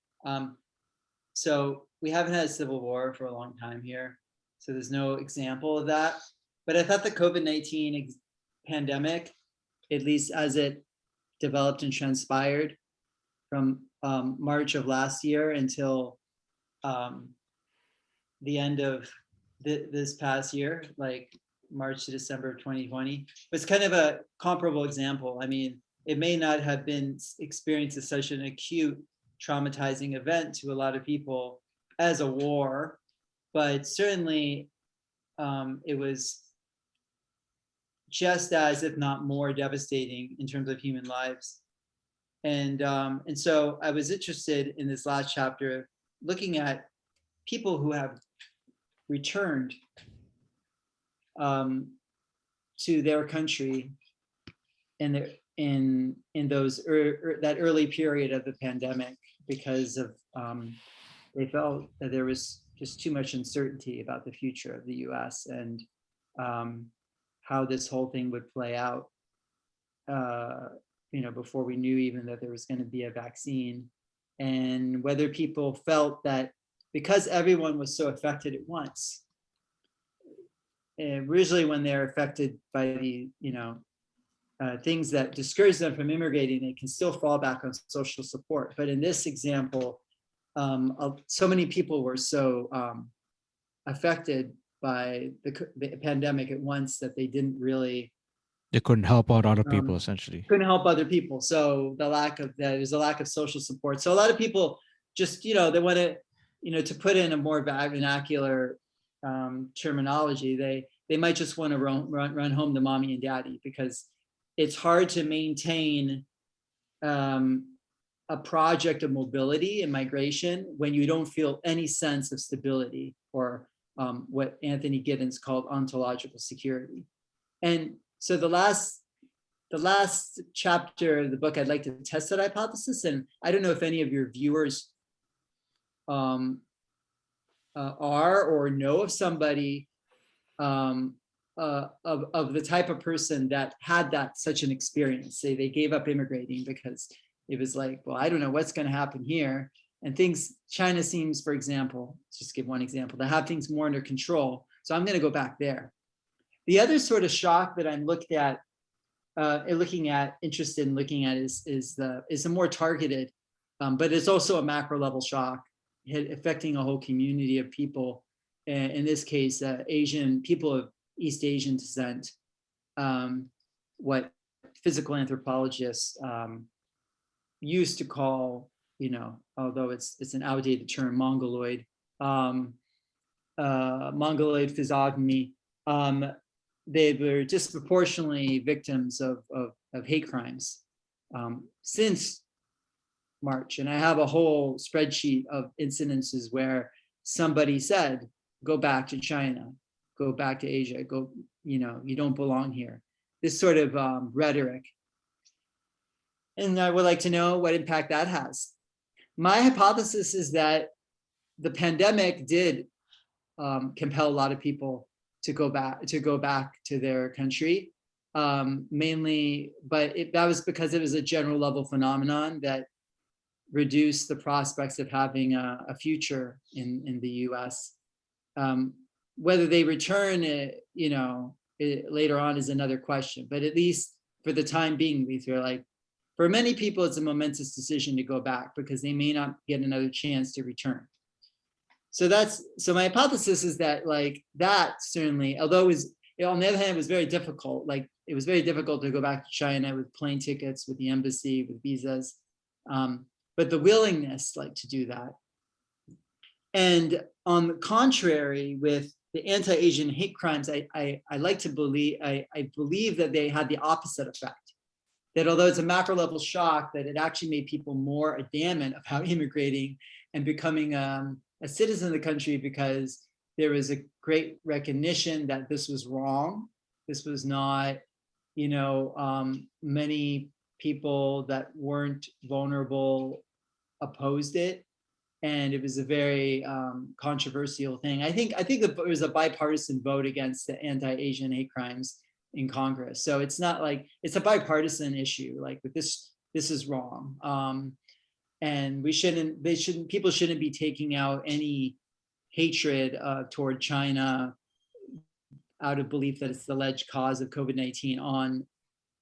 B: So we haven't had a civil war for a long time here. So there's no example of that. But I thought the COVID-19 pandemic, at least as it developed and transpired from March of last year until um, the end of this past year, like March to December of 2020, was kind of a comparable example. I mean, it may not have been experienced as such an acute traumatizing event to a lot of people as a war, but certainly it was just as, if not more, devastating in terms of human lives. And so I was interested in this last chapter, looking at people who have returned to their country in those that early period of the pandemic, because of they felt that there was just too much uncertainty about the future of the U.S. and how this whole thing would play out. Before we knew even that there was going to be a vaccine, and whether people felt that because everyone was so affected at once, and usually when they're affected by the things that discourage them from immigrating, they can still fall back on social support. But in this example, so many people were so affected by the pandemic at once that they didn't really,
A: They couldn't help out other people, essentially.
B: couldn't help other people. So there's a lack of social support. So a lot of people just, they want to put in a more vernacular terminology, they might just want to run home to mommy and daddy, because it's hard to maintain a project of mobility and migration when you don't feel any sense of stability, or what Anthony Giddens called ontological security. And so the last chapter of the book, I'd like to test that hypothesis. And I don't know if any of your viewers are or know of somebody of the type of person that had such an experience. Say they gave up immigrating because it was like, well, I don't know what's going to happen here. And China seems, for example, just give one example, to have things more under control. So I'm going to go back there. The other sort of shock that I'm interested in looking at is a more targeted, but it's also a macro level shock affecting a whole community of people. In this case, Asian people of East Asian descent, what physical anthropologists used to call, although it's an outdated term, mongoloid physiognomy. They were disproportionately victims of hate crimes since March. And I have a whole spreadsheet of incidences where somebody said, go back to China, go back to Asia, go, you don't belong here. This sort of rhetoric. And I would like to know what impact that has. My hypothesis is that the pandemic did compel a lot of people to go back to their country, mainly, but that was because it was a general level phenomenon that reduced the prospects of having a future in the U.S. Whether they return, later on is another question. But at least for the time being, we feel like for many people, it's a momentous decision to go back because they may not get another chance to return. So my hypothesis is that that certainly, although it was, on the other hand, it was very difficult. It was very difficult to go back to China with plane tickets, with the embassy, with visas. But the willingness to do that. And on the contrary, with the anti-Asian hate crimes, I like to believe, I believe that they had the opposite effect. That although it's a macro level shock, that it actually made people more adamant about immigrating and becoming a citizen of the country, because there was a great recognition that this was wrong. This was not, many people that weren't vulnerable opposed it, and it was a very controversial thing. I think it was a bipartisan vote against the anti-Asian hate crimes in Congress. So it's not it's a bipartisan issue. But this is wrong, and people shouldn't be taking out any hatred toward China out of belief that it's the alleged cause of COVID-19 on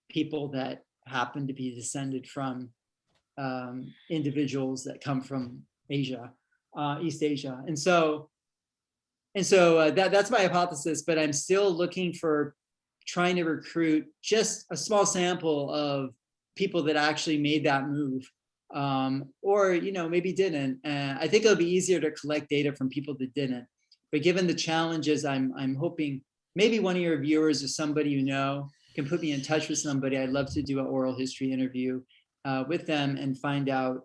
B: people that happen to be descended from individuals that come from Asia, East Asia. And so that's my hypothesis, but I'm still trying to recruit just a small sample of people that actually made that move, or maybe didn't. I think it'll be easier to collect data from people that didn't. But given the challenges, I'm hoping maybe one of your viewers or somebody can put me in touch with somebody. I'd love to do an oral history interview with them and find out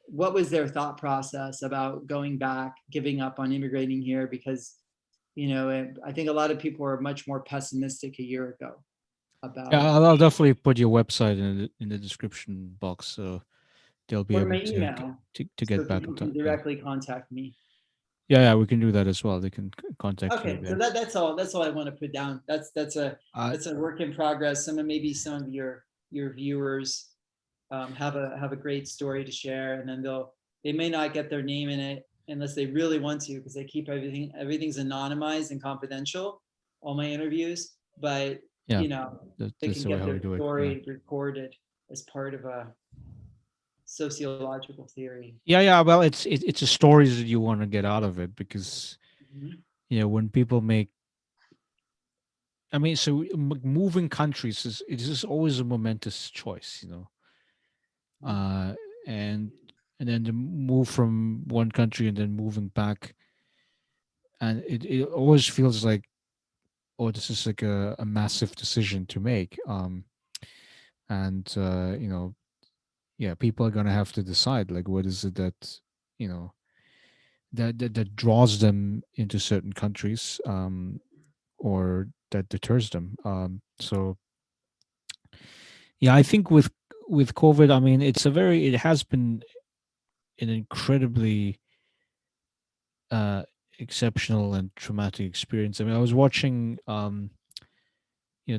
B: what was their thought process about going back, giving up on immigrating here, because I think a lot of people are much more pessimistic a year ago
A: Yeah,
B: about,
A: I'll definitely put your website in the description box, so they'll be
B: or
A: able
B: my email,
A: to
B: so
A: get back in
B: people
A: touch.
B: can
A: Yeah,
B: directly contact me.
A: yeah, we can do that as well. They can contact you
B: Okay, so
A: again.
B: that's all I want to put down.
A: Uh,
B: That's a work in progress. Maybe some of your viewers have a great story to share, and then they may not get their name in it unless they really want to, because they keep everything's anonymized and confidential, all my interviews. But
A: yeah,
B: they
A: that's
B: can
A: the way
B: get
A: how
B: their
A: we do it. Yeah.
B: story recorded as part of a sociological theory.
A: Yeah, yeah. Well, it's the stories that you want to get out of it because
B: Mhm.
A: when people make, I mean, so moving countries is always a momentous choice,
B: Mhm.
A: uh, and then to move from one country and then moving back, and it always feels like, oh, this is like a massive decision to make, and yeah, people are gonna have to decide like what is it that you know that draws them into certain countries, or that deters them. So yeah, I think with COVID, I mean, it has been an incredibly uh, exceptional and traumatic experience. I mean, I was watching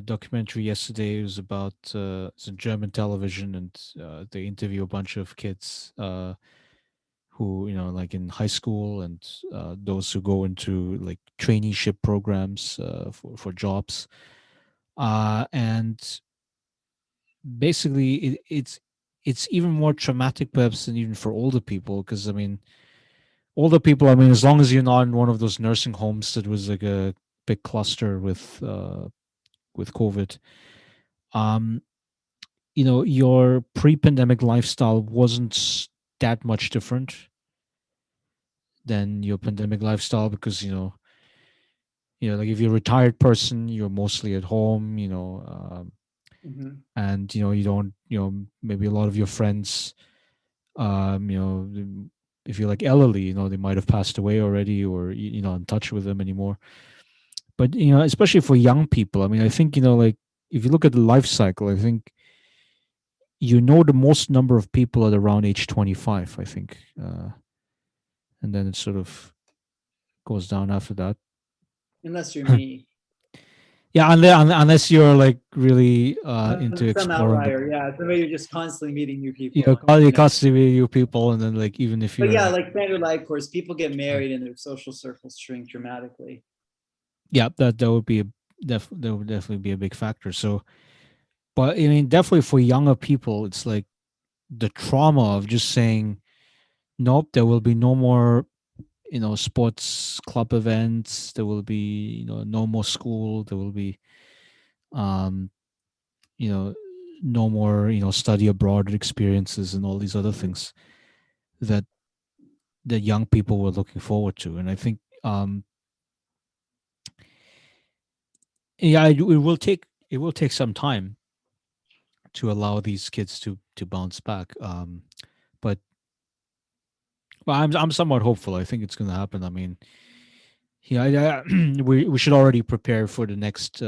A: documentary yesterday. It was about it's a German television, and they interview a bunch of kids who like in high school, and those who go into like traineeship programs for jobs, and basically it's even more traumatic perhaps than even for older people, because I mean older people, I mean, as long as you're not in one of those nursing homes that was like a big cluster with COVID, um your pre-pandemic lifestyle wasn't that much different than your pandemic lifestyle, because like if you're a retired person, you're mostly at home,
B: Mhm.
A: and you don't, maybe a lot of your friends, if you're like elderly, they might have passed away already, or you're not in touch with them anymore. But especially for young people, I mean, I think like if you look at the life cycle, I think the most number of people at around age 25, I think, and then it sort of goes down after that.
B: Unless you're me.
A: Yeah, unless you're like really into
B: Some
A: exploring the,
B: outlier, yeah. Somebody you're just constantly meeting new
A: you
B: people,
A: know,
B: and
A: you constantly you people, and then like even if
B: but
A: you're
B: yeah,
A: like,
B: like standard life course, people get
A: yeah,
B: married and their social circles shrink dramatically.
A: yeah, that would be that would definitely be a big factor. So, but I mean, definitely for younger people, it's like the trauma of just saying, nope, there will be no more, sports club events. There will be, no more school. There will be, um, you know, no more, study abroad experiences and all these other things that young people were looking forward to. And I think, yeah, it will take some time to allow these kids to bounce back. But I'm somewhat hopeful. I think it's going to happen. I mean, yeah, we should already prepare for the next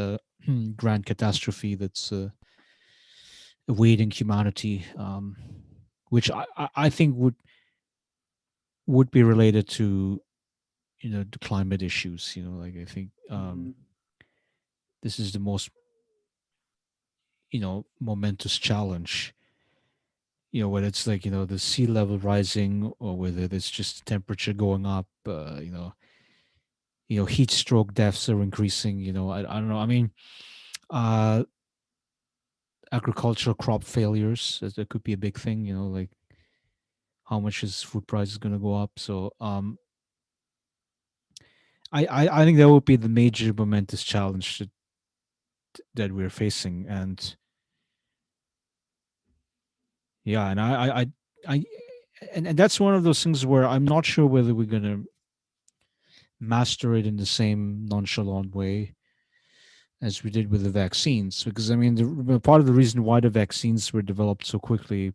A: grand catastrophe that's awaiting humanity, which I think would be related to the climate issues. Like I think
B: Mhm.
A: this is the most momentous challenge. Whether it's like the sea level rising, or whether it's just temperature going up. Heat stroke deaths are increasing. I don't know. I mean, uh, agricultural crop failures, that could be a big thing. Like how much is food prices going to go up? So I think that would be the major momentous challenge that we're facing. And Yeah, and I and that's one of those things where I'm not sure whether we're gonna master it in the same nonchalant way as we did with the vaccines. Because I mean, part of the reason why the vaccines were developed so quickly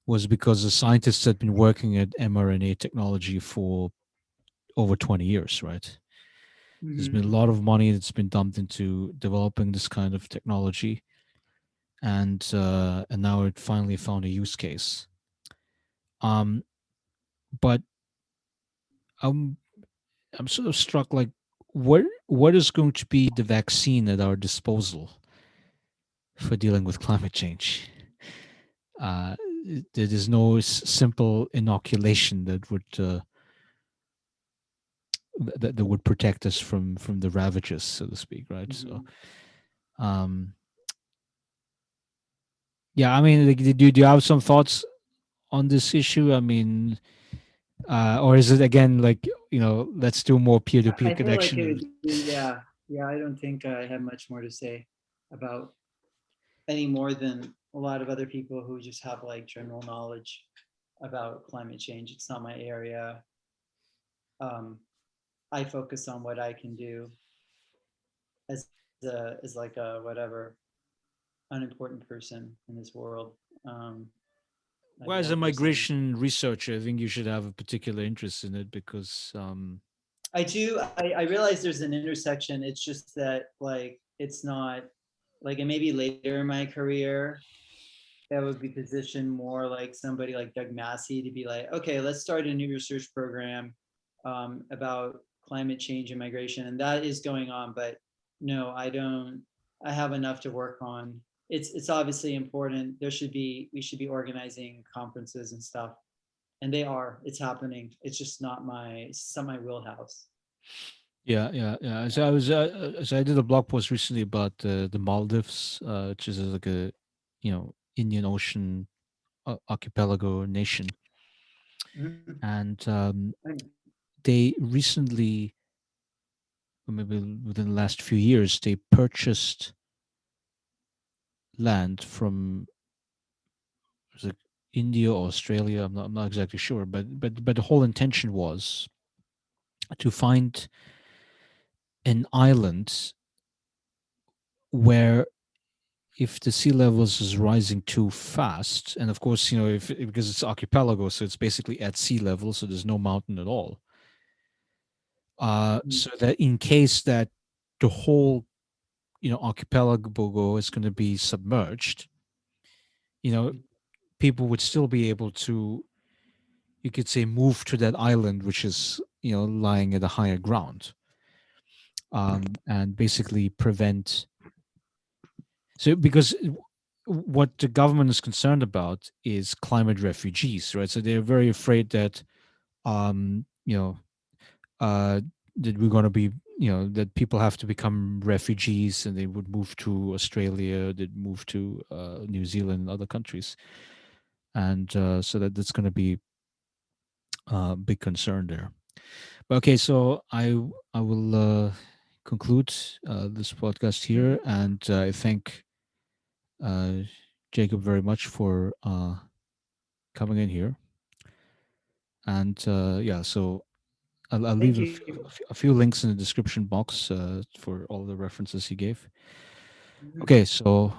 A: was because the scientists had been working at mRNA technology for over 20 years, right? There's been a
B: Mhm.
A: lot of money that's been dumped into developing this kind of technology, and now it finally found a use case. Um, but I'm I'm sort of struck like what is going to be the vaccine at our disposal for dealing with climate change? Uh, there is no simple inoculation that would protect us from the ravages, so to speak, right? So,
B: Mhm.
A: um, yeah, I mean, like, do you have some thoughts on this issue? I mean, or is it again like let's do more peer to peer
B: I feel like it
A: connection?
B: would be, yeah, yeah. I don't think I have much more to say about any more than a lot of other people who just have like general knowledge about climate change. It's not my area. Um, I focus on what I can do as like a whatever unimportant person in this world. Um, like
A: Well, as a
B: one person.
A: migration researcher, I think you should have a particular interest in it because,
B: I do. I realize there's an intersection. It's just that like it's not like, and maybe later in my career that would be positioned more like somebody like Doug Massey to be like, okay, let's start a new research program about climate change and migration, and that is going on. But no, I don't. I have enough to work on. It's obviously important. We should be organizing conferences and stuff, and they are. It's happening. It's not my wheelhouse.
A: yeah, yeah, yeah. So I did a blog post recently about the Maldives, which is like a, Indian Ocean archipelago nation,
B: Mhm.
A: and they recently, or maybe within the last few years, they purchased land from, was it India or Australia? I'm not exactly sure, but the whole intention was to find an island where if the sea levels is rising too fast, and of course, if because it's archipelago, so it's basically at sea level, so there's no mountain at all. So that in case that the whole archipelago is going to be submerged, you know, people would still be able to, you could say, move to that island, which is lying at a higher ground, and basically prevent. So because what the government is concerned about is climate refugees, right? So they're very afraid that um, you know uh, that we're going to be that people have to become refugees and they would move to Australia, they'd move to New Zealand and other countries, and so that's going to be a big concern there. But okay, so I will conclude this podcast here, and I thank uh, Jacob very much for coming in here. And yeah, so I'll leave
B: Thank you.
A: a few links in the description box for all the references he gave.
B: Mhm.
A: Okay, so